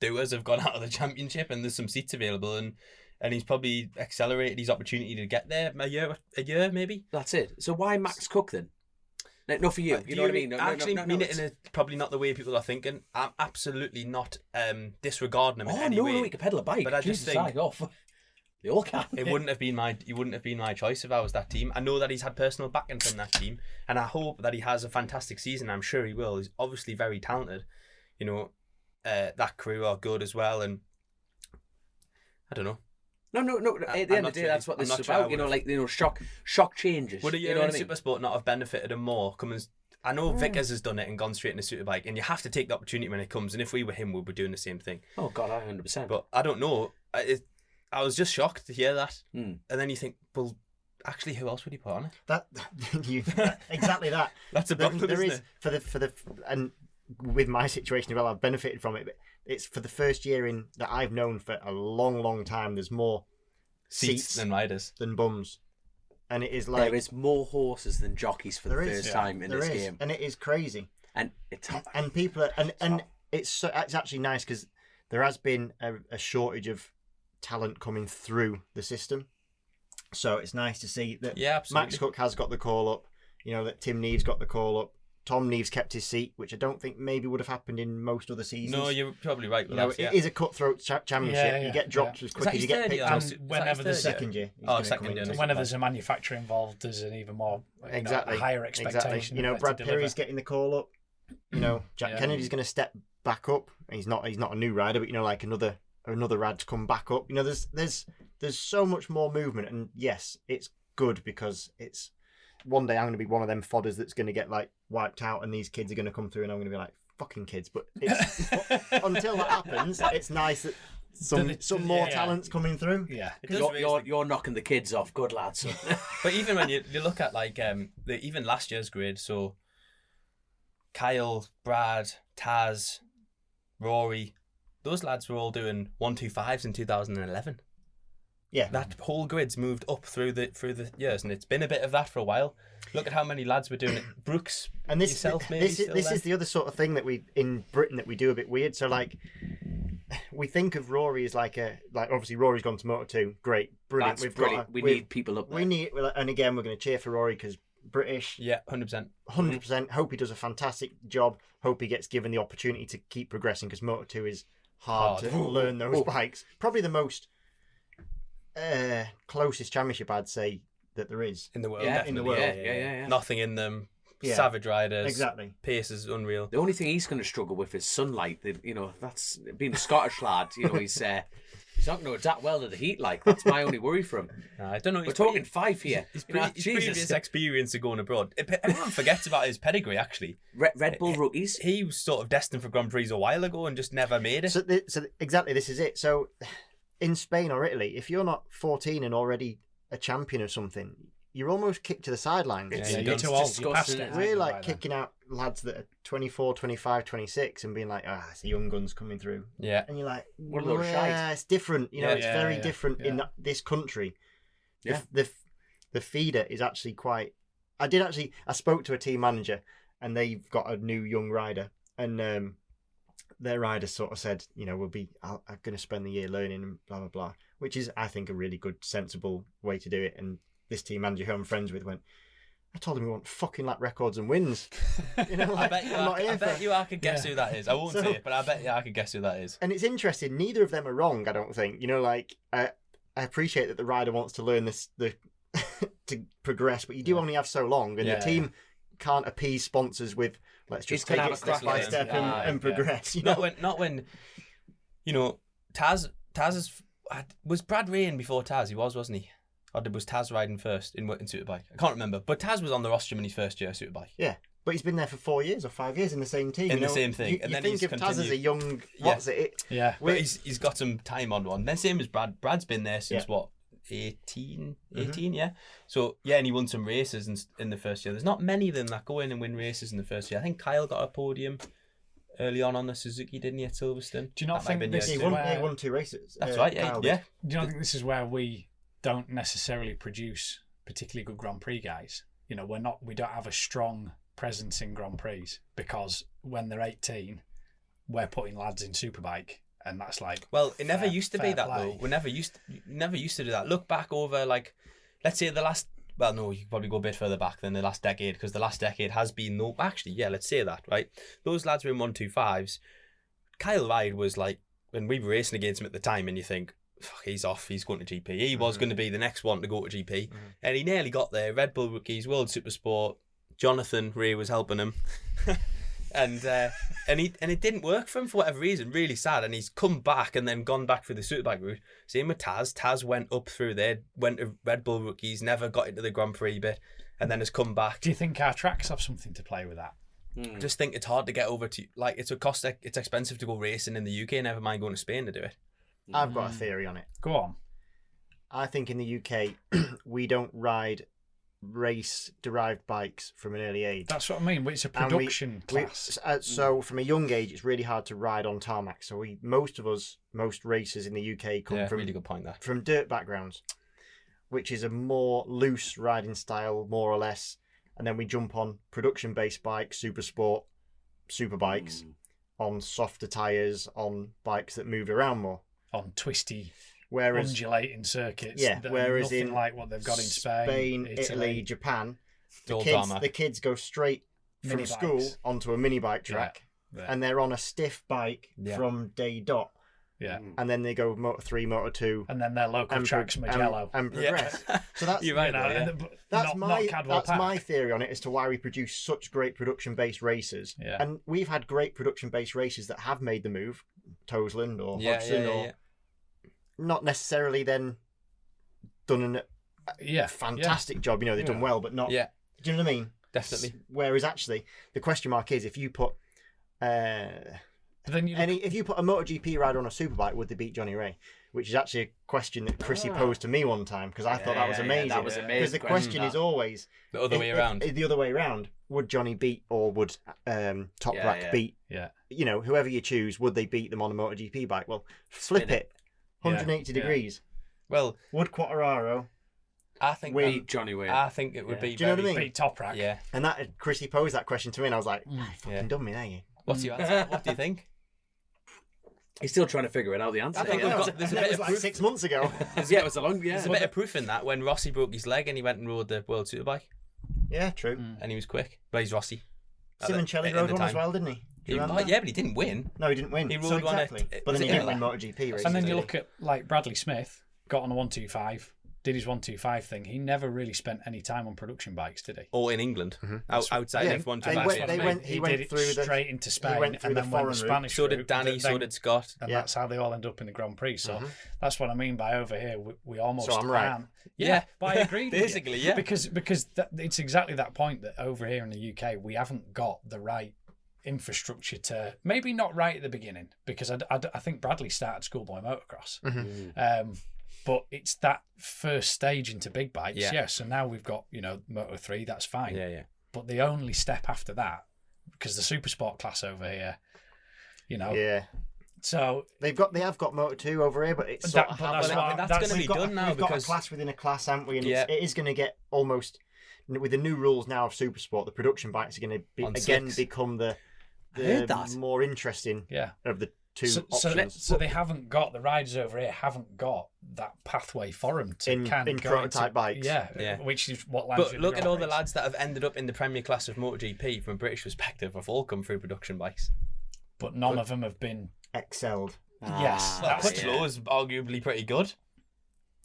S5: doers have gone out of the championship and there's some seats available, and he's probably accelerated his opportunity to get there a year maybe.
S2: That's it. So why Max Cook then? No, for you. You know what I mean?
S5: Mean it in a probably not the way people are thinking. I'm absolutely not disregarding him in any way.
S2: No, he could pedal a bike.
S5: But I just think
S2: they all can.
S5: He wouldn't have been my choice if I was that team. I know that he's had personal backing from that team, and I hope that he has a fantastic season. I'm sure he will. He's obviously very talented. That crew are good as well, and I don't know.
S2: No. At the end of the day, that's what this is about. Shock changes.
S5: Would a year in Supersport not have benefited him more? I know Vickers has done it and gone straight in a superbike, and you have to take the opportunity when it comes. And if we were him, we'd be doing the same thing.
S2: Oh God, 100%.
S5: But I don't know. I was just shocked to hear that, and then you think, well, actually, who else would he put on it?
S3: Exactly that.
S5: That's a problem.
S3: There is for the and with my situation as well, I've benefited from it. But it's for the first year in that I've known for a long, long time. There's more seats
S5: than riders
S3: than bums, and it is like
S2: there is more horses than jockeys for the first time in this game,
S3: and it is crazy.
S2: And it's
S3: and people are, and it's actually nice because there has been a shortage of talent coming through the system, so it's nice to see that Max Cook has got the call up, that Tim Neve's got the call up, Tom Neve's kept his seat, which I don't think maybe would have happened in most other seasons.
S5: No, you're probably right with that.
S3: It is a cutthroat championship. You get dropped as quick as you get picked up.
S4: Whenever there's
S3: second year,
S4: whenever there's a manufacturer involved, there's an even more a higher expectation.
S3: Brad Perry's getting the call up. Jack Kennedy's going to step back up. He's not a new rider, but like another rad to come back up. There's so much more movement, and yes, it's good because it's one day I'm going to be one of them fodders that's going to get like wiped out, and these kids are going to come through, and I'm going to be like fucking kids. But until that happens, it's nice that some more talent's coming through.
S4: Yeah,
S2: you're knocking the kids off, good lads.
S5: But even when you look at like even last year's grid, so Kyle, Brad, Taz, Rory. Those lads were all doing 125s in 2011.
S3: Yeah,
S5: that whole grid's moved up through the years, and it's been a bit of that for a while. Look at how many lads were doing it. Brooks,
S3: and this is the other sort of thing that we in Britain that we do a bit weird. So like, we think of Rory as like obviously Rory's gone to Moto2, great, brilliant.
S2: That's brilliant. We need people up there.
S3: And again we're going to cheer for Rory because British.
S5: Yeah, 100%.
S3: 100%. Hope he does a fantastic job. Hope he gets given the opportunity to keep progressing because Moto2 is hard to learn those bikes. Probably the most closest championship I'd say that there is
S5: in the world.
S2: Yeah,
S5: in the world.
S2: Yeah.
S5: Nothing in them. Savage riders.
S3: Exactly.
S5: Pace is unreal.
S2: The only thing he's going to struggle with is sunlight. That's being a Scottish lad. He's not going to adapt well to the heat. That's my only worry for him.
S5: I don't know.
S2: We're talking 5 here.
S5: His previous experience of going abroad. Everyone forgets about his pedigree. Actually,
S2: Red Bull rookies.
S5: He was sort of destined for Grand Prix a while ago and just never made it.
S3: So exactly, this is it. So in Spain or Italy, if you're not 14 and already a champion or something, you're almost kicked to the sidelines.
S4: You're too old. You're past it.
S3: We're like kicking out lads that are 24, 25, 26 and being like, it's the young guns coming through.
S5: Yeah.
S3: And you're like,
S2: shy.
S3: It's different. It's very different in this country.
S2: Yeah.
S3: The feeder is actually quite... I spoke to a team manager and they've got a new young rider and their rider sort of said, I'm going to spend the year learning and blah, blah, blah, which is, I think, a really good, sensible way to do it. And this team manager who I'm friends with went, I told him we want fucking lap records and wins.
S5: I bet you I could guess who that is. I won't say it, but I bet you I could guess who that is.
S3: And it's interesting. Neither of them are wrong, I don't think. I appreciate that the rider wants to learn this to progress, but you do only have so long, and the team can't appease sponsors with let's just take it step by step and progress.
S5: Not when Taz was Brad Rain before Taz. He wasn't he? Or was Taz riding first in Superbike? I can't remember. But Taz was on the rostrum in his first year Superbike.
S3: Yeah. But he's been there for 4 years or 5 years in the same team.
S5: In the same thing.
S3: And then think of Taz as a young... What's it?
S4: Yeah.
S5: But he's got some time on one. Then same as Brad. Brad's been there since, 18, yeah. So, yeah, and he won some races in the first year. There's not many of them that go in and win races in the first year. I think Kyle got a podium early on the Suzuki, didn't he, at Silverstone?
S4: Do you not think this
S3: he
S4: is
S3: won 2 races?
S5: That's right, yeah.
S4: Do you not think this is where we don't necessarily produce particularly good Grand Prix guys? You know, we don't have a strong presence in Grand Prix because when they're 18, we're putting lads in Superbike. And that's like,
S5: well, it never used to be that
S4: play.
S5: though. We never used to do that. Look back over, like, let's say the last. Well, no, you could probably go a bit further back than the last decade, because the last decade has been no. Actually, yeah, let's say that, right? Those lads were in 125s. Kyle Ryde was like, when we were racing against him at the time, and you think, fuck, he's off. He's going to GP. He was going to be the next one to go to GP, and he nearly got there. Red Bull rookies, World Supersport. Jonathan Ray was helping him. And it didn't work for him for whatever reason. Really sad. And he's come back and then gone back through the Superbike route. Same with Taz. Taz went up through there, went to Red Bull rookies, never got into the Grand Prix bit, and then has come back.
S4: Do you think our tracks have something to play with that?
S5: I just think it's hard to get over to. Like, it's expensive to go racing in the UK. Never mind going to Spain to do it.
S3: I've got a theory on it.
S4: Go on.
S3: I think in the UK we don't ride race-derived bikes from an early age.
S4: That's what I mean. It's a production class.
S3: So from a young age, it's really hard to ride on tarmac. So most racers in the UK come from
S5: really good point there.
S3: From dirt backgrounds, which is a more loose riding style, more or less. And then we jump on production-based bikes, super sport, super bikes, on softer tyres, on bikes that move around more,
S4: on twisty. Undulating circuits.
S3: Yeah, whereas
S4: nothing
S3: in
S4: like what they've got in Spain,
S3: Italy, Japan,
S5: the
S3: kids go straight from school onto a mini bike track, and they're on a stiff bike from day dot.
S4: Yeah,
S3: and then they go Moto 3, Moto 2,
S4: and then their local track's Magello
S3: and progress. So that's
S5: you're right.
S3: That's my theory on it as to why we produce such great production-based races.
S4: Yeah.
S3: And we've had great production-based races that have made the move, Toseland or Hodgson or. Not necessarily then done a fantastic job. You know, they've done well, but not.
S5: Yeah.
S3: Do you know what I mean?
S5: Definitely.
S3: Whereas actually, the question mark is if you put if you put a MotoGP rider on a superbike, would they beat Johnny Ray? Which is actually a question that Chrissy posed to me one time because I thought that was amazing.
S2: That was amazing.
S3: Because the question is always
S5: the other way around.
S3: The other way around. Would Johnny beat or would Toprak beat?
S4: Yeah.
S3: You know, whoever you choose, would they beat them on a MotoGP bike? Well, flip it. 180 degrees.
S5: Well,
S3: would Quartararo
S5: I think
S2: beat Johnny Way?
S5: I think it would be.
S3: Do you know what I mean?
S4: Beat Toprak.
S5: Yeah.
S3: And that Chrissy posed that question to me, and I was like, fucking done me, there you.
S5: What's your answer? What do you think?
S2: He's still trying to figure it out. The answer.
S5: I think there's a bit of
S3: like
S5: proof.
S3: 6 months ago.
S2: It was a long. Yeah,
S5: There's a bit of proof in that when Rossi broke his leg and he went and rode the World Superbike.
S3: Yeah, true.
S5: And he was quick. But he's Rossi.
S3: Simoncelli rode one as well, didn't he?
S5: Yeah, but he didn't win.
S3: No, he didn't win.
S5: He rode one.
S3: But then he didn't win MotoGP races.
S4: And then you look at like Bradley Smith, got on a 125, did his 125 thing. He never really spent any time on production bikes, did he?
S5: Or in England, outside of 125.
S3: He went through
S4: straight into Spain and then went the Spanish
S5: route. So did Danny. So did Scott.
S4: And that's how they all end up in the Grand Prix. So that's what I mean by over here. We almost.
S3: So I'm right.
S4: Yeah, but I agree.
S5: Basically, yeah.
S4: Because it's exactly that point that over here in the UK we haven't got the right infrastructure to, maybe not right at the beginning, because I think Bradley started schoolboy motocross, but it's that first stage into big bikes. Yeah. So now we've got Moto 3, that's fine.
S5: Yeah.
S4: But the only step after that, because the super sport class over here,
S3: Yeah.
S4: So
S3: they have got Moto 2 over here, but it's
S5: that's going to be done now
S3: we've
S5: because
S3: got a class within a class, haven't we? And it is going to get almost with the new rules now of super sport. The production bikes are going to become the more interesting of the two options.
S4: So they haven't got, the riders over here haven't got that pathway for them to
S3: in prototype bikes.
S4: Yeah, which is what.
S5: But look at all the lads that have ended up in the Premier class of MotoGP from a British perspective have all come through production bikes.
S4: But none of them have been
S3: excelled.
S4: Yes,
S5: Crutchlow is arguably pretty good.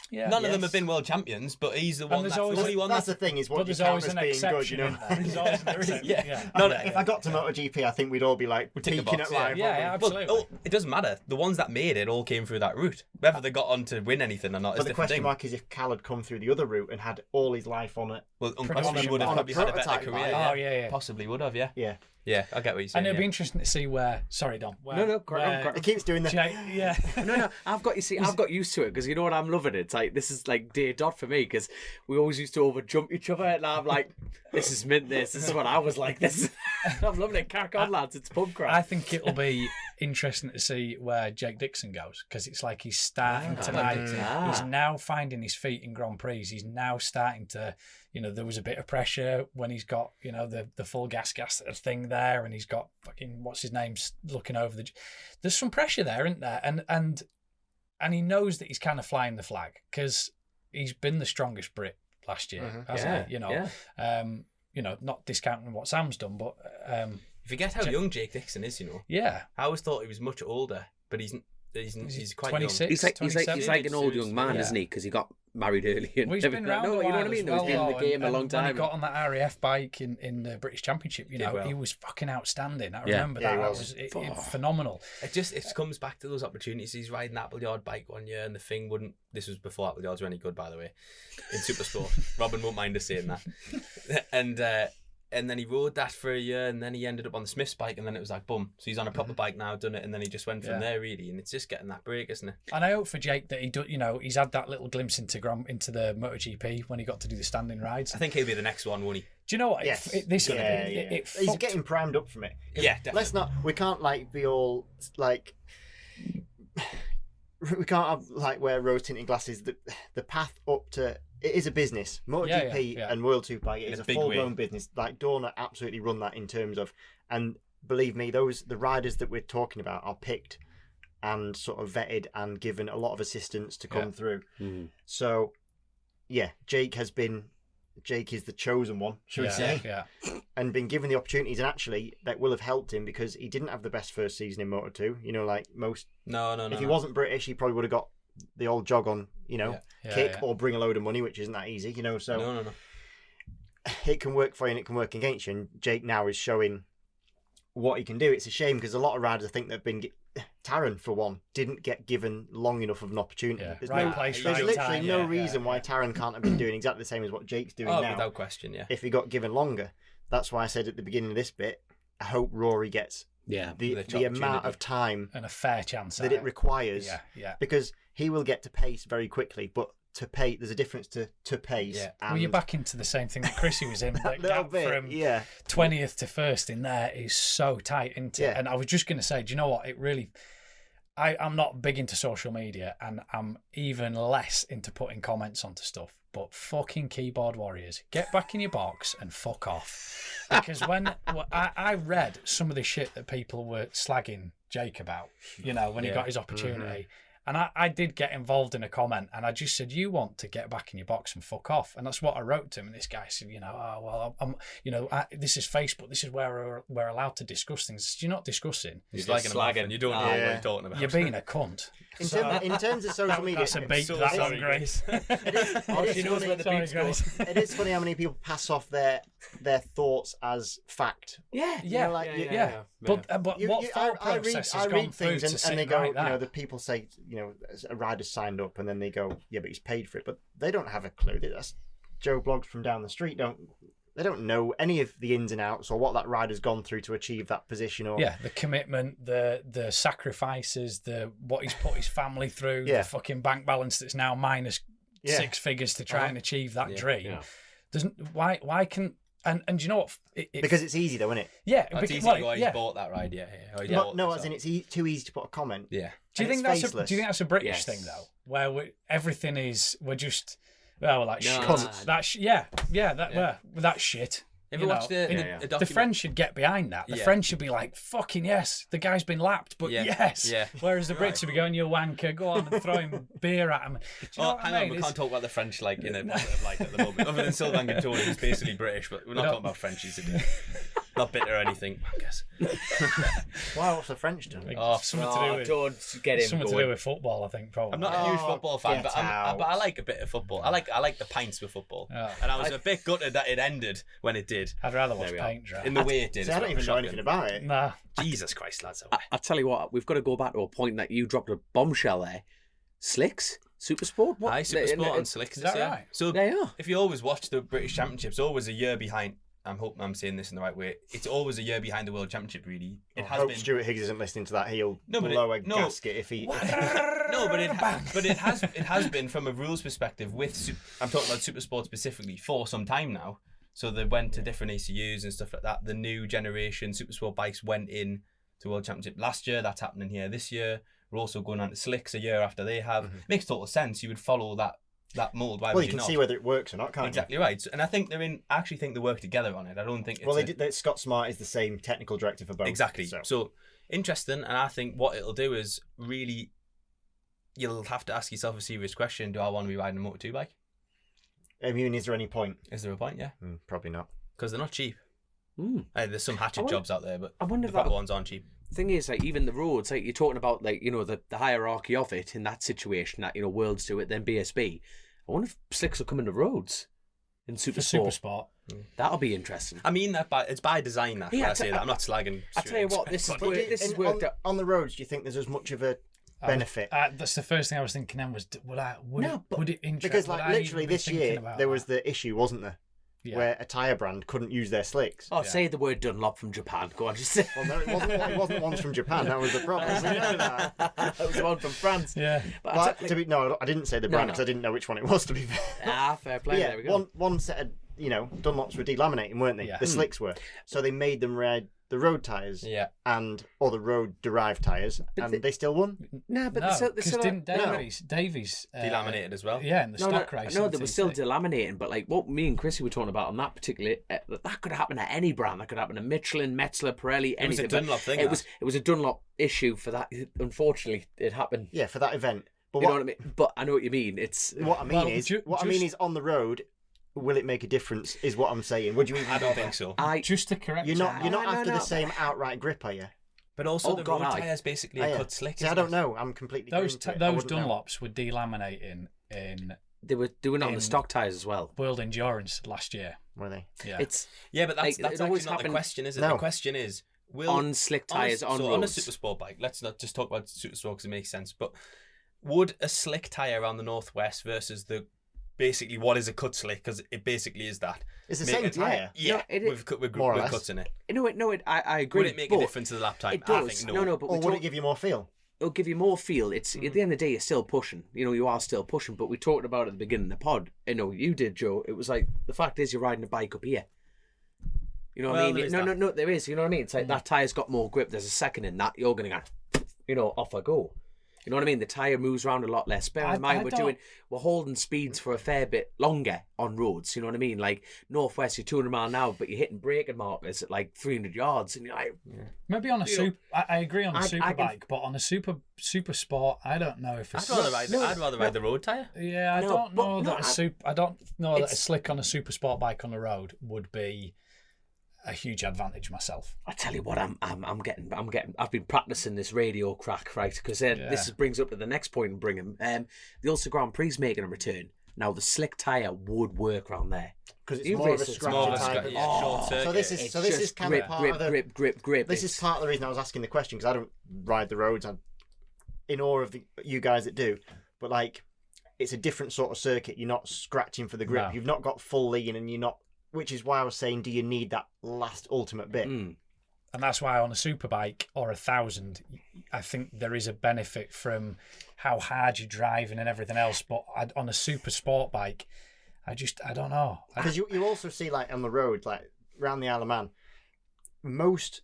S4: Yeah.
S5: None of them have been world champions, but he's the one that's the only one.
S3: That's the thing, is what you count as being good, you know.
S4: There's always an exception.
S3: If I got to MotoGP, I think we'd all be like peeking at live.
S4: Yeah, absolutely.
S5: Well, it doesn't matter. The ones that made it all came through that route. Whether they got on to win anything or not is a
S3: But the
S5: different
S3: question
S5: thing.
S3: mark is if Cal had come through the other route and had all his life on it.
S5: Well, unquestionably would have
S3: on a
S5: probably had a better
S3: prototype
S5: career.
S3: bike.
S4: Oh, yeah.
S5: Possibly would have, yeah.
S3: Yeah.
S5: Yeah, I get what you're saying.
S4: And it'd be interesting to see where. Sorry, Dom.
S3: It keeps doing that.
S4: Yeah.
S2: No, I've got used to it because you know what I'm loving it. It's like this is like day dot for me because we always used to over jump each other and I'm like, this is mint. This is what I was like. This I'm loving it. Crack on, lads. It's pub crack.
S4: I think it'll be interesting to see where Jake Dixon goes because it's like he's starting to he's now finding his feet in Grand Prix. He's now starting to, there was a bit of pressure when he's got, the full gas thing there, and he's got fucking what's his name's looking over there's some pressure there, isn't there? And he knows that he's kind of flying the flag because he's been the strongest Brit last year, hasn't he? Not discounting what Sam's done, but
S5: you forget how young Jake Dixon is,
S4: Yeah.
S5: I always thought he was much older, but he's quite
S4: 26,
S5: young.
S2: He's like an old young man, isn't he? Because he got married early. And
S4: he's been around.
S2: No, you know what I mean.
S4: Well,
S2: he's been in the game a long time.
S4: When he got on that RAF bike in the British Championship, he was fucking outstanding. I remember that. That was phenomenal.
S5: It comes back to those opportunities. He's riding the Appleyard bike one year, and the thing wouldn't. This was before Appleyards were any good, by the way, in Supersport. Robin won't mind us saying that. And then he rode that for a year, and then he ended up on the Smith's bike, and then it was like, boom. So he's on a proper bike now, done it, and then he just went from there, really. And it's just getting that break, isn't it?
S4: And I hope for Jake that he's had that little glimpse into the MotoGP when he got to do the standing rides.
S5: I think he'll be the next one, won't he?
S4: Do you know what?
S3: Yes.
S4: He's
S3: getting primed up from it.
S5: Yeah, definitely.
S3: We can't be all like, we can't have wear rose tinted glasses. The path up to, it is a business. MotoGP and World Superbike is a full-blown business. Like Dorna absolutely run that in terms of, and believe me, the riders that we're talking about are picked and sort of vetted and given a lot of assistance to come through. Mm. So, Jake is the chosen one, should we say?
S4: Yeah.
S3: And been given the opportunities, and actually that will have helped him because he didn't have the best first season in Moto2. Like most.
S5: No.
S3: If he wasn't British, he probably would have got the old jog on, kick or bring a load of money, which isn't that easy, So
S5: no.
S3: It can work for you and it can work against you. And Jake now is showing what he can do. It's a shame because a lot of riders I think they've been. Taron, for one, didn't get given long enough of an opportunity.
S4: Yeah.
S3: There's literally no reason why Taron can't have been doing exactly the same as what Jake's doing now.
S5: Without question, yeah.
S3: If he got given longer. That's why I said at the beginning of this bit, I hope Rory gets the amount of time
S4: and a fair chance
S3: that it requires.
S4: Yeah.
S3: Because he will get to pace very quickly, but to pace, there's a difference to pace.
S4: Yeah. Well, you're back into the same thing that Chrissy was in. That gap from 20th to 1st in there is so tight, isn't it? And I was just going to say, do you know what? It really... I'm not big into social media, and I'm even less into putting comments onto stuff. But fucking keyboard warriors, get back in your box and fuck off. Because when I read some of the shit that people were slagging Jake about, when he got his opportunity, and I did get involved in a comment, and I just said, you want to get back in your box and fuck off. And that's what I wrote to him. And this guy said, this is Facebook. This is where we're allowed to discuss things. You're not discussing.
S5: You're slagging. You don't know what you're talking about.
S4: You're being a cunt.
S3: In terms of social media,
S4: that's a beat. That's on Grace.
S3: It is funny how many people pass off their thoughts as fact.
S4: Yeah. But what thought process has gone through to sit
S3: and they go,
S4: like that?
S3: the people say, a rider signed up, and then they go, yeah, but he's paid for it, but they don't have a clue. That's Joe Blogs from down the street. They don't know any of the ins and outs or what that rider's gone through to achieve that position. Or
S4: the commitment, the sacrifices, what he's put his family through, the fucking bank balance that's now minus 6 figures to try and achieve that dream. Why can and do you know what?
S3: Because it's easy though, isn't it?
S4: Yeah,
S5: it's easy. He's bought that ride.
S3: As in it's too easy to put a comment.
S5: Yeah.
S4: Do you think that's a British thing though, where everything is we're just shit. That's shit.
S5: Have you watched
S4: the French should get behind that. The French should be like, fucking yes, the guy's been lapped, but yes. Yeah. Whereas the Brits would be going, you wanker, go on and throw him beer at him.
S5: Hang on, we can't talk about the French in a positive light at the moment. Other than Sylvain Guintoli, who's basically British, but we're not talking about Frenchies today. Not bitter or anything, I guess.
S3: Why? What's the French done?
S4: Something to do with
S2: don't get him
S4: something
S2: going.
S4: to do with football, I think. Probably.
S5: I'm not a huge football fan,
S3: get
S5: but I like a bit of football. I like the pints with football, and I was a bit gutted that it ended when it did.
S4: I'd rather watch paint dry.
S5: In the way it did.
S3: See, I don't even know anything about it.
S4: Nah.
S5: Jesus Christ, lads!
S2: I tell you what, we've got to go back to a point that you dropped a bombshell there. Slicks, Super Sport. What?
S5: Aye, Super Sport and Slicks.
S4: Is that right?
S5: So
S2: They are.
S5: if you always watch the British Championships, always a year behind. I'm hoping I'm saying this in the right way. It's always a year behind the World Championship, really. It
S3: I
S5: has
S3: hope
S5: been.
S3: Stuart Higgs isn't listening to that. He'll
S5: No, but
S3: blow a
S5: no.
S3: gasket if he.
S5: No, but it has been from a rules perspective with. I'm talking about Super Sport specifically for some time now. So they went to different ACUs and stuff like that. The new generation Super Sport bikes went in to World Championship last year. That's happening here this year. We're also going on to Slicks a year after they have. It makes total sense. You would follow that mold. Why
S3: Well,
S5: would
S3: you can
S5: not?
S3: see whether it works or not, can't
S5: Exactly right. And I think I actually think they work together on it. I don't think it's
S3: you? Well, Scott Smart is the same technical director for both.
S5: exactly.
S3: So.
S5: So interesting, and I think what it'll do is really, you'll have to ask yourself a serious question: do I want to be riding a Moto2 bike?
S3: I mean, is there any point?
S5: Is there a point? Yeah,
S3: Probably not.
S5: because they're not cheap. There's some
S2: I
S5: hatchet
S2: wonder-
S5: jobs out there, but
S2: I wonder
S5: the
S2: if that-
S5: proper ones aren't cheap.
S2: Thing is, like, even the roads, like, you're talking about, like, you know, the hierarchy of it in that situation, that, you know, Worlds do it, then BSB. I wonder if Slicks will come into roads in Super
S4: For
S2: Sport.
S4: Super Sport.
S2: That'll be interesting.
S5: I mean, it's by design. That
S2: Yeah,
S5: I say that. I'm not slagging.
S2: I tell you what, this is worked out.
S3: On the roads, do you think there's as much of a benefit?
S4: That's the first thing I was thinking then was, would it interest?
S3: Because,
S4: would
S3: like,
S4: I
S3: literally
S4: even be
S3: this
S4: thinking
S3: year,
S4: about
S3: there was
S4: that?
S3: the issue, wasn't there?
S4: Yeah.
S3: Where a tyre brand couldn't use their slicks.
S2: Oh, say the word Dunlop from Japan. Go on, just say.
S3: Well, no, it wasn't the ones from Japan. That was the problem. We know that.
S2: That was the one from France.
S4: Yeah.
S2: But
S3: No, I didn't say the brand because I didn't know which one it was, to be fair.
S2: fair play.
S3: But yeah,
S2: There we go.
S3: one set of Dunlops were delaminating, weren't they?
S4: Yeah.
S3: The slicks were. So they made them ride the road tyres
S5: Yeah.
S3: or the road derived tyres, and they still won.
S2: Nah, but
S4: No,
S2: they're
S4: because
S2: still
S4: didn't Davies
S5: Delaminated as well.
S4: Yeah, in the stock race.
S2: No,
S4: in
S2: they
S4: the
S2: were still
S4: TT.
S2: delaminating, but like what me and Chrissy were talking about on that particular, that could happen at any brand. That could happen to Michelin, Metzler, Pirelli,
S5: It was
S2: anything.
S5: a Dunlop thing.
S2: It was a Dunlop issue for that. Unfortunately, it happened.
S3: Yeah, for that event. But
S2: You know what I mean? But I know what you mean. It's
S3: What I mean
S4: Well,
S3: is on the road. Will it make a difference? Is what I'm saying. Would you even?
S5: I don't think so.
S4: Just to correct
S3: You're not
S2: No,
S3: after
S2: no.
S3: the same outright grip, are you?
S5: But also
S2: Oh,
S5: the
S2: God,
S5: road
S2: aye.
S5: tyres basically
S3: Are
S5: a
S3: you?
S5: cut slick.
S3: See, I
S5: isn't
S3: don't
S5: it?
S3: know. I'm completely
S4: those
S3: green to it. I
S4: those
S3: wouldn't know.
S4: Dunlops were delaminating in
S2: they were doing it on
S4: in-
S2: the stock tires as well.
S4: World Endurance last year.
S3: Were they?
S4: Yeah.
S2: It's
S5: Yeah, but that's
S2: Like, it always
S5: actually not the
S2: happened-
S5: question, is it?
S3: No.
S5: The question is, will
S2: on slick tires on
S5: on a
S2: roads.
S5: super sport bike. Let's not just talk about super sport because it makes sense. But would a slick tire around the northwest versus the basically what is a cut slick, because it basically is that.
S3: It's the
S5: Make
S3: same
S5: it-
S3: tyre.
S5: Yeah,
S2: No, it is-
S5: with
S3: More or less.
S5: cuts in it.
S2: I agree.
S5: Would it make a
S2: but
S5: difference to the lap time?
S2: It does.
S5: I think
S2: no, but
S3: Or would it give you more feel?
S2: it'll give you more feel. It's at the end of the day, you're still pushing. You know, you are still pushing. But we talked about it at the beginning of the pod. You know, you did, Joe. It was like the fact is you're riding a bike up here. You know what
S5: Well,
S2: I mean?
S5: there is
S2: No,
S5: that.
S2: there is. You know what I mean? It's like that tire's got more grip. There's a second in that. You're going to go, you know, off I go. You know what I mean? The tire moves around a lot less. Bear in mind, we're holding speeds for a fair bit longer on roads. You know what I mean? Like Northwest, you're 200 mile an hour, but you're hitting braking markers at like 300 yards, and you're like,
S4: Maybe on a super. I agree on a
S2: I
S4: super
S2: can-
S4: bike, but on a super sport, I don't know if it's.
S5: I'd rather ride the road tire.
S4: Yeah, I
S2: No,
S4: don't know
S2: but
S4: that
S2: no,
S4: a super. I don't know that a
S2: it's-
S4: slick on a super sport bike on the road would be a huge advantage myself.
S2: I tell you what, I'm getting. I've been practicing this radio crack, right? Because this brings up to the next point. And bring him. The Ulster Grand Prix is making a return now. The slick tire would work around there
S3: Because it's
S2: You
S3: more of a
S2: race it.
S3: scratchy
S5: More of a
S3: type.
S5: scratch, yeah, short circuit.
S3: So this
S2: It's
S3: is
S2: just
S3: kind of
S2: grip,
S3: part
S2: grip,
S3: of the.
S2: grip.
S3: This is part of the reason I was asking the question, because I don't ride the roads. I'm in awe of you guys that do, but like, it's a different sort of circuit. You're not scratching for the grip.
S4: No.
S3: You've not got full lean, and you're not. Which is why I was saying, do you need that last ultimate bit?
S2: Mm.
S4: And that's why on a super bike or 1,000, I think there is a benefit from how hard you're driving and everything else. But on a super sport bike, I don't know.
S3: Because you also see, like, on the road, like around the Isle of Man, most.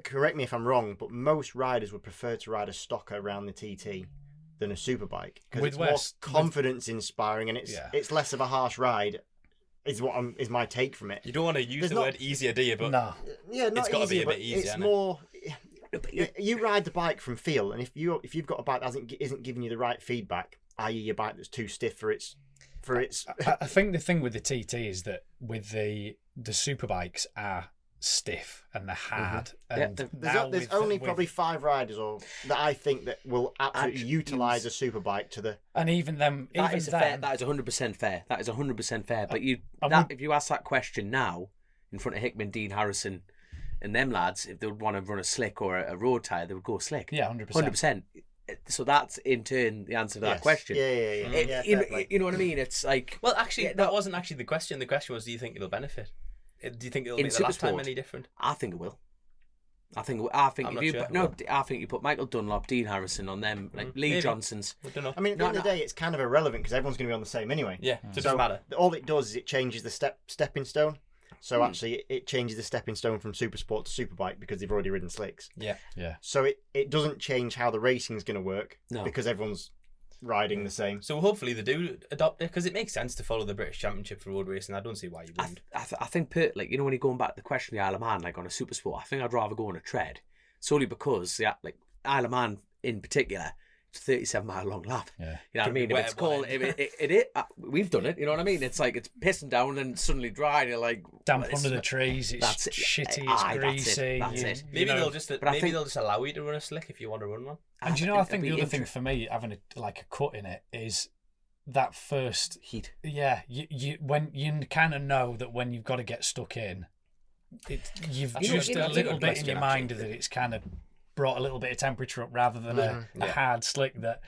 S3: Correct me if I'm wrong, but most riders would prefer to ride a stocker around the TT than a super bike because
S4: With
S3: it's
S4: West-
S3: more confidence inspiring, and
S4: Yeah.
S3: it's less of a harsh ride. Is my take from it.
S5: You don't want to use
S3: There's
S5: the
S3: not-
S5: word easier, do you? But
S4: No.
S3: Yeah, not
S5: It's gotta be
S3: easier,
S5: a
S3: but
S5: bit easier,
S3: it's
S5: innit?
S3: more. You ride the bike from feel, and if you've got a bike that isn't giving you the right feedback, i.e., your bike that's too stiff for its.
S4: I think the thing with the TT is that with the super bikes are stiff and they're hard.
S2: Mm-hmm.
S4: And
S3: there's only probably 5 riders that I think that will absolutely utilise a superbike to the.
S4: And even them,
S2: that is 100% fair. That is 100% fair. But if you ask that question now in front of Hickman, Dean Harrison, and them lads, if they would want to run a slick or a road tyre, they would go slick.
S4: Yeah, 100%.
S2: 100%. So that's in turn the answer to that question.
S3: Yeah.
S2: You know what I mean? It's like,
S5: well, actually, that wasn't actually the question. The question was, do you think it'll benefit? Do you think it'll make the last time any different?
S2: I think it will. I think you put Michael Dunlop, Dean Harrison on them, like Lee Johnson's.
S3: I don't know. I mean, at the end of the day, it's kind of irrelevant because everyone's going to be on the same anyway.
S5: Yeah, so it doesn't matter.
S3: All it does is it changes the stepping stone. So actually, it changes the stepping stone from super sport to superbike because they've already ridden slicks.
S5: Yeah.
S3: So it doesn't change how the racing's going to work because everyone's riding the same.
S5: So hopefully they do adopt it because it makes sense to follow the British Championship for road racing. I don't see why you wouldn't.
S2: I think, like, you know, when you're going back to the question of the Isle of Man, like on a super sport, I think I'd rather go on a tread solely because like Isle of Man in particular. 37-mile long lap.
S4: Yeah.
S2: You know what I mean? If it's cold, we've done it. You know what I mean? It's like it's pissing down and suddenly dry. And you're like
S4: damp under the trees. It's shitty. It's greasy.
S2: That's it.
S5: Maybe they'll just allow you to run a slick if you want to run one.
S4: And you know, I think the other thing for me having a cut in it is that first
S2: heat.
S4: Yeah, you when you kind of know that when you've got to get stuck in, you've just a little bit in your mind that it's kind of brought a little bit of temperature up rather than a hard slick that.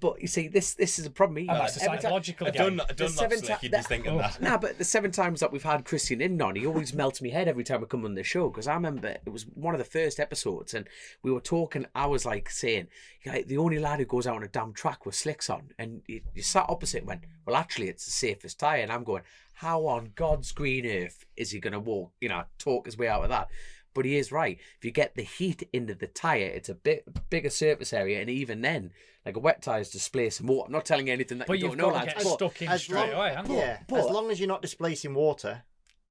S2: But you see, this is a problem.
S4: That's a psychological
S5: game. I've done slick, you'd be thinking that.
S2: Nah, but the 7 times that we've had Christian Iddon on, he always melts me head every time we come on the show because I remember it was one of the first episodes and we were talking. I was like saying, the only lad who goes out on a damn track with slicks on, and you sat opposite and went, well, actually, it's the safest tyre, and I'm going, how on God's green earth is he going to walk? Talk his way out of that. But he is right. If you get the heat into the tyre, it's a bit bigger surface area, and even then, like a wet tyre's displace some water. I'm not telling you anything that you don't know, lads.
S4: But you've got to get stuck in straight away, haven't you?
S3: Yeah, as long as you're not displacing water,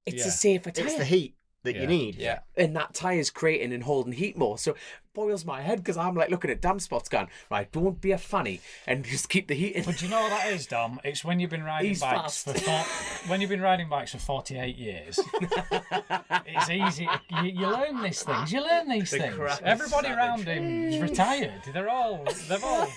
S2: it's a safer tyre.
S3: It's the heat that you need.
S5: Yeah.
S2: And that tyre's creating and holding heat more. So it boils my head because I'm like looking at damp spots going, right, don't be a fanny and just keep the heat in.
S4: But do you know what that is, Dom? It's when you've been riding bikes for 48 years. It's easy. You learn these things. You learn these things. Everybody around him is retired. They've all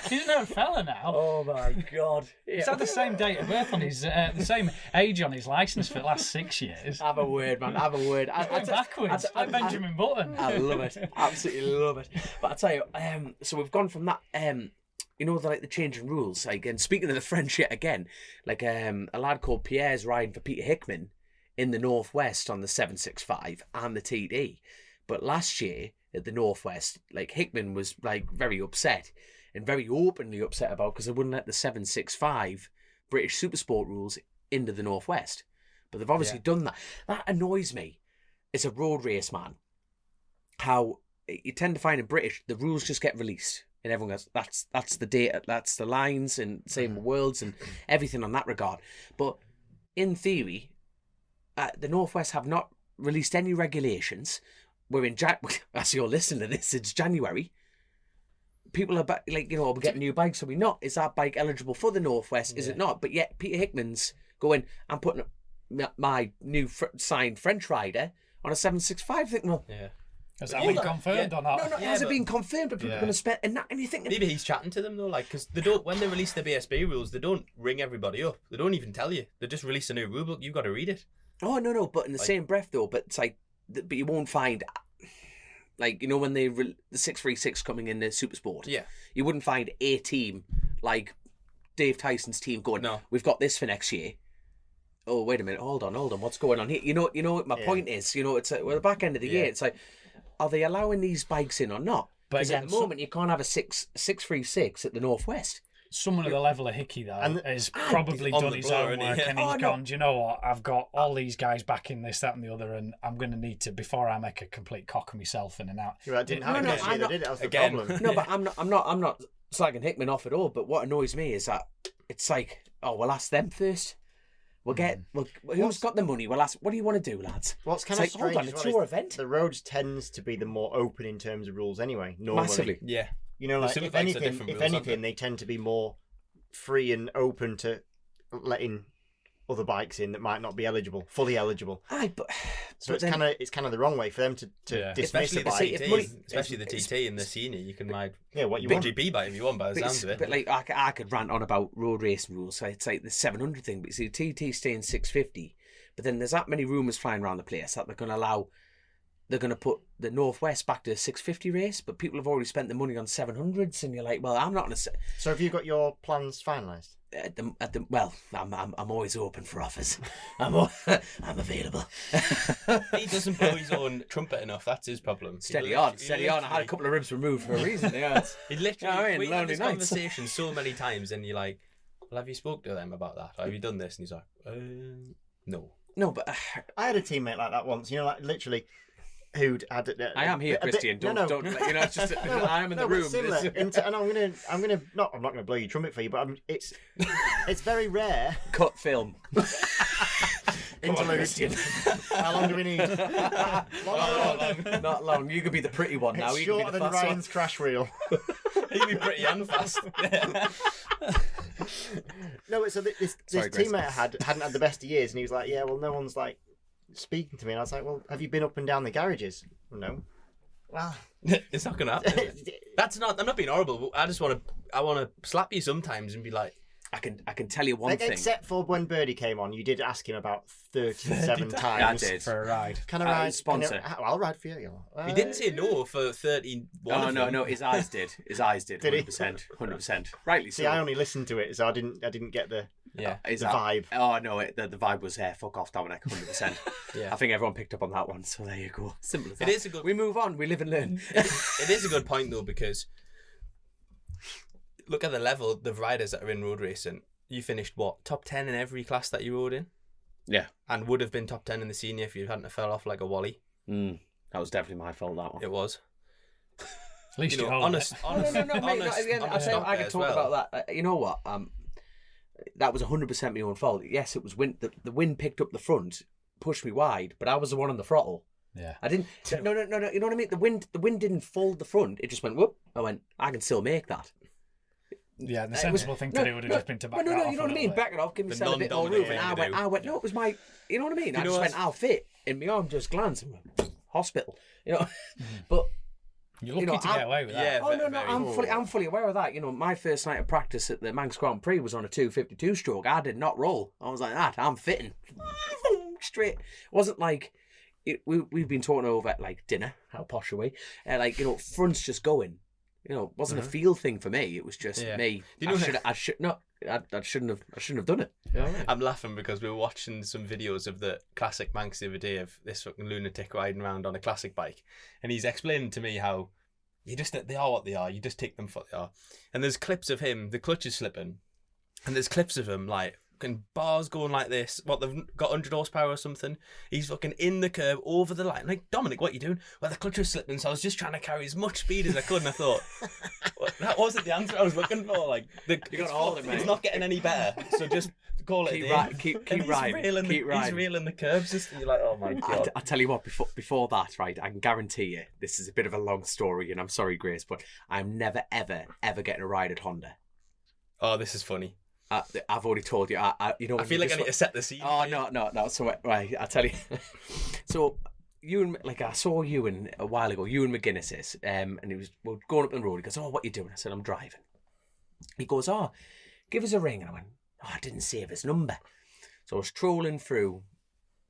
S4: he's no fella now.
S2: Oh my God.
S4: He's had the same date of birth on his the same age on his licence for the last 6 years.
S2: Have a word, man. Have a word.
S4: Going backwards, like Benjamin Button.
S2: I love it. Absolutely love it. But I tell you, so we've gone from that, the changing rules. Like, and speaking of the French yet again, like a lad called Pierre's riding for Peter Hickman in the Northwest on the 765 and the TD. But last year at the Northwest, like Hickman was like very upset and very openly upset about because they wouldn't let the 765 British Supersport rules into the Northwest. But they've obviously done that. That annoys me as a road race man. How you tend to find in British, the rules just get released and everyone goes, that's the data, that's the lines, and same worlds and everything on that regard. But in theory, the Northwest have not released any regulations. We're in as you're listening to this, it's January. People are we're getting new bikes, so we're not. Is that bike eligible for the Northwest? Is it not? But yet Peter Hickman's going, I'm putting my new signed French rider on a 765. Thinking, well,
S4: has that been confirmed or not?
S2: No, has it been confirmed? But people are going to spend and you think
S5: maybe he's chatting to them though, like because they don't when they release the BSB rules, they don't ring everybody up. They don't even tell you. They just release a new rule book. You've got to read it.
S2: Oh no! But in the same breath though, but it's like, but you won't find. Like, when the 636 coming in the Supersport, you wouldn't find a team like Dave Tyson's team going, no, we've got this for next year. Oh, wait a minute, hold on, what's going on here? You know what my point is? It's the back end of the year. It's like, are they allowing these bikes in or not? Because at the moment, you can't have a 636 at the Northwest.
S4: Someone at the level of Hickey, though, has probably done his own work and he's gone, do you know what, I've got all these guys backing this, that and the other, and I'm going to need to, before I make a complete cock of myself in and out.
S3: You're right, didn't happen this year, did it? That was the problem.
S2: No, but I'm not slagging Hickman off at all, but what annoys me is that it's like, we'll ask them first. Who's got the money? We'll ask, what do you want to do, lads?
S3: What's kind of strange,
S2: hold on, it's your event.
S3: The roads tends to be the more open in terms of rules anyway, normally.
S2: Massively.
S5: Yeah.
S3: If anything, they tend to be more free and open to letting other bikes in that might not be fully eligible. So
S2: but
S3: it's kind of the wrong way for them to dismiss
S5: especially
S3: a bike.
S5: Especially the TT and the senior, you can ride
S3: what you want.
S5: GP bike if you want, by the sounds of it.
S2: But like I could rant on about road racing rules. So it's like the 700 thing, but you see, TT staying 650. But then there's that many rumours flying around the place that they're going to put the Northwest back to a 650 race, but people have already spent the money on 700s, and you're like, well, I'm not going to.
S3: So have you got your plans finalised?
S2: Well, I'm always open for offers. I'm available.
S5: He doesn't blow his own trumpet enough. That's his problem.
S2: Steady on. I had a couple of ribs removed for a reason. Yeah,
S5: he literally. We had this
S2: nights.
S5: conversation so many times, and you're like, "Well, have you spoke to them about that? Or have you done this?" And he's like, "No."
S2: No, but
S3: I had a teammate like that once. You know, like literally. Who'd had
S2: I am here, Christian. Don't it's just I am in the room.
S3: Similar, and I'm not gonna blow your trumpet for you, but it's very rare.
S2: Cut film.
S3: Interlude. How long do we need?
S2: Not long. You could be the pretty one now.
S3: It's
S2: you
S3: shorter
S2: could be
S3: than Ryan's crash reel.
S5: You can be pretty and fast.
S3: No, so this teammate hadn't had the best of years, and he was like, "Yeah, well, no one's like speaking to me." And I was like, "Well, have you been up and down the garages?" No. Well,
S5: it's not gonna happen. That's not. I'm not being horrible, but I want to slap you sometimes and be like,
S2: I can tell you one thing.
S3: Except for when Birdie came on, you did ask him about 37 times.
S2: I did.
S4: For a ride.
S3: Can I ride?
S2: Sponsor.
S3: I'll ride for you.
S5: He didn't say no for 31.
S2: No. His eyes did. 100%. 100%. Rightly so.
S3: See, I only listened to it, so I didn't get the vibe.
S2: Oh no, the vibe was fuck off, Dominic. 100%.
S5: Yeah.
S2: I think everyone picked up on that one. So there you go. Simple as that.
S5: It is a good.
S2: We move on. We live and learn.
S5: It is a good point though, because look at the level of the riders that are in road racing. You finished top 10 in every class that you rode in.
S2: Yeah,
S5: and would have been top 10 in the senior if you hadn't have fell off like a Wally.
S2: That was definitely my fault. That one.
S5: It was.
S4: At least you
S5: honest.
S2: No, mate. I can talk about that. You know what? That was 100% my own fault. Yes, it was wind. The wind picked up the front, pushed me wide, but I was the one on the throttle.
S4: Yeah.
S2: I didn't. No. You know what I mean? The wind didn't fold the front. It just went whoop. I went. I can still make that.
S4: Yeah, the sensible thing to do would have just been to back it off.
S2: No, you know what I mean? Back it off, give myself a bit more room. And I went, no, it was my, you know what I mean? I just went, I'll fit. And my arm just glanced and went, hospital. You know? But
S4: you're lucky to get away with that.
S5: Yeah,
S2: I'm fully aware of that. You know, my first night of practice at the Manx Grand Prix was on a 252 stroke. I did not roll. I was like that. I'm fitting. Straight. It wasn't like we've been talking over like dinner. How posh are we? Fronts just going. You know, it wasn't a feel thing for me. It was just me. I shouldn't have done it.
S5: Yeah. I'm laughing because we were watching some videos of the classic Manx the other day of this fucking lunatic riding around on a classic bike, and he's explaining to me how they are what they are. You just take them for what they are. And there's clips of him, the clutch is slipping, and there's clips of him like fucking bars going like this. They've got 100 horsepower or something. He's fucking in the curb over the line. Like, Dominic, what are you doing? Well, the clutch was slipping, so I was just trying to carry as much speed as I could. And I thought, that wasn't the answer I was looking for. Like, it's not getting any better. So just call it.
S2: Keep riding.
S5: He's reeling the curbs. And you're like, oh my god.
S2: I tell you what. Before that, right? I can guarantee you, this is a bit of a long story, and I'm sorry, Grace, but I'm never ever getting a ride at Honda.
S5: Oh, this is funny.
S2: I've already told you. I
S5: feel like I need to set the scene.
S2: Oh no. So right, I tell you. So I saw Ewan a while ago. Ewan McGuinness and we're going up the road. He goes, "Oh, what you doing?" I said, "I'm driving." He goes, "Oh, give us a ring." And I went, "Oh, I didn't save his number." So I was trolling through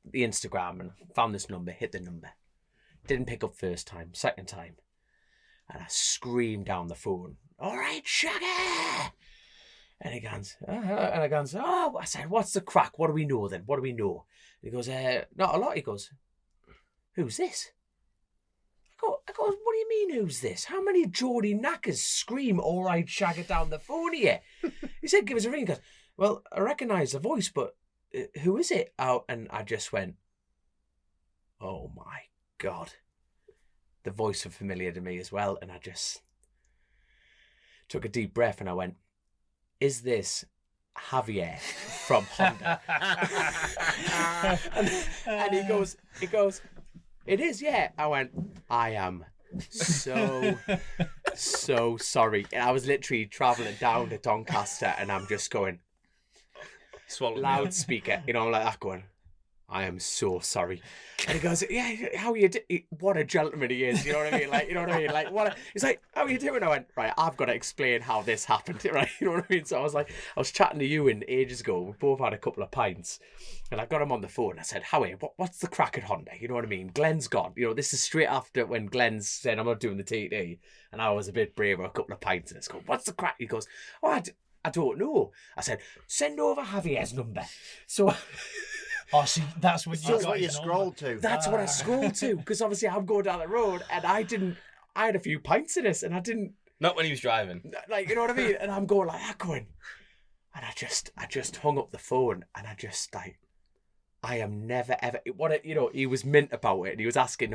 S2: the Instagram and found this number. Hit the number. Didn't pick up first time. Second time, and I screamed down the phone, "All right, Shaggy!" And he goes, oh, I said, "What's the crack? What do we know then? What do we know?" And he goes, "Not a lot." He goes, "Who's this?" I go, "What do you mean, who's this? How many Geordie knackers scream, 'All right, Shagger,' down the phone here?" He said, "Give us a ring." He goes, "Well, I recognise the voice, but who is it?" Oh, and I just went, oh my God. The voice was familiar to me as well. And I just took a deep breath and I went, "Is this Javier from Honda?" and he goes, "It is, yeah." I went, "I am so sorry." And I was literally travelling down to Doncaster and I'm just going,
S5: Swallowed me.
S2: loudspeaker. You know, I'm like, Akroyd, I am so sorry. And he goes, yeah, how are you doing? What a gentleman he is. You know what I mean? Like, you know what I mean? Like, he's like, how are you doing? I went, right, I've got to explain how this happened, right? You know what I mean? So I was chatting to Ewan ages ago. We both had a couple of pints. And I got him on the phone. I said, Howie, what's the crack at Honda? You know what I mean? Glenn's gone. You know, this is straight after when Glenn's said, I'm not doing the TT. And I was a bit braver, a couple of pints. And it's going, what's the crack? He goes, oh, I don't know. I said, send over Javier's number. So...
S4: Oh, see, that's what
S3: you scrolled to.
S2: That's what I scrolled to, because obviously I'm going down the road and I had a few pints of this and I didn't.
S5: Not when he was driving.
S2: Like, you know what I mean? And I'm going like, Akroyd. And I just hung up the phone and I just like, I am never ever. He was mint about it. And he was asking,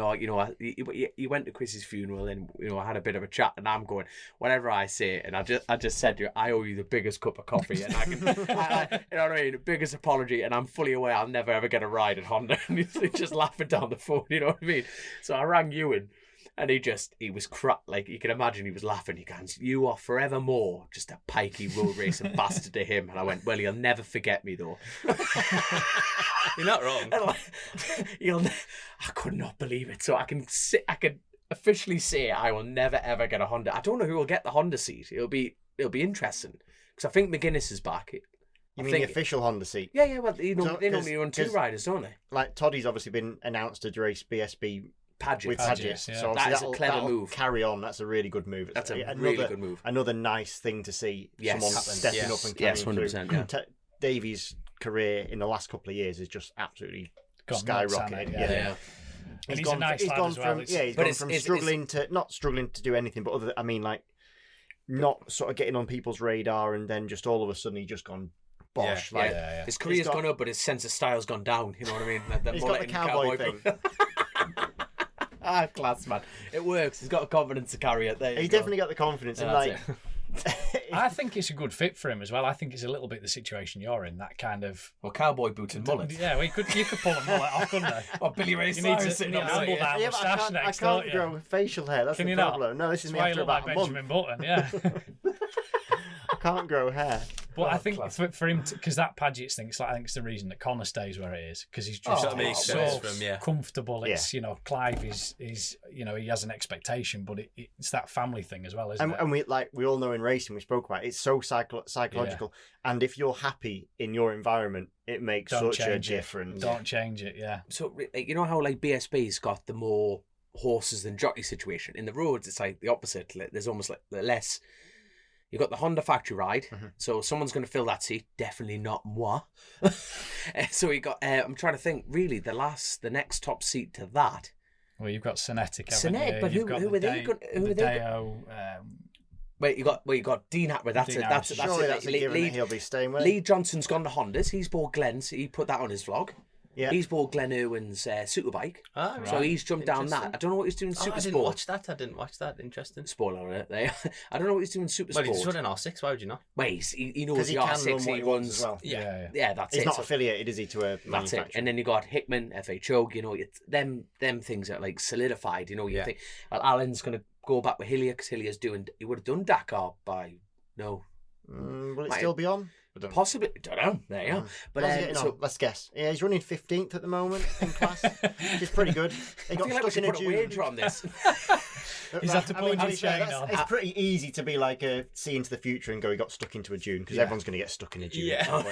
S2: he went to Chris's funeral and I had a bit of a chat. And I'm going, whatever I say, and I just said to you, I owe you the biggest cup of coffee, and I can, you know what I mean, the biggest apology. And I'm fully aware I'll never ever get a ride at Honda. And he's just laughing down the phone. You know what I mean? So I rang Ewan. And he was crap. Like, you can imagine he was laughing. He goes, you are forevermore just a pikey road racing bastard to him. And I went, well, he'll never forget me, though.
S5: You're not wrong.
S2: I could not believe it. So I can officially say I will never, ever get a Honda. I don't know who will get the Honda seat. It'll be interesting. Because I think McGuinness is back.
S3: You mean the official Honda seat?
S2: Yeah. Well, they normally run two riders, don't they?
S3: Like, Toddy's obviously been announced to race BSB
S2: Paget.
S3: With Paget.
S4: Yeah.
S3: So
S2: that is a clever move.
S3: Carry on. That's a really good move.
S2: That's a really good move.
S3: Another nice thing to see.
S2: Yes.
S3: Someone stepping up and carrying
S2: 100%.
S3: through.
S2: Yeah.
S3: Davies' career in the last couple of years is just absolutely skyrocketed.
S4: Yeah. And he's a nice lad as well.
S3: He's gone from struggling to do anything, but not sort of getting on people's radar, and then just all of a sudden he's just gone bosh.
S2: Yeah. His career's gone up, but his sense of style's gone down. You know what I mean?
S3: He's got the cowboy thing.
S2: Class, man. It works. He's got the confidence to carry it.
S3: He's definitely got the confidence.
S2: Yeah,
S4: I think it's a good fit for him as well. I think it's a little bit the situation you're in, that kind of...
S2: Well, cowboy boots and mullet.
S4: Yeah, you could pull a mullet off, couldn't you?
S2: Or Billy Ray
S4: You need
S2: Cyrus
S4: to
S2: sitting on
S4: humble that moustache next,
S3: I can't grow facial hair. That's the problem. No, this is me after about a month.
S4: Benjamin Button, yeah.
S3: I can't grow hair.
S4: But I think for him, because that Paget's thing, I think it's the reason that Connor stays where it is, because he's just so comfortable. It's Clive is he has an expectation, but it's that family thing as well, isn't it?
S3: And we all know in racing, we spoke about it, it's so psychological. Yeah. And if you're happy in your environment, it makes such a difference.
S4: Don't change it. Yeah.
S2: So you know how like BSB's got the more horses than jockey situation in the roads, it's like the opposite. There's almost like the less. You've got the Honda factory ride, so someone's going to fill that seat. Definitely not moi. So you got. I'm trying to think. Really, the next top seat to that.
S4: Well, you've got Cinetic.
S2: Cinetic, but who are they? Who are they? Wait, you got Dean Atwood. That's it. That's it.
S3: He'll be staying with.
S2: Lee Johnson's gone to Hondas. He's bought Glenn's. He put that on his vlog. Yeah. He's bought Glenn Irwin's Superbike. Ah, right. So he's jumped down that. I don't know what he's doing in Super
S5: Sport. I didn't watch that. Interesting.
S2: Spoiler alert there. I don't know what he's doing in Super Sport.
S5: Well, he's running R6. Why would you not?
S2: Well, he knows the R6. He runs
S3: as well.
S2: Yeah, that's
S3: he's
S2: it.
S3: He's not affiliated, is he, to a manufacturer?
S2: That's it. And then you got Hickman, FHO. You know, them things are like solidified. You know, you think, well, Alan's going to go back with Hillier because Hillier's he would have done Dakar by no.
S3: Will it still be on?
S2: Possibly, don't know. There you are. But
S3: let's guess. Yeah, he's running 15th at the moment in class, which is pretty good.
S2: He got stuck in a June. Wager on this.
S4: He's had to point his chain on.
S3: It's pretty easy to be like see into the future and go. He got stuck into a June because everyone's going to get stuck in a June.
S4: Yeah,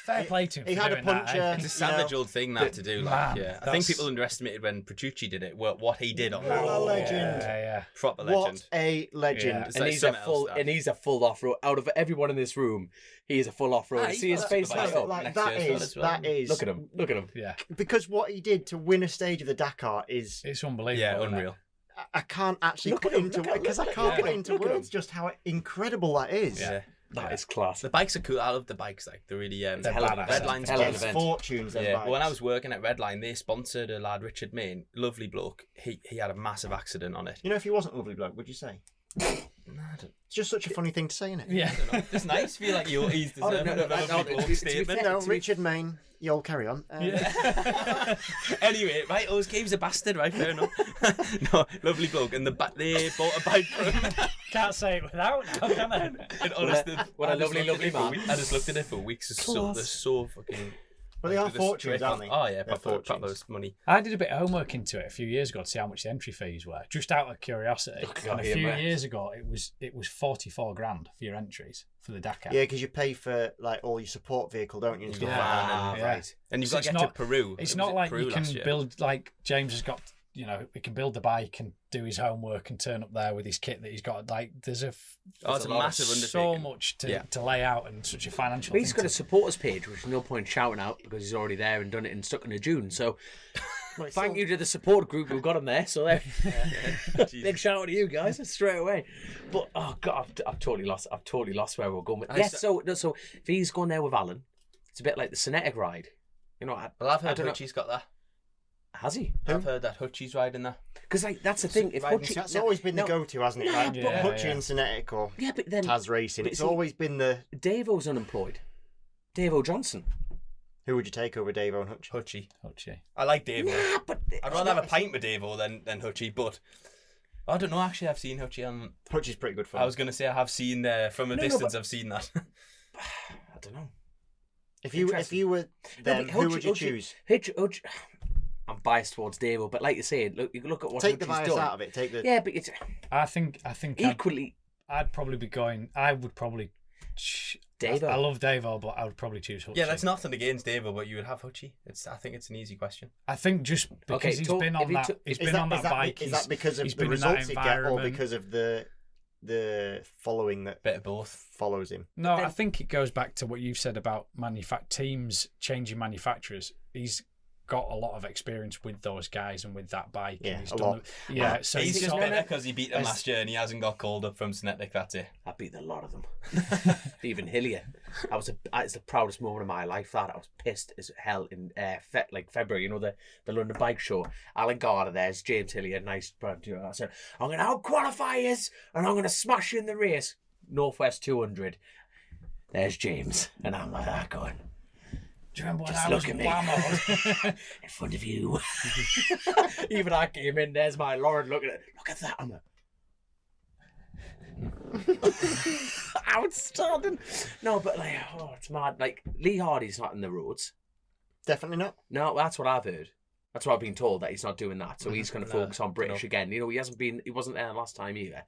S4: fair play to him.
S3: He had a puncture.
S5: It's a savage old thing that to do. I think people underestimated when Petrucci did it. What he did on that.
S3: What a legend!
S5: Yeah. Proper legend.
S3: What a legend!
S2: Yeah. And he's a full off road. Out of everyone in this room, he is a full off road. See his face light up.
S3: That is.
S2: Look at him.
S4: Yeah.
S3: Because what he did to win a stage of the Dakar it's
S4: unbelievable.
S5: Yeah, unreal.
S3: I can't actually put into words just how incredible that is.
S2: Yeah. That is class.
S5: The bikes are cool. I love the bikes. Like they're really
S3: Redline's fortunes.
S5: Yeah. When I was working at Redline, they sponsored a lad, Richard Main, lovely bloke. He had a massive accident on it.
S3: You know, if he wasn't a lovely bloke, would you say? It's just such a funny thing to say, isn't it?
S5: Yeah, I don't know. It's nice. Feel like he's deserving of a lovely bloke statement.
S3: Richard Main, you'll carry on.
S5: Anyway, right, Gabe's a bastard, right? Fair enough. No, lovely bloke, and they bought a bike for him.
S4: Can't say it without now, can I?
S5: And honestly,
S2: what a lovely man.
S5: I just looked at it for weeks. They're so fucking.
S3: Well, they are fortunes, aren't they?
S5: Oh yeah,
S3: They're
S5: proper money.
S4: I did a bit of homework into it a few years ago to see how much the entry fees were, just out of curiosity. And a few years ago, it was 44 grand for your entries for the Dakar.
S3: Yeah, because you pay for like all your support vehicle, don't you? And stuff like that.
S2: Right.
S5: And you've got to get to Peru.
S4: It's not like you can build, like James has got, he can build the bike and do his homework and turn up there with his kit that he's got. Like, there's a
S5: massive undertaking.
S4: So much to lay out and such a financial.
S2: But he's got a supporters page, which is no point shouting out because he's already there and done it and stuck in a June. So, thank you to the support group who got him there. So there, big shout out to you guys straight away. But oh god, I've totally lost where we're going with. Yes, so if he's going there with Alan, it's a bit like the Cinetic ride.
S5: I've heard Hutchie's got that.
S2: Has he?
S5: I've heard that Hutchie's riding that.
S2: Because that's the thing. If Hutchie,
S3: that's always been the go-to, hasn't it? Like, Hutchie and Cinetic or
S2: but then
S3: Chasin The Racin. It's always been the.
S2: Davo's unemployed. Davo Johnson.
S3: Who would you take over Davo and
S5: Hutchie?
S4: I
S5: like Davo.
S2: Nah, but
S5: I'd rather have a pint with Davo than Hutchie, but I don't know. Actually, I've seen Hutchie on.
S3: Hutchie's pretty good fun.
S5: I was going to say I have seen from a distance. I've seen that.
S2: I don't know.
S3: If you were them, who would you choose?
S2: I'm biased towards Davo, but like you say, look at what
S3: take the
S2: bias
S3: done. Out of it. Take the
S2: but it's.
S4: I think
S2: equally.
S4: I'd probably be going. I would probably.
S2: Davo.
S4: I love Davo, but I would probably choose Hutchie.
S5: Yeah, that's nothing against Davo, but you would have Hutchie. I think it's an easy question.
S4: I think just because he's been on that bike.
S3: Is that because of the results he gets, or because of the following that
S5: bit of both
S3: follows him?
S4: No, I think it goes back to what you've said about teams changing manufacturers. He's got a lot of experience with those guys and with that bike.
S3: Yeah,
S4: and he's
S3: a
S4: done
S3: lot.
S4: So
S5: he's just better because he beat them last year and he hasn't got called up from Cinetic that day.
S2: I beat a lot of them. Even Hillier. It's the proudest moment of my life. That I was pissed as hell in February. The London Bike Show. Alan Garner there's James Hillier, nice brand. I said I'm going to out qualify you and I'm going to smash you in the race. Northwest 200. There's James and I'm like that going.
S4: Do you remember when
S2: just
S4: I was
S2: whammoed in front of you? Even I came in. There's my Lauren. Look at that. I'm like, outstanding. No, but it's mad. Like Lee Hardy's not in the roads.
S3: Definitely not.
S2: No, that's what I've heard. That's what I've been told, that he's not doing that. So he's going to focus on British again. He wasn't there last time either.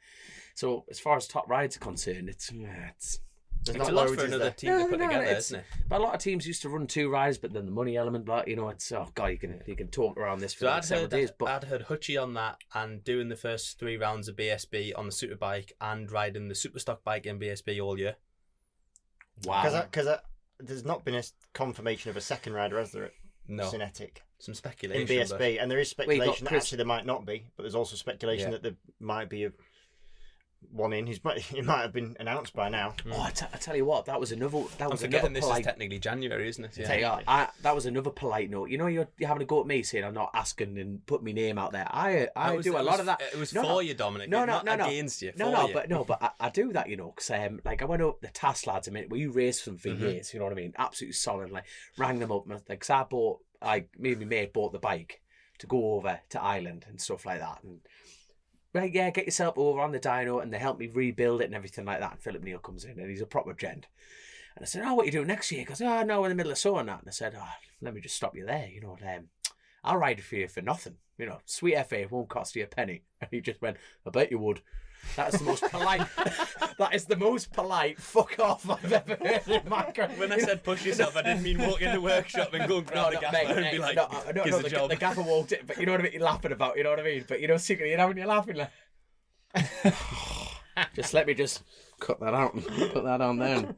S2: So as far as top rides are concerned, it's
S5: it's a lot for another team to put together, isn't it?
S2: But a lot of teams used to run 2 rides, but then the money element, it's you can talk around this for several days. But
S5: I'd heard Hutchie on that and doing the first 3 rounds of BSB on the superbike and riding the superstock bike in BSB all year.
S2: Wow.
S3: Because there's not been a confirmation of a second rider, has there?
S5: No.
S3: Cinetic.
S5: Some speculation.
S3: In BSB, and there is speculation that actually there might not be, but there's also speculation that there might be one in. He might have been announced by now.
S2: Oh, I tell you what, that was another.
S5: I'm forgetting this is technically January, isn't it?
S2: Yeah. That was another polite note. You're having a go at me saying I'm not asking and put my name out there. I do a lot of that.
S5: It was for you, Dominic. Not against you.
S2: But I do that, because I went up the TAS lads a minute. We raced them for years. You know what I mean? Absolutely solid. Like rang them up. Because me and my mate bought the bike to go over to Ireland and stuff like that. And get yourself over on the dyno, and they help me rebuild it and everything like that. And Philip Neal comes in and he's a proper gent. And I said, what are you doing next year? He goes, no, we're in the middle of sowing that. And I said, let me just stop you there. I'll ride it for you for nothing. Sweet FA, it won't cost you a penny. And he just went, I bet you would. That is the most polite. That is the most polite fuck off I've ever heard in my career.
S5: When I said push yourself, I didn't mean walk in the workshop and go and grab the gaffer and be like, "Here's the job."
S2: The gaffer walked in, but you know what I mean. You're laughing about, you know what I mean. But secretly, when you're laughing, like, just let me just cut that out and put that on there.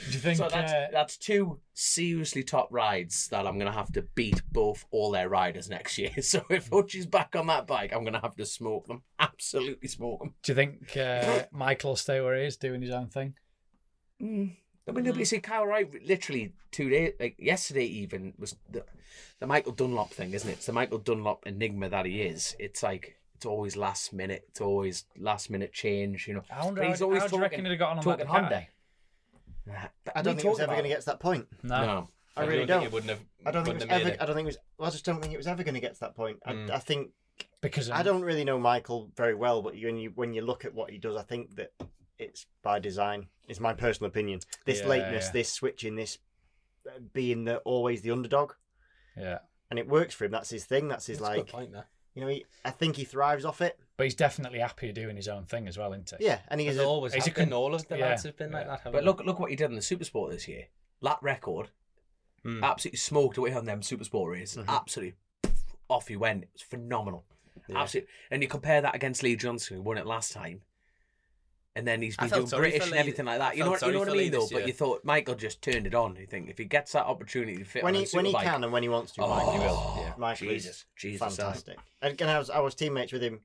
S2: Do you think? So that's 2 seriously top rides that I'm going to have to beat both all their riders next year. So if Hutchie's back on that bike, I'm going to have to smoke them. Absolutely smoke them.
S4: Do you think Michael will stay where he is, doing his own thing?
S2: I mean, nobody see Kyle Wright literally 2 days, yesterday even, was the Michael Dunlop thing, isn't it? It's the Michael Dunlop enigma that he is. It's like, it's always last minute. It's always last minute change,
S4: I wonder how do you reckon he'd have gotten on that Honda?
S3: I don't think it was ever going to get to that point.
S4: No.
S3: I really don't.
S5: It wouldn't have.
S3: I don't think it was ever. I just don't think it was ever going to get to that point. I think
S4: Because
S3: I don't really know Michael very well, but when you look at what he does, I think that it's by design. It's my personal opinion. This lateness, this switching, this being always the underdog.
S4: Yeah.
S3: And it works for him. That's his thing. That's his
S5: That's a good point there.
S3: I think he thrives off it.
S4: But he's definitely happier doing his own thing as well, isn't he?
S3: Yeah, and he's
S5: all of the lads have been like that.
S2: But look what he did in the Supersport this year. Lap record, absolutely smoked away on them Supersport races. Absolutely, off he went. It was phenomenal. Yeah. Absolutely. And you compare that against Lee Johnson, who won it last time. And then he's been doing British and everything like that. You know what I mean, though? But you thought Michael just turned it on. You think if he gets that opportunity to fit
S3: when he can and when he wants to,
S2: he
S3: will.
S2: Yeah.
S3: Michael
S2: Jesus,
S3: fantastic. And I was teammates with him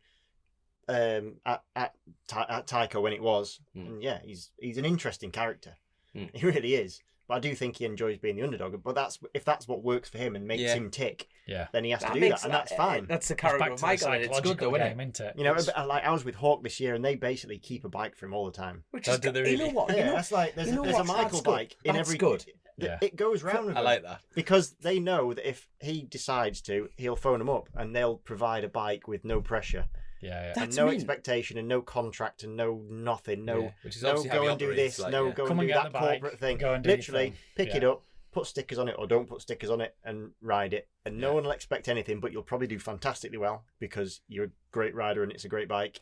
S3: at Tyco when it was, and he's an interesting character. He really is. But I do think he enjoys being the underdog. But if that's what works for him and makes him tick, then he has to do that, and that's fine.
S2: That's the character of Michael, and it's good though, isn't it?
S3: You know, like I was with Hawk this year, and they basically keep a bike for him all the time.
S2: Which is good. You know what?
S3: Yeah, that's like there's a Michael bike in every.
S2: Good.
S3: It goes round with
S5: I like that.
S3: because they know that if he decides to, he'll phone them up, and they'll provide a bike with no pressure.
S4: Yeah.
S3: And no expectation and no contract and no nothing.
S5: Which is
S3: no go and do this, go and do that corporate thing. Literally pick it up, put stickers on it or don't put stickers on it and ride it. And no one will expect anything, but you'll probably do fantastically well because you're a great rider and it's a great bike.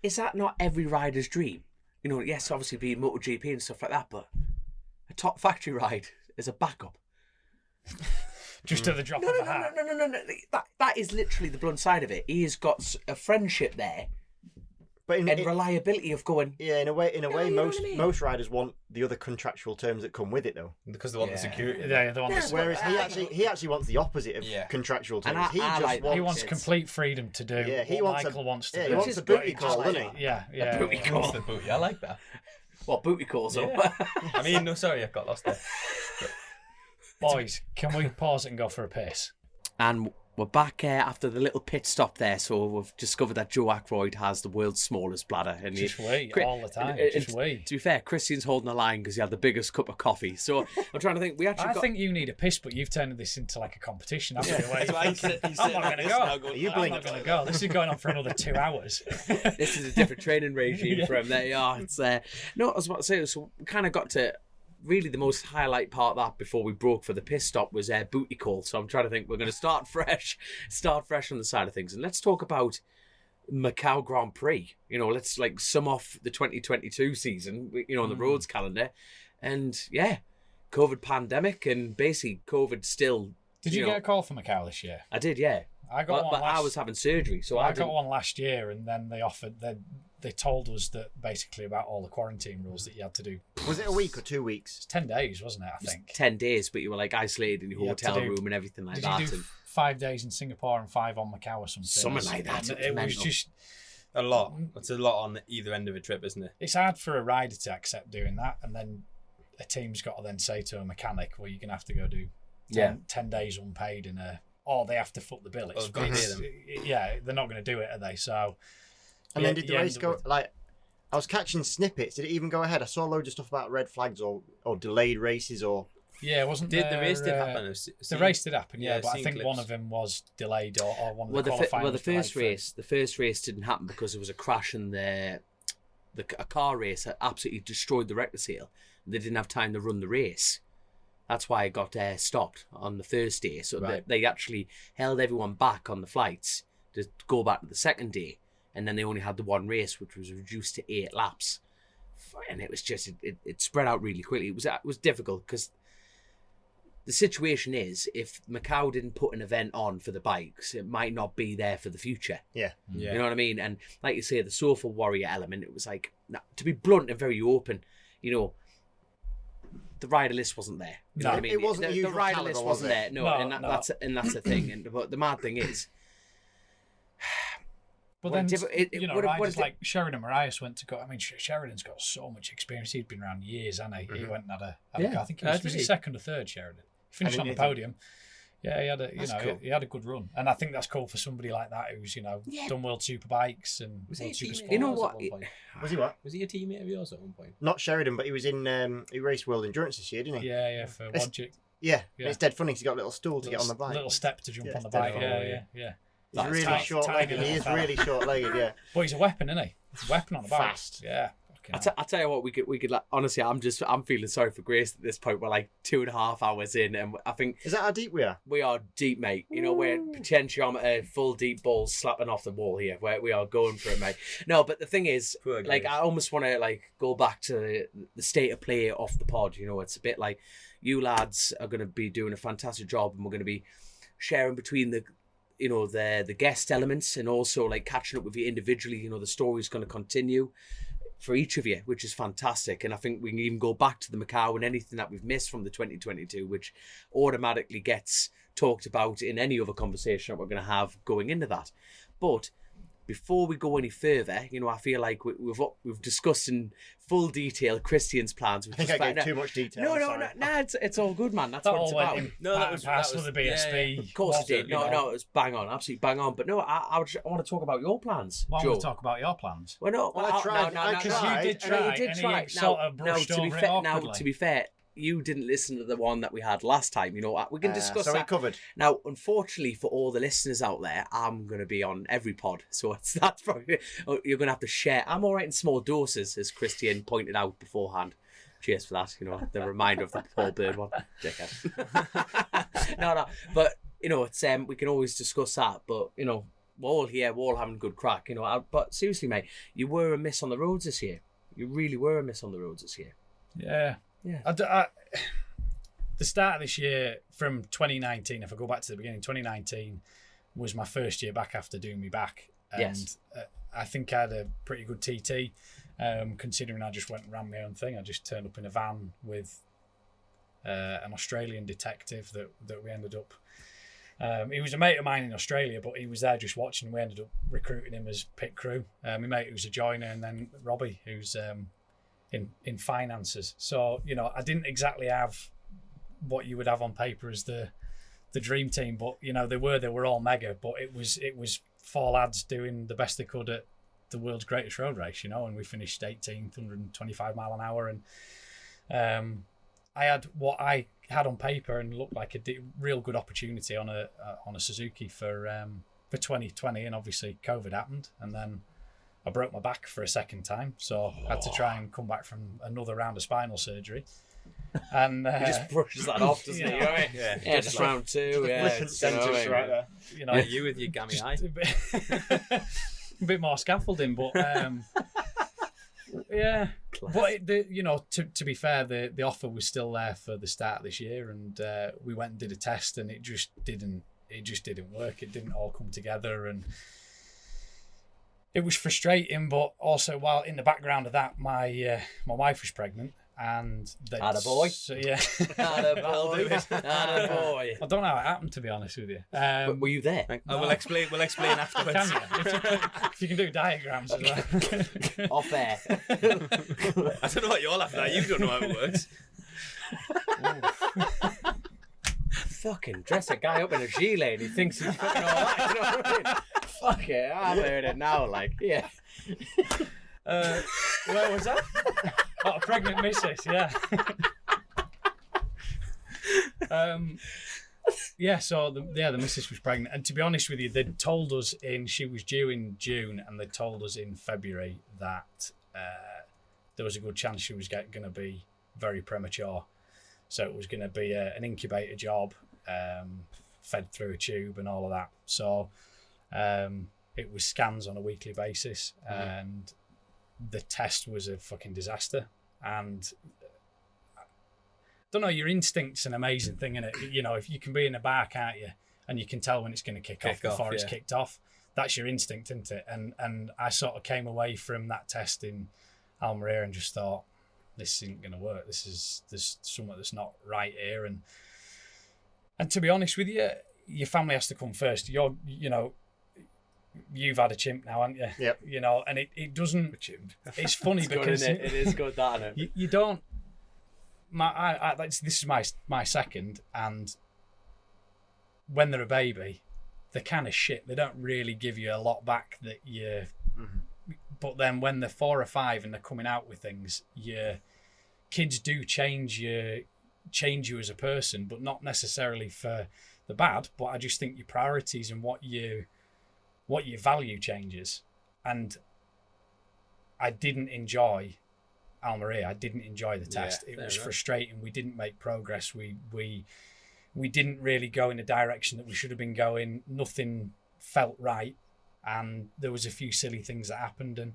S2: Is that not every rider's dream? You know, yes, obviously being MotoGP and stuff like that, but a top factory ride is a backup.
S4: Just at the drop of a hat.
S2: No. That is literally the blunt side of it. He has got a friendship there, but reliability of going.
S3: Yeah, in a way, most riders want the other contractual terms that come with it, though,
S5: because they want the security.
S4: Yeah, they want the
S3: whereas he actually wants the opposite of contractual terms.
S4: He wants complete freedom to do. Yeah,
S3: he
S4: wants Michael wants to do.
S3: He wants a booty call, doesn't he?
S4: Yeah.
S2: A booty call.
S5: The booty. I like that.
S2: What booty calls up?
S5: I mean, no, sorry, I got lost there.
S4: Boys, can we pause it and go for a piss?
S2: And we're back after the little pit stop there. So we've discovered that Joe Akroyd has the world's smallest bladder. And
S4: just wait all the time. Just wait.
S2: To be fair, Christian's holding the line because he had the biggest cup of coffee. So I'm trying to think. I
S4: think you need a piss, but you've turned this into like a competition. I'm not going to go.
S3: You
S4: I'm not going to go. This is going on for another 2 hours.
S2: This is a different training regime for him. There you are. It's no, I was about to say. So we kind of got to. Really, the most highlight part of that before we broke for the piss stop was booty call. So I'm trying to think we're going to start fresh on the side of things. And let's talk about Macau Grand Prix. You know, let's sum off the 2022 season, on the roads calendar. And COVID pandemic and basically COVID still.
S4: Did you get a call from Macau this year?
S2: I did, yeah.
S4: I got one.
S2: But I was having surgery, so I
S4: got one last year, and then they offered. They told us that basically about all the quarantine rules that you had to do.
S3: Was it a week or 2 weeks?
S4: It's 10 days, wasn't it? I think
S2: 10 days, but you were isolated in your hotel room and everything like that.
S4: Did you do 5 days in Singapore and 5 on Macau or something?
S2: Something like that.
S4: It was just
S5: a lot. It's a lot on either end of a trip, isn't it?
S4: It's hard for a rider to accept doing that, and then a team's got to then say to a mechanic, "Well, you're gonna have to go do 10 days unpaid or they have to foot the bill." They're not going to do it, are they? So.
S3: And then did the race go I was catching snippets. Did it even go ahead? I saw loads of stuff about red flags or delayed races or.
S4: Yeah, wasn't
S5: the race did happen?
S4: The race did happen, but I think one of them was delayed or one of the qualifying.
S2: The first race didn't happen because there was a crash and a car race that absolutely destroyed the rector seal. They didn't have time to run the race. That's why it got stopped on the first day. So they actually held everyone back on the flights to go back to the second day. And then they only had the one race, which was reduced to 8 laps. And it was just, it spread out really quickly. It was difficult because the situation is, if Macau didn't put an event on for the bikes, it might not be there for the future.
S3: Yeah.
S2: You know what I mean? And like you say, the Sofa Warrior element, it was to be blunt and very open, the rider list wasn't there. You know what I mean?
S3: It wasn't the
S2: rider list wasn't there. No, that's the thing. But the mad thing is,
S4: but then, riders like Sheridan Marias went to go. I mean, Sheridan's got so much experience. He's been around years, hasn't he? He went and had a I think he was second or third, Sheridan. He finished on the podium. Yeah, he had he had a good run. And I think that's cool for somebody like that who's, done World Superbikes and World Supersport.
S2: You know what?
S3: Was he what?
S5: Was he a teammate of yours at one point?
S3: Not Sheridan, but he was in, he raced World Endurance this year, didn't he?
S4: Yeah, for Logic.
S3: Yeah, it's dead funny. He's got a little stool to get on the bike.
S4: Little step to jump on the bike. Yeah.
S3: He's really short-legged. He is really short-legged, yeah.
S4: But he's a weapon, isn't he? He's a weapon on the back.
S3: Fast.
S4: Yeah.
S2: I tell you what, we could like, honestly, I'm feeling sorry for Grace at this point. We're like 2.5 hours in, and I think
S3: is that how deep we are?
S2: We are deep, mate. You know, we're potentiometer, full deep balls slapping off the wall here. Where we are going for it, mate. No, but the thing is, like, I almost want to like go back to the state of play off the pod. You know, it's a bit like you lads are going to be doing a fantastic job, and we're going to be sharing between the guest elements and also like catching up with you individually. You know, the story's going to continue for each of you, which is fantastic. And I think we can even go back to the Macau and anything that we've missed from the 2022, which automatically gets talked about in any other conversation that we're going to have going into that. But before we go any further, you know, I feel like we've discussed in full detail Christian's plans.
S3: I think I gave too much detail.
S2: No, it's all good, man. That's what it's about.
S4: That was the BSB.
S2: Yeah. Of course it did. No, it was bang on, absolutely bang on. But no, I want to talk about your plans.
S4: Well, I want to talk about your plans.
S2: Well, no,
S3: I tried.
S4: Because you did try. You did try.
S2: Sort of brushed over it awkwardly. Now, to be fair, you didn't listen to the one that we had last time. You know, we can discuss
S3: so
S2: that.
S3: we covered.
S2: Now, unfortunately for all the listeners out there, I'm going to be on every pod. So that's probably, you're going to have to share. I'm all right in small doses, as Christian pointed out beforehand. Cheers for that. You know, the reminder of the Paul Bird one. Dickhead. No. But, you know, it's we can always discuss that. But, you know, we're all here. We're all having a good crack. You know, but seriously, mate, you were a miss on the roads this year. You really were a miss on the roads this year.
S4: Yeah. Yeah. The start of this year from 2019, if I go back to the beginning, 2019 was my first year back after doing me back. And
S2: yes.
S4: I think I had a pretty good TT, considering I just went and ran my own thing. I just turned up in a van with an Australian detective that we ended up... he was a mate of mine in Australia, but he was there just watching. We ended up recruiting him as pit crew. My mate who's a joiner, and then Robbie, who's... in finances. So, you know, I didn't exactly have what you would have on paper as the dream team, but you know, they were all mega, but it was 4 lads doing the best they could at the world's greatest road race, you know, and we finished 18th, 125 mile an hour, and I had what I had on paper and looked like a real good opportunity on a Suzuki for 2020, and obviously COVID happened, and then I broke my back for a second time, so I had to try and come back from another round of spinal surgery. And
S2: he just brushes that off, doesn't he? You know what I mean? Yeah, just round 2. Yeah,
S3: sentence right there.
S4: You know,
S5: you with your gammy eye.
S4: A bit more scaffolding, but yeah. Class. But you know, to be fair, the offer was still there for the start of this year, and we went and did a test, and it just didn't work. It didn't all come together, and it was frustrating, but also while in the background of that, my wife was pregnant, and
S2: attaboy.
S4: So yeah,
S2: attaboy.
S4: I don't know how it happened, to be honest with you.
S2: Were you there?
S5: No. We'll explain afterwards.
S4: Can you? If you can do diagrams as well.
S2: Off air.
S5: I don't know what you're laughing at. You don't know how it works.
S2: Fucking dress a guy up in a gilet and he thinks he's fucking all right. You know what I mean? Fuck it, I've heard it now. Like, yeah.
S4: Where was that? Oh, a pregnant missus, yeah. Yeah, so the missus was pregnant, and to be honest with you, they'd told us she was due in June, and they told us in February that there was a good chance she was going to be very premature. So it was going to be an incubator job, fed through a tube and all of that. So it was scans on a weekly basis, and the test was a fucking disaster. And I don't know, your instinct's an amazing thing, isn't it? You know, if you can be in a bar, can't you? And you can tell when it's going to kick off before it's kicked off. That's your instinct, isn't it? And I sort of came away from that test in Almeria and just thought, this isn't going to work. There's something that's not right here. And to be honest with you, your family has to come first. You've had a chimp now, haven't you?
S3: Yep.
S4: You know, and it doesn't.
S5: A chimp.
S4: It's funny
S2: it's
S4: because
S2: good, it is good, that, isn't it?
S4: You don't. This is my second, and when they're a baby, they're kind of shit. They don't really give you a lot back that you. Mm-hmm. But then when they're 4 or 5 and they're coming out with things, your kids do change you as a person, but not necessarily for the bad. But I just think your priorities and what you what your value changes. And I didn't enjoy Almeria. I didn't enjoy the test. It was frustrating. We didn't make progress. We didn't really go in the direction that we should have been going. Nothing felt right, and there was a few silly things that happened. And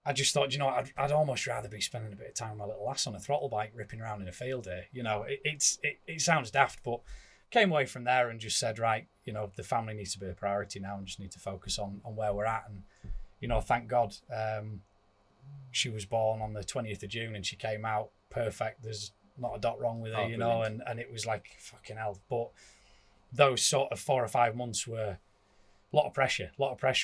S4: I just thought, you know, I'd almost rather be spending a bit of time with my little lass on a throttle bike, ripping around in a field here. You know, it sounds daft, but came away from there and just said, right, you know, the family needs to be a priority now, and just need to focus on where we're at. And you know, thank God, she was born on the 20th of June and she came out perfect. There's not a dot wrong with her, you know, and it was like, fucking hell. But those sort of 4 or 5 months were a lot of pressure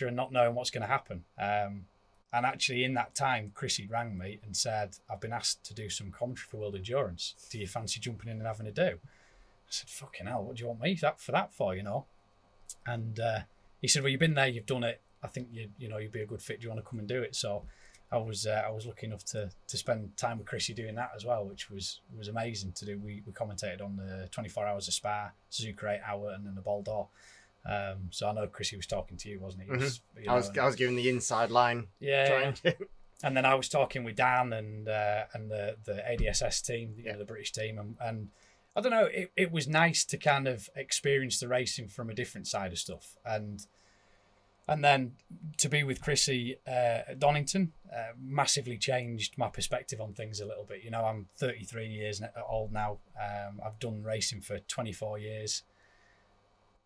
S4: and not knowing what's going to happen. And actually in that time, Chrissy rang me and said, I've been asked to do some commentary for World Endurance. Do you fancy jumping in and having a do? I said, fucking hell, what do you want me for, you know? And he said, well, you've been there, you've done it. I think you'd be a good fit. Do you want to come and do it? So I was lucky enough to spend time with Chrissy doing that as well, which was amazing to do. We commentated on the 24 hours of Spa, Suzuka 8 hour, and then the Bol d'Or. So I know Chrissy was talking to you, wasn't he?
S3: Mm-hmm. I was giving the inside line.
S4: Yeah. And then I was talking with Dan and the ADSS team, the British team, and I don't know. It was nice to kind of experience the racing from a different side of stuff, and then to be with Chrissy at Donington massively changed my perspective on things a little bit. You know, I'm 33 years old now. I've done racing for 24 years.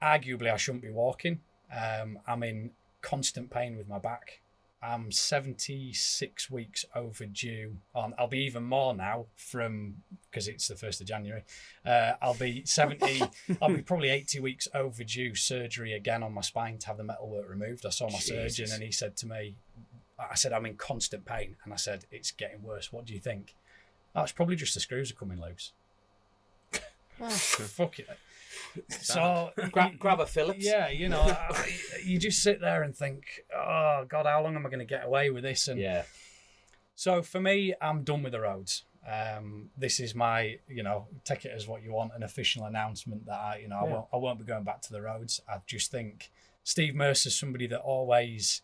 S4: Arguably, I shouldn't be walking. I'm in constant pain with my back. I'm 76 weeks overdue. I'll be even more now because it's the 1st of January. I'll be 70. I'll be probably 80 weeks overdue surgery again on my spine to have the metalwork removed. I saw my surgeon and he said to me, I said, I'm in constant pain. And I said, it's getting worse. What do you think? Oh, it's probably just the screws are coming loose. Fuck it. So
S2: grab a Phillips.
S4: Yeah, you know, you just sit there and think, oh God, how long am I going to get away with this? And
S2: yeah.
S4: So for me, I'm done with the roads. This is my, you know, take it as what you want, an official announcement that I won't be going back to the roads. I just think Steve Mercer's somebody that always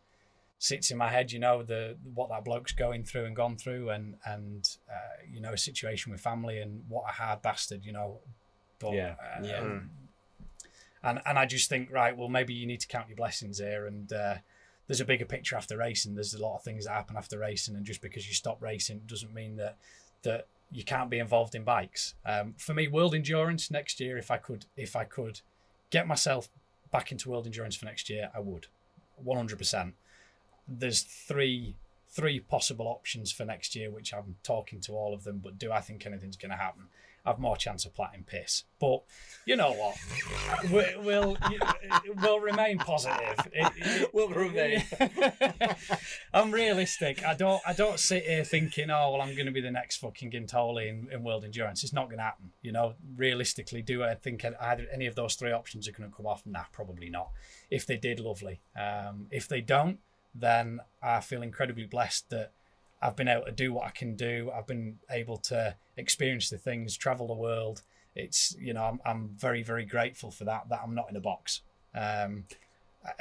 S4: sits in my head, you know, what that bloke's going through and gone through, and you know, a situation with family and what a hard bastard, you know. But, and I just think, right, well, maybe you need to count your blessings here, and there's a bigger picture after racing. There's a lot of things that happen after racing, and just because you stop racing doesn't mean that you can't be involved in bikes. For me, World Endurance next year, if I could get myself back into World Endurance for next year, I would, 100%. There's three possible options for next year, which I'm talking to all of them, but do I think anything's going to happen? I've more chance of platting piss. But you know what? We'll remain positive.
S2: We'll remain.
S4: I'm realistic. I don't sit here thinking, oh well, I'm going to be the next fucking Gintoli in World Endurance. It's not going to happen. You know, realistically, do I think either any of those 3 options are going to come off? Nah, probably not. If they did, lovely. If they don't, then I feel incredibly blessed that I've been able to do what I can do. I've been able to experience the things, travel the world. It's, you know, I'm very, very grateful for that I'm not in a box.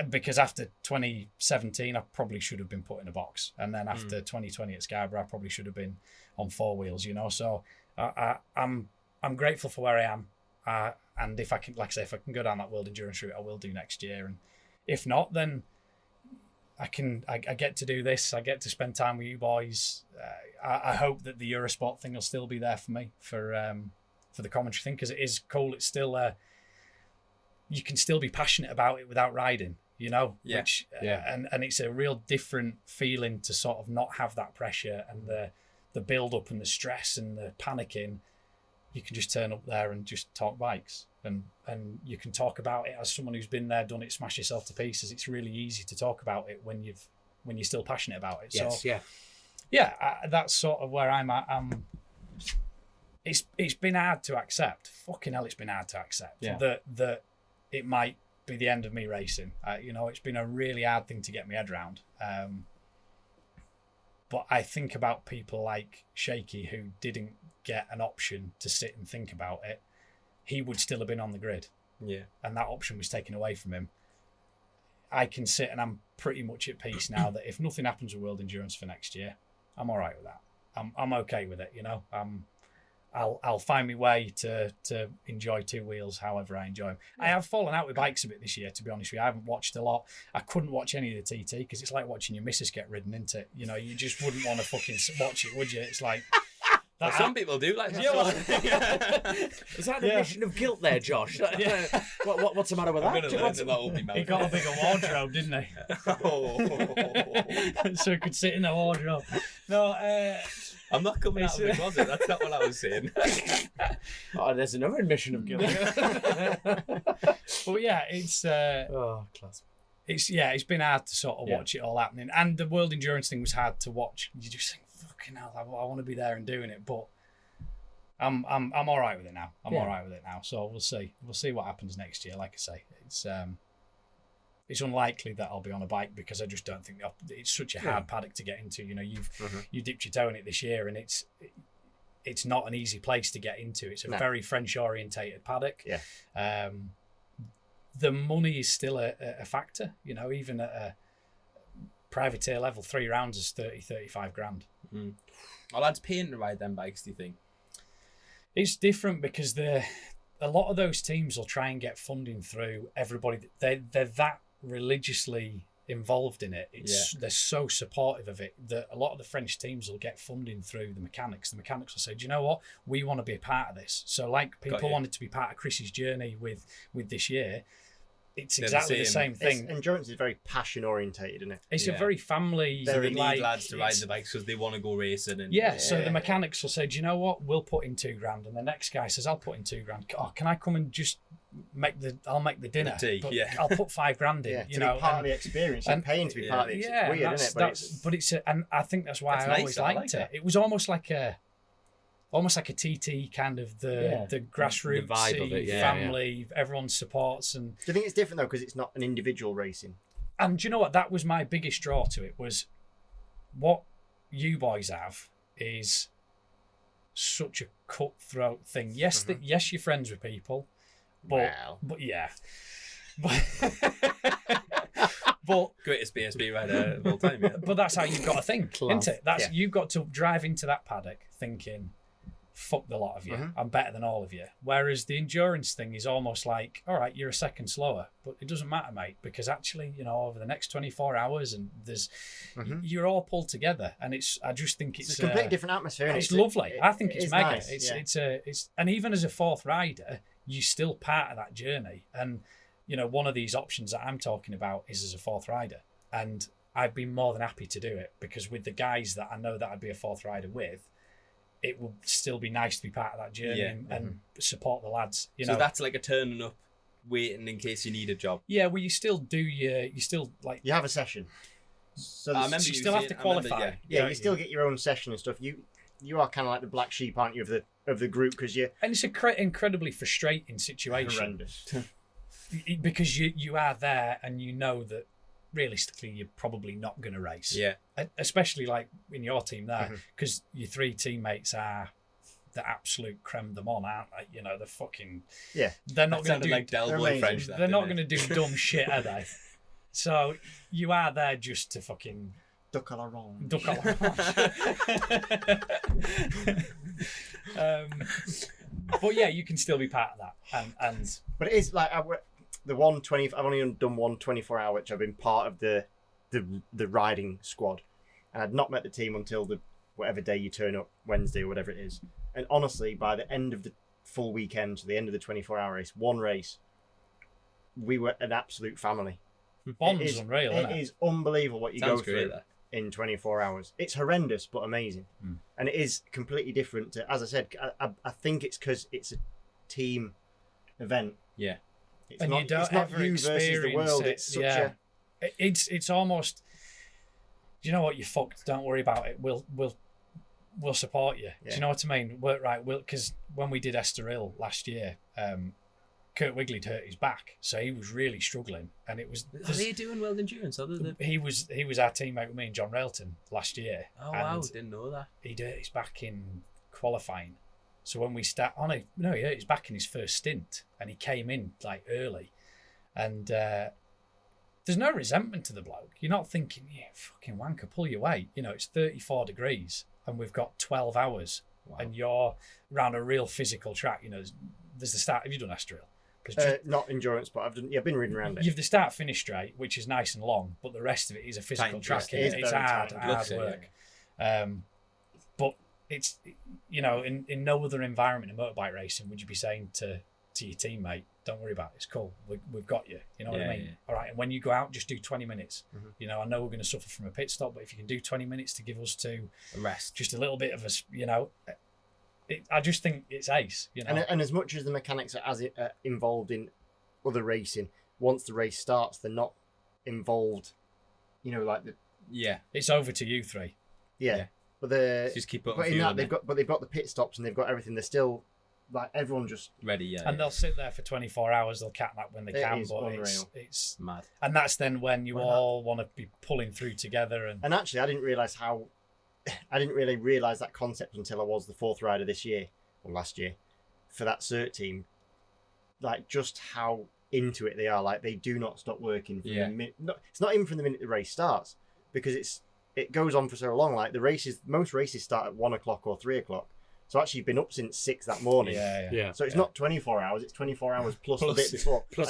S4: Because after 2017, I probably should have been put in a box. And then after 2020 at Scarborough, I probably should have been on 4 wheels, you know. So I'm grateful for where I am. And if I can, like I say, if I can go down that World Endurance route, I will do next year. And if not, then I get to do this. I get to spend time with you boys. I hope that the Eurosport thing will still be there for me for the commentary thing, because it is cool. It's still you can still be passionate about it without riding, you know.
S5: Yeah.
S4: And it's a real different feeling to sort of not have that pressure and the build up and the stress and the panicking. You can just turn up there and just talk bikes. And you can talk about it as someone who's been there, done it, smash yourself to pieces. It's really easy to talk about it when you're still passionate about it.
S2: Yes,
S4: so, that's sort of where I'm at. It's been hard to accept. Fucking hell, it's been hard to accept that it might be the end of me racing. You know, it's been a really hard thing to get my head around. But I think about people like Shaky who didn't get an option to sit and think about it. He would still have been on the grid.
S5: Yeah.
S4: And that option was taken away from him. I can sit and I'm pretty much at peace now that if nothing happens with World Endurance for next year, I'm all right with that. I'm okay with it, you know. I'll find my way to enjoy two wheels however I enjoy them. I have fallen out with bikes a bit this year, to be honest with you. I haven't watched a lot. I couldn't watch any of the TT because it's like watching your missus get ridden, isn't it? You know, you just wouldn't want to fucking watch it, would you? It's like...
S5: Well, some people do like that.
S2: Is that an admission of guilt there, Josh? What's the matter with that?
S4: He got a bigger wardrobe, didn't he? So he could sit in the wardrobe. No,
S5: I'm not coming out of the closet. That's not what I was saying.
S2: Oh, there's another admission of guilt.
S4: But yeah, it's
S2: class.
S4: It's been hard to sort of watch it all happening, and the World Endurance thing was hard to watch. You just think, fucking hell, I want to be there and doing it, but I'm all right with it now. I'm all right with it now. So we'll see what happens next year. Like I say, it's unlikely that I'll be on a bike because I just don't think it's such a hard paddock to get into. You know, you dipped your toe in it this year, and it's not an easy place to get into. It's a very French orientated paddock.
S3: Yeah.
S4: The money is still a factor. You know, even at a privateer level, 3 rounds is 35 grand.
S5: Are lads paying to ride them bikes, do you think?
S4: It's different because a lot of those teams will try and get funding through everybody. They're that religiously involved in it. They're so supportive of it that a lot of the French teams will get funding through the mechanics. The mechanics will say, do you know what? We want to be a part of this. So like people wanted to be part of Chris's journey with this year. It's exactly the same thing.
S3: Endurance is very passion orientated, isn't it?
S4: It's a very family.
S5: So they need lads to ride the bikes because they want to go racing. And
S4: so the mechanics will say, do you know what? We'll put in $2 grand, and the next guy says, I'll put in $2 grand. Oh, can I come and just I'll make the dinner.
S5: The tea,
S4: but I'll put $5 grand in.
S3: To be part of the experience. You're paying to be part of it. It's weird, isn't it?
S4: But it's and I think that's why I always liked it. It was almost like a TT kind of the grassroots
S2: the vibe of it,
S4: family, everyone supports. And
S3: do you think it's different though because it's not an individual racing?
S4: And do you know what? That was my biggest draw to it, was what you boys have is such a cutthroat thing. Yes, yes, you're friends with people, but but
S5: greatest BSB rider of all time. Yeah.
S4: But that's how you've got to think, isn't it? You've got to drive into that paddock thinking, fuck the lot of you, I'm better than all of you. Whereas the endurance thing is almost like, all right, you're a second slower, but it doesn't matter, mate, because actually, you know, over the next 24 hours and you're all pulled together, and I just think it's
S3: a completely different atmosphere.
S4: It's lovely. I think it's mega.
S3: Nice.
S4: It's and even as a fourth rider, you're still part of that journey. And you know, one of these options that I'm talking about is as a fourth rider, and I'd be more than happy to do it because with the guys that I know that I'd be a fourth rider with, it would still be nice to be part of that journey and support the lads. You know,
S5: that's like a turning up, waiting in case you need a job.
S4: Yeah, well, you still
S3: you have a session. So
S4: you still have to qualify.
S3: You still get your own session and stuff. You are kind of like the black sheep, aren't you, of the group because you.
S4: And it's an incredibly frustrating situation.
S3: Horrendous.
S4: Because you are there and you know that realistically you're probably not going to race.
S5: Yeah.
S4: Especially like in your team there, because your 3 teammates are the absolute creme de mon, aren't they? You know, they're fucking...
S3: Yeah.
S4: They're not going to do...
S5: like Del Boy French.
S4: They're not going to do dumb shit, are they? So you are there just to fucking...
S3: Duck à l'orange.
S4: Duck à l'orange. But yeah, you can still be part of that. And
S3: But it is like... The 120, I've only done 124-hour, which I've been part of the riding squad, and I'd not met the team until the whatever day you turn up, Wednesday or whatever it is. And honestly, by the end of the full weekend, to the end of the 24-hour race, one race, we were an absolute family.
S4: Bond's unreal, isn't it?
S3: It is unbelievable what you go through in 24 hours. It's horrendous, but amazing, and it is completely different. As I said, I think it's because it's a team event.
S5: Yeah.
S3: It's not you versus the world.
S4: It's such a... It's almost... Do you know what? You're fucked. Don't worry about it. We'll support you. Yeah. Do you know what I mean? Because when we did Estoril last year, Kurt Wigley'd hurt his back, so he was really struggling. And it was...
S5: Are they doing World Endurance?
S4: He was our teammate with me and John Railton last year.
S5: Oh, wow. Didn't know that.
S4: He'd hurt his back in qualifying. So when we start he hurt his back in his first stint, and he came in like early, and there's no resentment to the bloke. You're not thinking, yeah, fucking wanker, pull your weight. You know, it's 34 degrees and we've got 12 hours and you're around a real physical track. You know, there's the start. Have you done Estoril?
S3: Not endurance, but I've been riding around it.
S4: You've the start finish straight, which is nice and long, but the rest of it is a physical track. It's hard work. Yeah. But it's, you know, in no other environment in motorbike racing would you be saying to your teammate, don't worry about it, it's cool, we've got you. You know what I mean? Yeah. All right, and when you go out, just do 20 minutes. Mm-hmm. You know, I know we're going to suffer from a pit stop, but if you can do 20 minutes to give us a rest, just a little bit of a, you know, I just think it's ace. You know,
S3: and as much as the mechanics are involved in other racing, once the race starts, they're not involved. You know, like
S4: it's over to you three.
S3: Yeah. But they
S5: just keep up.
S3: But in that they've got the pit stops and they've got everything. They're still like everyone just
S5: ready.
S4: And they'll sit there for 24 hours. They'll catnap when they can. But it's
S5: mad.
S4: And that's then when you all want to be pulling through together. And
S3: actually, I didn't really realise that concept until I was the fourth rider this year or last year for that cert team. Like just how into it they are. Like they do not stop working. From the minute, it's not even from the minute the race starts because it goes on for so long. Like most races start at 1 o'clock or 3 o'clock. So actually, you've been up since 6 that morning.
S4: Yeah.
S3: So it's not 24 hours; it's 24 hours plus the bit before. And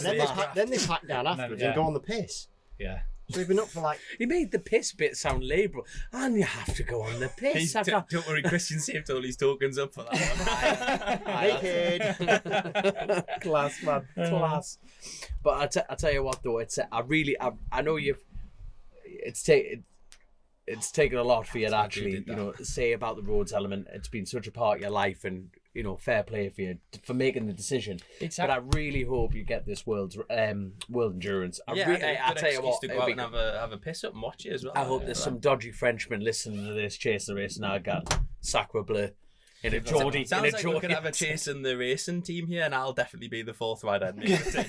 S3: then they pack down afterwards and go on the piss.
S4: Yeah.
S3: So we've been up for like.
S2: He made the piss bit sound laboured, and you have to go on the piss.
S5: Don't worry, Christian saved all his tokens up for that
S3: one. Naked.
S2: Class, man, class. But I tell you what, though, I know it's taken a lot for you to actually, you know, say about the roads element. It's been such a part of your life, and you know, fair play for you for making the decision. But I really hope you get this world endurance. I tell you what,
S5: to go out and have a piss up and watch it as well.
S2: I hope there's some dodgy Frenchmen listening to this Chasin The Racin. I got Sacre Bleu. In a Geordie.
S5: Sounds like we could have a Chasin The Racin team here, and I'll definitely be the fourth rider in the team.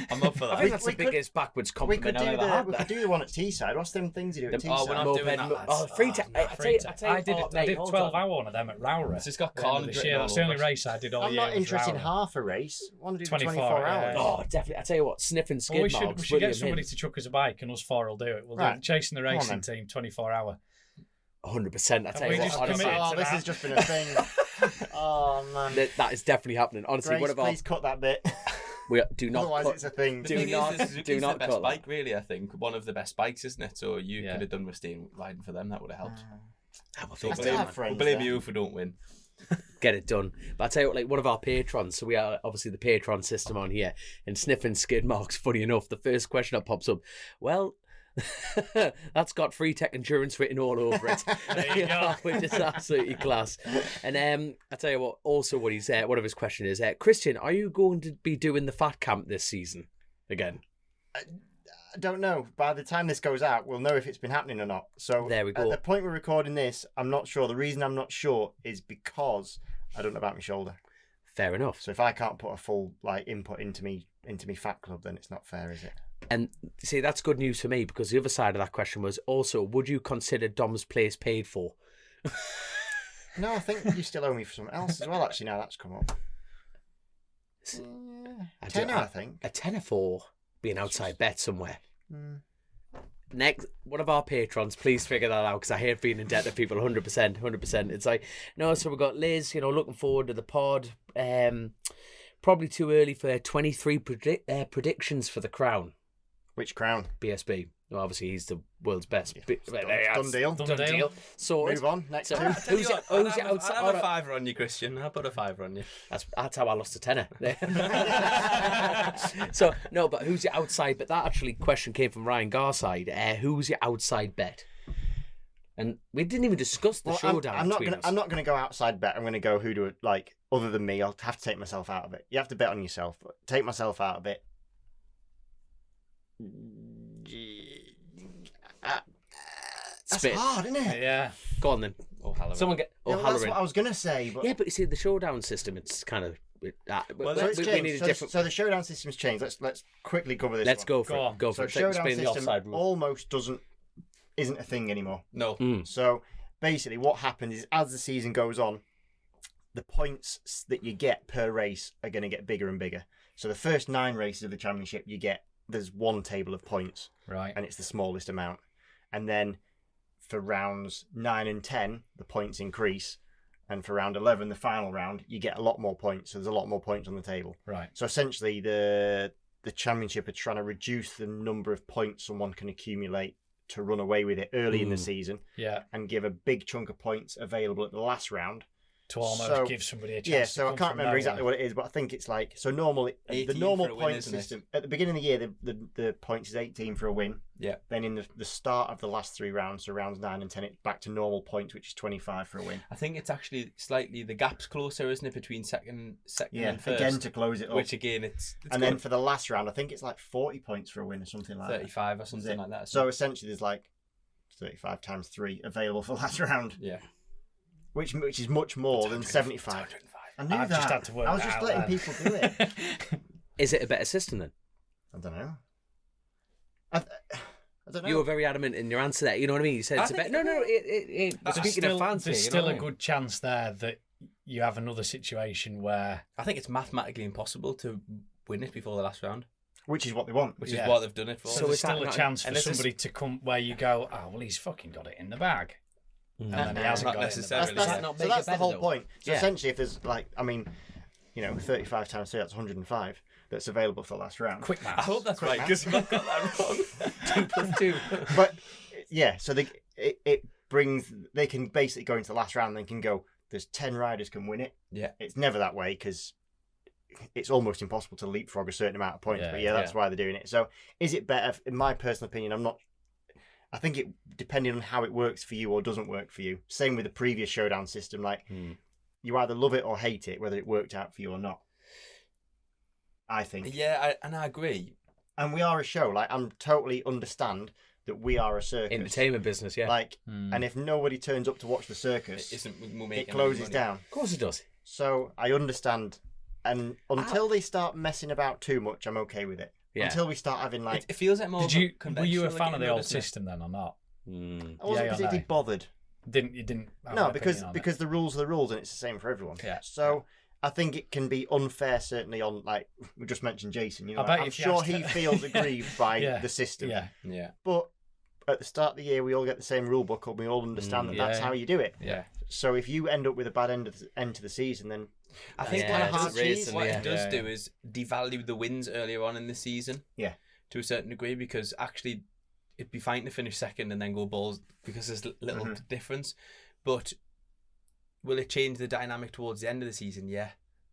S5: I'm up for that.
S2: I think that's the biggest backwards compliment I've ever had.
S3: We could do the one at Teesside. What's them things you do at Teesside?
S5: Oh, we're not doing that, lads.
S2: Oh, free time.
S4: I did a 12-hour one of them at Rowra.
S5: It's just got carnage
S4: this year. That's the only race I did all year.
S3: I'm not interested in half a race. I want to do 24 hours.
S2: Oh, definitely. I tell you what, sniffing skid marks.
S4: We should get somebody to chuck us a bike, and us four will do it. We'll do Chasing the Racing team 24-hour.
S2: 100%. I tell you what, honestly.
S3: Oh, this has just been a thing. Oh man,
S2: that is definitely happening. Honestly,
S3: Grace, please cut that bit.
S2: We do not.
S3: Otherwise, it's a thing.
S5: Do not the best bike, really. I think one of the best bikes, isn't it? So you could have done with staying riding for them. That would have helped. We'll blame you if we don't win.
S2: Get it done. But I tell you what, like one of our patrons. So we are obviously the patron system on here, and sniffing skid marks. Funny enough, the first question that pops up. Well. That's got Free Tech Endurance written all over it.
S4: There you go.
S2: Which is absolutely class. And I tell you what, also what he's one of his questions is, Christian, are you going to be doing the fat camp this season again?
S3: I don't know. By the time this goes out, we'll know if it's been happening or not. So
S2: there we go.
S3: At the point we're recording this, I'm not sure. The reason I'm not sure is because I don't know about my shoulder.
S2: Fair enough.
S3: So if I can't put a full input into me fat club, then it's not fair, is it?
S2: And see, that's good news for me, because the other side of that question was also, would you consider Dom's place paid for?
S3: No, I think you still owe me for something else as well, actually, now that's come up. A tenner, I think.
S2: A tenner for being outside bet somewhere. Next, one of our patrons, please figure that out, because I hate being in debt to people. 100%. It's like, no, so we've got Liz, looking forward to the pod. Probably too early for 23 predictions for the crown.
S3: Which crown?
S2: BSB. Well, obviously, he's the world's best.
S3: Done deal.
S2: So
S3: move on. Next two.
S2: Who's it outside?
S5: I'll have a fiver on you, Christian. I'll put a fiver on you.
S2: That's how I lost a tenner. So, no, but who's your outside bet? That actually question came from Ryan Garside. Who's your outside bet? And we didn't even discuss the showdown.
S3: I'm not going to go outside bet. I'm going to go who do it, other than me. I'll have to take myself out of it. You have to bet on yourself. But take myself out of it. That's hard, isn't it?
S4: Yeah.
S2: Go on then. Someone get
S3: that's what I was going to say. But...
S2: Yeah, but you see, the showdown system, it's kind of...
S3: we need a different... So the showdown system's changed. Let's quickly cover this.
S2: Let's go for it. Go for it.
S3: Showdown system almost isn't a thing anymore.
S5: No.
S3: So basically what happens is, as the season goes on, the points that you get per race are going to get bigger and bigger. So the first 9 races of the championship, you get there's one table of points,
S4: Right.
S3: and it's the smallest amount. And then for rounds 9 and 10, the points increase. And for round 11, the final round, you get a lot more points. So there's a lot more points on the table.
S4: Right.
S3: So essentially, the championship are trying to reduce the number of points someone can accumulate to run away with it early in the season.
S4: Yeah.
S3: And give a big chunk of points available at the last round.
S4: To almost give somebody a chance.
S3: Yeah, so I can't remember exactly what it is, but I think it's like, so normally, the normal point system, at the beginning of the year, the points is 18 for a win.
S5: Yeah.
S3: Then in the start of the last 3 rounds, so rounds 9 and 10, it's back to normal points, which is 25 for a win.
S5: I think it's actually slightly, the gap's closer, isn't it, between second and first?
S3: Again to close it up.
S5: Which again, it's
S3: and
S5: good.
S3: then for the last round, I think it's like 40 points for a win or something like
S5: 35
S3: that.
S5: or something like that.
S3: So essentially there's like 35 times 3 available for the last round.
S5: Yeah.
S3: Which is much more than 75. I knew
S4: I've
S3: that.
S4: just had to work
S3: I was
S4: that
S3: just
S4: out
S3: letting
S4: then.
S3: people do it.
S2: Is it a better system then?
S3: I don't know. I don't know.
S2: You were very adamant in your answer there. You know what I mean? You said it's a better. No. Speaking of fancy,
S4: there's still a good chance there that you have another situation where
S5: I think it's mathematically impossible to win it before the last round,
S3: which is what they want.
S5: which is what they've done it for.
S4: so there's
S2: is that
S4: still a
S2: not-
S4: chance for
S5: and this is-
S4: somebody to come where you go, oh well, he's fucking got it in the bag, and then he hasn't
S5: Not
S4: got
S5: necessarily.
S4: it in the bag.
S2: Does that not
S3: So
S2: make
S3: that's
S2: it
S3: the
S2: better,
S3: whole
S2: though?
S3: point. So
S2: Yeah.
S3: essentially, if there's like, 35 times 3, that's 105 that's available for the last round.
S4: Quick
S5: I
S4: maths.
S5: hope that's right, because if I got that wrong.
S2: 2+2.
S3: But yeah, so it brings, they can basically go into the last round and they can go, there's 10 riders can win it.
S5: Yeah.
S3: It's never that way because it's almost impossible to leapfrog a certain amount of points.
S4: Yeah,
S3: But that's why they're doing it. So is it better? In my personal opinion, I think it, depending on how it works for you or doesn't work for you. Same with the previous showdown system. Like, you either love it or hate it, whether it worked out for you or not. I think.
S5: Yeah, I agree.
S3: And we are a show. Like, I'm totally understand that we are a circus.
S2: Entertainment business, yeah.
S3: Like, and if nobody turns up to watch the circus,
S5: It
S3: closes down.
S2: Of course it does.
S3: So I understand. And until they start messing about too much, I'm okay with it.
S2: Yeah.
S3: Until we start having like,
S5: It feels like more.
S4: Were you a fan of the old
S5: doesn't it?
S4: system then or not?
S3: I wasn't
S4: Yeah, I
S3: particularly
S4: know.
S3: bothered.
S4: You didn't. Have
S3: No,
S4: an opinion on it?
S3: because the rules are the rules, and it's the same for everyone.
S4: Yeah.
S3: So I think it can be unfair, certainly on, like we just mentioned Jason. You know,
S4: I bet
S3: I'm
S4: if you
S3: sure
S4: asked
S3: he
S4: him-
S3: feels aggrieved by
S4: Yeah.
S3: the system.
S4: Yeah.
S5: Yeah.
S3: But at the start of the year, we all get the same rule book, and we all understand that that's
S4: yeah.
S3: how you do it.
S4: Yeah.
S3: So if you end up with a bad end to the season, then
S5: I think
S2: Yeah,
S5: what,
S2: it's
S5: it does,
S2: racing,
S5: what
S2: yeah.
S5: it does
S4: Yeah,
S5: do is devalue the wins earlier on in the season.
S3: Yeah.
S5: To a certain degree, because actually it'd be fine to finish second and then go balls because there's little difference. But will it change the dynamic towards the end of the season? Yeah.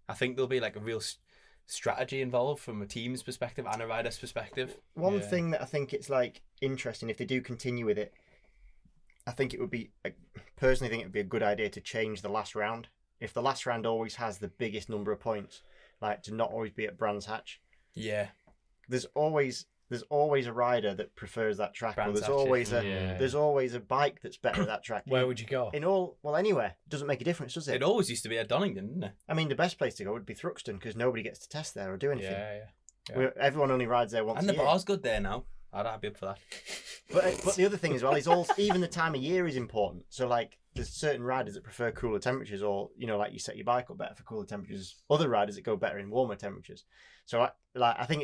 S5: I think there'll be like a real strategy involved from a team's perspective and a rider's perspective.
S3: one thing that I think it's like interesting if they do continue with it, I think it would be, personally think it would be a good idea to change the last round. If the last round always has the biggest number of points, like to not always be at Brands Hatch.
S5: Yeah.
S3: There's always a rider that prefers that track, or
S5: Brands
S3: there's
S5: Hatch,
S3: always
S4: yeah.
S3: there's always a bike that's better at that track.
S4: Where would you go?
S3: Anywhere. It doesn't make a difference, does it?
S5: It always used to be at Donington, didn't it?
S3: I mean, the best place to go would be Thruxton because nobody gets to test there or do anything.
S4: Yeah.
S3: Everyone only rides there once
S5: And
S3: a
S5: the
S3: year.
S5: bar's good there now. I'd be up for that.
S3: But the other thing as well is also even the time of year is important. So like there's certain riders that prefer cooler temperatures, or like you set your bike up better for cooler temperatures. Other riders that go better in warmer temperatures. So I think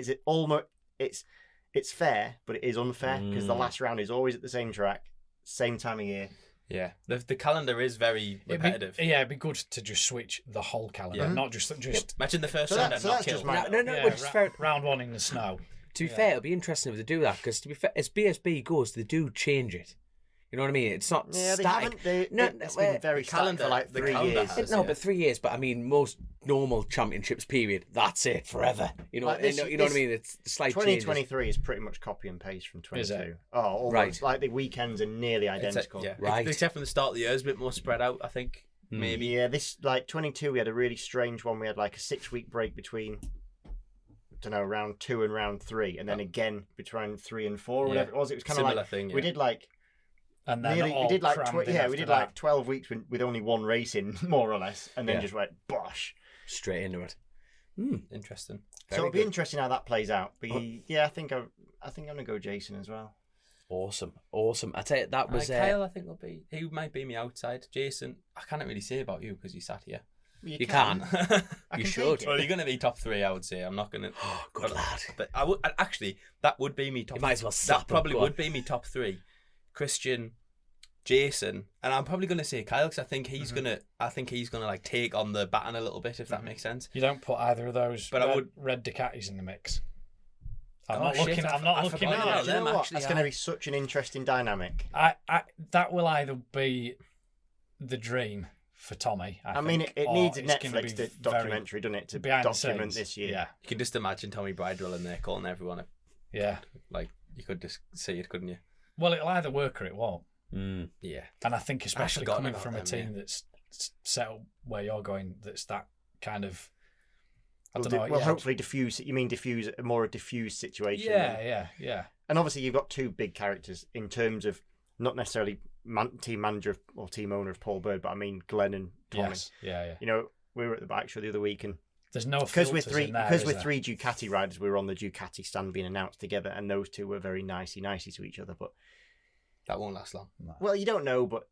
S3: it's fair, but it is unfair because the last round is always at the same track, same time of year.
S5: Yeah. The calendar is very repetitive.
S4: It'd be good to just switch the whole calendar,
S5: Yeah.
S4: not just
S5: Imagine the first
S3: So
S5: round
S3: that-
S5: and
S3: so
S5: not
S3: that's
S5: kill.
S3: just my-
S2: No, which is fair.
S4: round one in the snow.
S2: To be fair, it'll be interesting if they do that because to be fair, as BSB goes, they do change it. You know what I mean? It's not
S3: Yeah, they
S2: static.
S3: haven't. It's been very
S5: the
S3: static for like
S5: the
S3: 3
S5: calendar
S3: years.
S5: has-
S2: No,
S5: yeah.
S2: but 3 years. But I mean, most normal championships period, that's it forever. You know,
S3: Like this-
S2: you know what I mean? It's slight changes.
S3: 2023 is pretty much copy and paste from 22.
S4: Is it?
S3: Oh, almost.
S2: Right.
S3: Like the weekends are nearly identical.
S5: Yeah.
S2: Right.
S5: Except from the start of the year, it's a bit more spread out, I think. Maybe.
S3: Yeah, this like 22, we had a really strange one. We had like a 6-week break between, I don't know, round 2 and round 3, and then again between 3 and 4, or whatever it was. It was kind of
S5: Similar
S3: like
S5: thing, yeah.
S3: we did like
S4: And then
S3: nearly,
S4: all
S3: we did like
S4: crammed in
S3: we
S4: after
S3: did
S4: that.
S3: like 12 weeks with only one race in, more or less, and then
S2: Yeah.
S3: just went bosh.
S2: Straight into it.
S5: Interesting.
S3: So it'll be interesting how that plays out. But yeah, I think I'm gonna go Jason as well.
S2: Awesome. I tell you, that was
S5: Kyle, I think he might be me outside. Jason, I can't really say about you because you sat here.
S2: You can. You should.
S5: Well, you're going to be top 3, I would say. I'm not going to.
S2: Oh, good lad.
S5: But I would actually. That would be me top.
S2: You might as well.
S5: That probably would be me top 3. Christian, Jason, and I'm probably going to say Kyle because I think he's gonna. I think he's gonna like take on the baton a little bit, if that makes sense.
S4: You don't put either of those.
S5: But I would
S4: red Ducatis in the mix. I'm
S5: Oh,
S4: not
S5: shit,
S4: looking.
S5: I
S4: I'm not
S5: forgot
S4: looking
S5: about
S4: at
S3: You
S4: it.
S3: know
S5: them,
S3: what?
S5: actually,
S3: That's going to be such an interesting dynamic.
S4: That will either be the dream for Tommy. I
S3: mean,
S4: think,
S3: it
S4: or
S3: needs a
S4: it's gonna
S3: Netflix
S4: be
S3: documentary, doesn't it, to
S4: behind the
S3: document
S4: scenes.
S3: this year?
S4: Yeah,
S5: You can just imagine Tommy Bridewell in there calling everyone.
S4: yeah.
S5: Like you could just see it, couldn't you?
S4: Well, it'll either work or it won't.
S5: Yeah.
S4: And I think especially
S5: forgotten
S4: coming
S5: about
S4: from a
S5: them,
S4: team
S5: yeah.
S4: that's set up where you're going, that's that kind of. I
S3: Well,
S4: don't know.
S3: well,
S4: yeah.
S3: hopefully diffuse. You mean diffuse a more diffused situation?
S4: Yeah.
S3: And obviously, you've got 2 big characters in terms of not necessarily team manager or team owner of Paul Bird, but I mean Glenn and Tommy.
S4: Yes. Yeah.
S3: You know, we were at the bike show the other week, and
S4: There's no
S3: because we're
S4: filters in there, is there?
S3: 3 Ducati riders, we were on the Ducati stand being announced together, and those 2 were very nicey to each other. But
S5: That won't last long.
S3: well, you don't know. But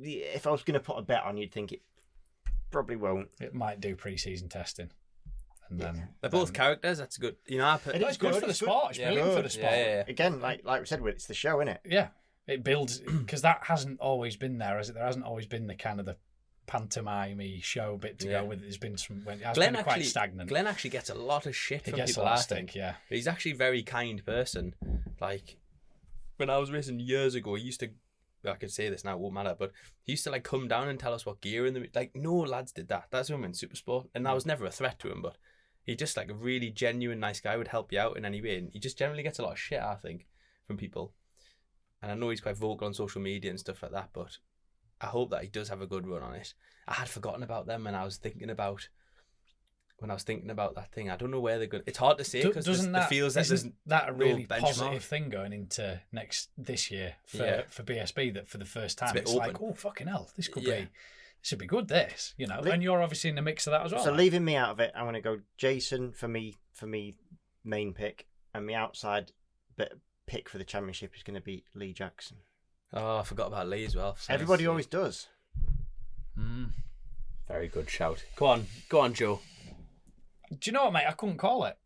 S3: if I was going to put a bet on, you'd think it probably won't.
S4: It might do pre-season testing, and then
S5: They're both characters. That's good. You know,
S4: It's good for the sport. It's brilliant for the sport.
S5: Yeah.
S3: Again, like we said, it's the show, isn't it?
S4: Yeah, it builds because that hasn't always been there, has it? There hasn't always been the kind of the pantomime-y show bit to go with it. There's been some. It has been quite stagnant.
S5: Glenn actually gets a lot of shit
S4: He
S5: from
S4: gets a
S5: people.
S4: lot
S5: I
S4: of stick,
S5: think.
S4: yeah.
S5: But he's actually a very kind person. Like when I was racing years ago, he used to. I could say this now, it won't matter. But he used to like come down and tell us what gear in the like. No lads did that. That's when we were in Supersport, and I was never a threat to him. But he just like a really genuine, nice guy. Would help you out in any way, and he just generally gets a lot of shit, I think, from people. And I know he's quite vocal on social media and stuff like that, but I hope that he does have a good run on it. I had forgotten about them, and I was thinking about that thing. I don't know where they're going. It's hard to say because it feels that there's
S4: that a really
S5: no benchmark.
S4: positive thing going into this year for BSB, that for the first time it's like, oh fucking hell, this could be. This should be good, this, you know, and you're obviously in the mix of that as well.
S3: So leaving me out of it, I'm going to go Jason for me main pick, and my outside pick for the championship is going to be Lee Jackson.
S5: Oh, I forgot about Lee as well.
S3: Everybody always does.
S2: Very good shout. Go on, Joe.
S4: Do you know what, mate? I couldn't call it.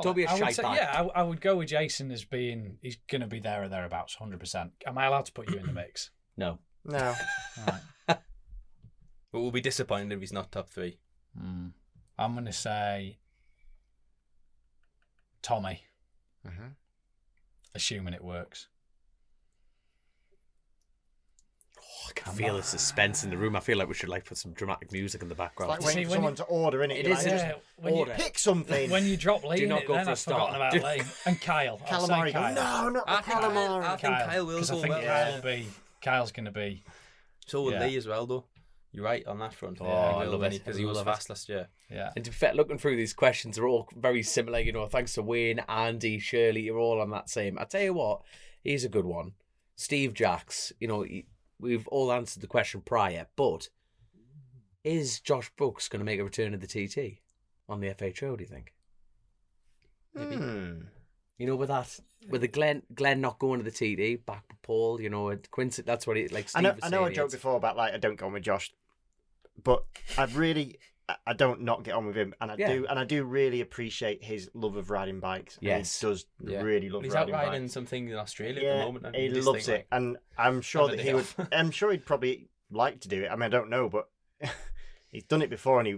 S2: Don't be a
S4: I would
S2: shite bag.
S4: I would go with Jason as being, he's going to be there or thereabouts, 100%. Am I allowed to put you in the mix?
S2: No.
S3: No.
S4: Right.
S5: But we'll be disappointed if he's not top 3.
S4: I'm going to say Tommy, assuming it works.
S2: I can feel the suspense in the room. I feel like we should put some dramatic music in the background.
S3: It's like waiting for someone to order, innit?
S2: It
S3: You're
S2: is,
S3: like,
S2: yeah.
S3: When you pick something.
S4: When you drop Lee
S2: Do
S4: in
S2: not
S4: it,
S2: go
S4: then
S2: for a
S4: I've forgotten
S2: start.
S4: about Lee. And Kyle. I'll say
S3: Calamari.
S4: Kyle.
S3: No, not Calamari.
S5: I think Kyle will
S4: Because I
S5: go
S4: think
S5: well.
S4: Kyle's going to be.
S5: So will
S4: Yeah.
S5: Lee as well, though. You're right on that front.
S2: I love it.
S5: Because he was fast last year.
S4: Yeah.
S2: And to be fair, looking through these questions, they're all very similar. You know, thanks to Wayne, Andy, Shirley, you're all on that same. I tell you what, here's a good one. Steve Jacks, you know, we've all answered the question prior, but is Josh Brooks going to make a return to the TT on the FHO, do you think? Maybe. You know, with the Glenn not going to the TT, back with Paul, you know, Quincy, that's what he, like Steve
S3: I know I joked before about, I don't go on with Josh, but I don't not get on with him, and I do really appreciate his love of riding bikes.
S2: Yes.
S3: And he does really love
S5: He's
S3: riding
S5: out riding
S3: bikes.
S5: something in Australia at the moment. And
S3: he
S5: you just
S3: loves
S5: think,
S3: it, and I'm sure
S5: have
S3: that
S5: a
S3: he
S5: day
S3: would.
S5: off.
S3: I'm sure he'd probably like to do it. I mean, I don't know, but he's done it before, and he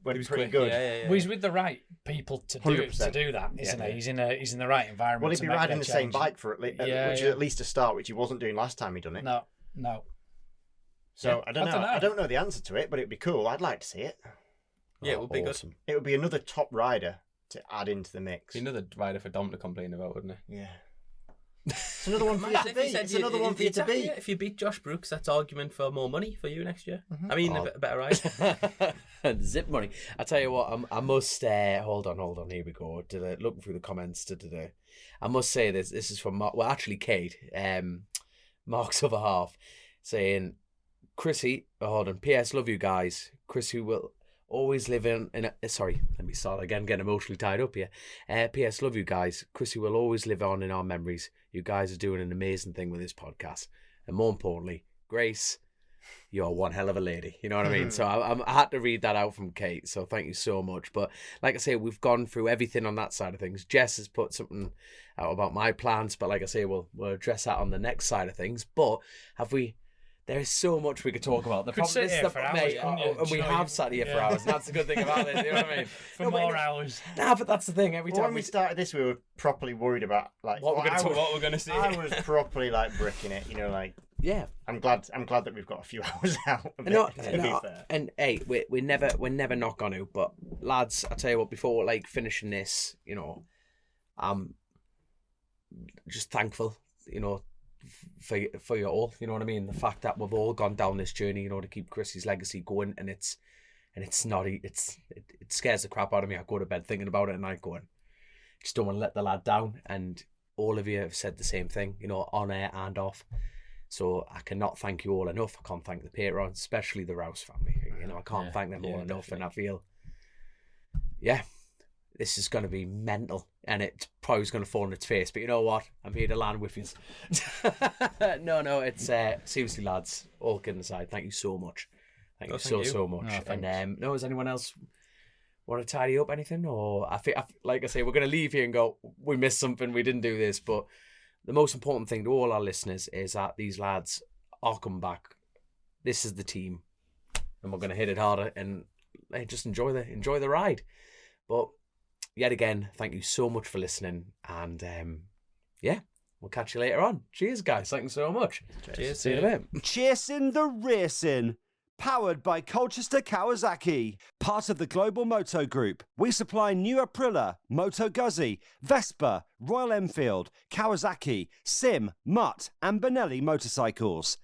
S3: went
S5: was
S3: pretty
S5: quick,
S3: good.
S5: yeah.
S4: Well, he's with the right people to do
S3: 100%.
S4: that, isn't
S3: Yeah.
S4: he? He's in the right environment.
S3: Well, he'd
S4: to
S3: be
S4: make
S3: riding
S4: that
S3: the same
S4: change.
S3: bike for which is at least a start, which he wasn't doing last time he done it.
S4: No.
S3: So I don't know. I don't know the answer to it, but it'd be cool. I'd like to see it.
S5: Yeah, it would be
S2: awesome.
S3: It would be another top rider to add into the mix.
S5: Be another rider for Dom to complain about, wouldn't it?
S3: Yeah. It's another one for you to beat. It's another one for you to beat.
S5: If you beat Josh Brooks, that's argument for more money for you next year. I mean, a better ride.
S2: Zip money. I tell you what, I must hold on. Here we go. Looking through the comments today, I must say this. This is from Mark. Well, actually, Kate, Mark's other half, saying, "Chrissy, hold on. P.S. Love you guys. Chrissy will always live in a, sorry, let me start again. Getting emotionally tied up here. P.S. Love you guys. Chrissy will always live on in our memories. You guys are doing an amazing thing with this podcast, and more importantly, Grace, you're one hell of a lady. You know what I mean? So I had to read that out from Kate. So thank you so much. But like I say, we've gone through everything on that side of things. Jess has put something out about my plans. But like I say, we'll address that on the next side of things. But there is so much we could talk about. The problem is and we have sat here for hours. And that's the good thing about it. You know what I mean?
S4: For more hours.
S2: Nah, but that's the thing. Every time
S3: when we started this, we were properly worried about like
S5: what we're going to see.
S3: I was properly like bricking it. You know, like.
S2: Yeah,
S3: I'm glad that we've got a few hours out.
S2: And hey, we're never not gonna. But lads, I tell you what, before like finishing this, you know, I'm just thankful, you know, for you all. You know what I mean? The fact that we've all gone down this journey, you know, to keep Chrissy's legacy going, and it scares the crap out of me. I go to bed thinking about it, and I going, just don't want to let the lad down. And all of you have said the same thing, you know, on air and off. So I cannot thank you all enough. I can't thank the patrons, especially the Rouse family. You know, I can't thank them all enough. Definitely. And I feel, this is going to be mental. And it probably is going to fall on its face. But you know what? I'm here to land with you. No, it's seriously, lads, all kidding aside, thank you so much. Thank you so much.
S4: Oh,
S2: and does anyone else want to tidy up anything? Or I think, like I say, we're going to leave here and go, we missed something, we didn't do this, but the most important thing to all our listeners is that these lads are coming back. This is the team, and we're going to hit it harder and just enjoy the ride. But yet again, thank you so much for listening, and we'll catch you later on. Cheers, guys! Thank you so much.
S5: Cheers.
S2: See you in a bit.
S1: Chasin The Racin. Powered by Colchester Kawasaki, part of the Global Moto Group. We supply new Aprilia, Moto Guzzi, Vespa, Royal Enfield, Kawasaki, Sim, Mutt and Benelli motorcycles.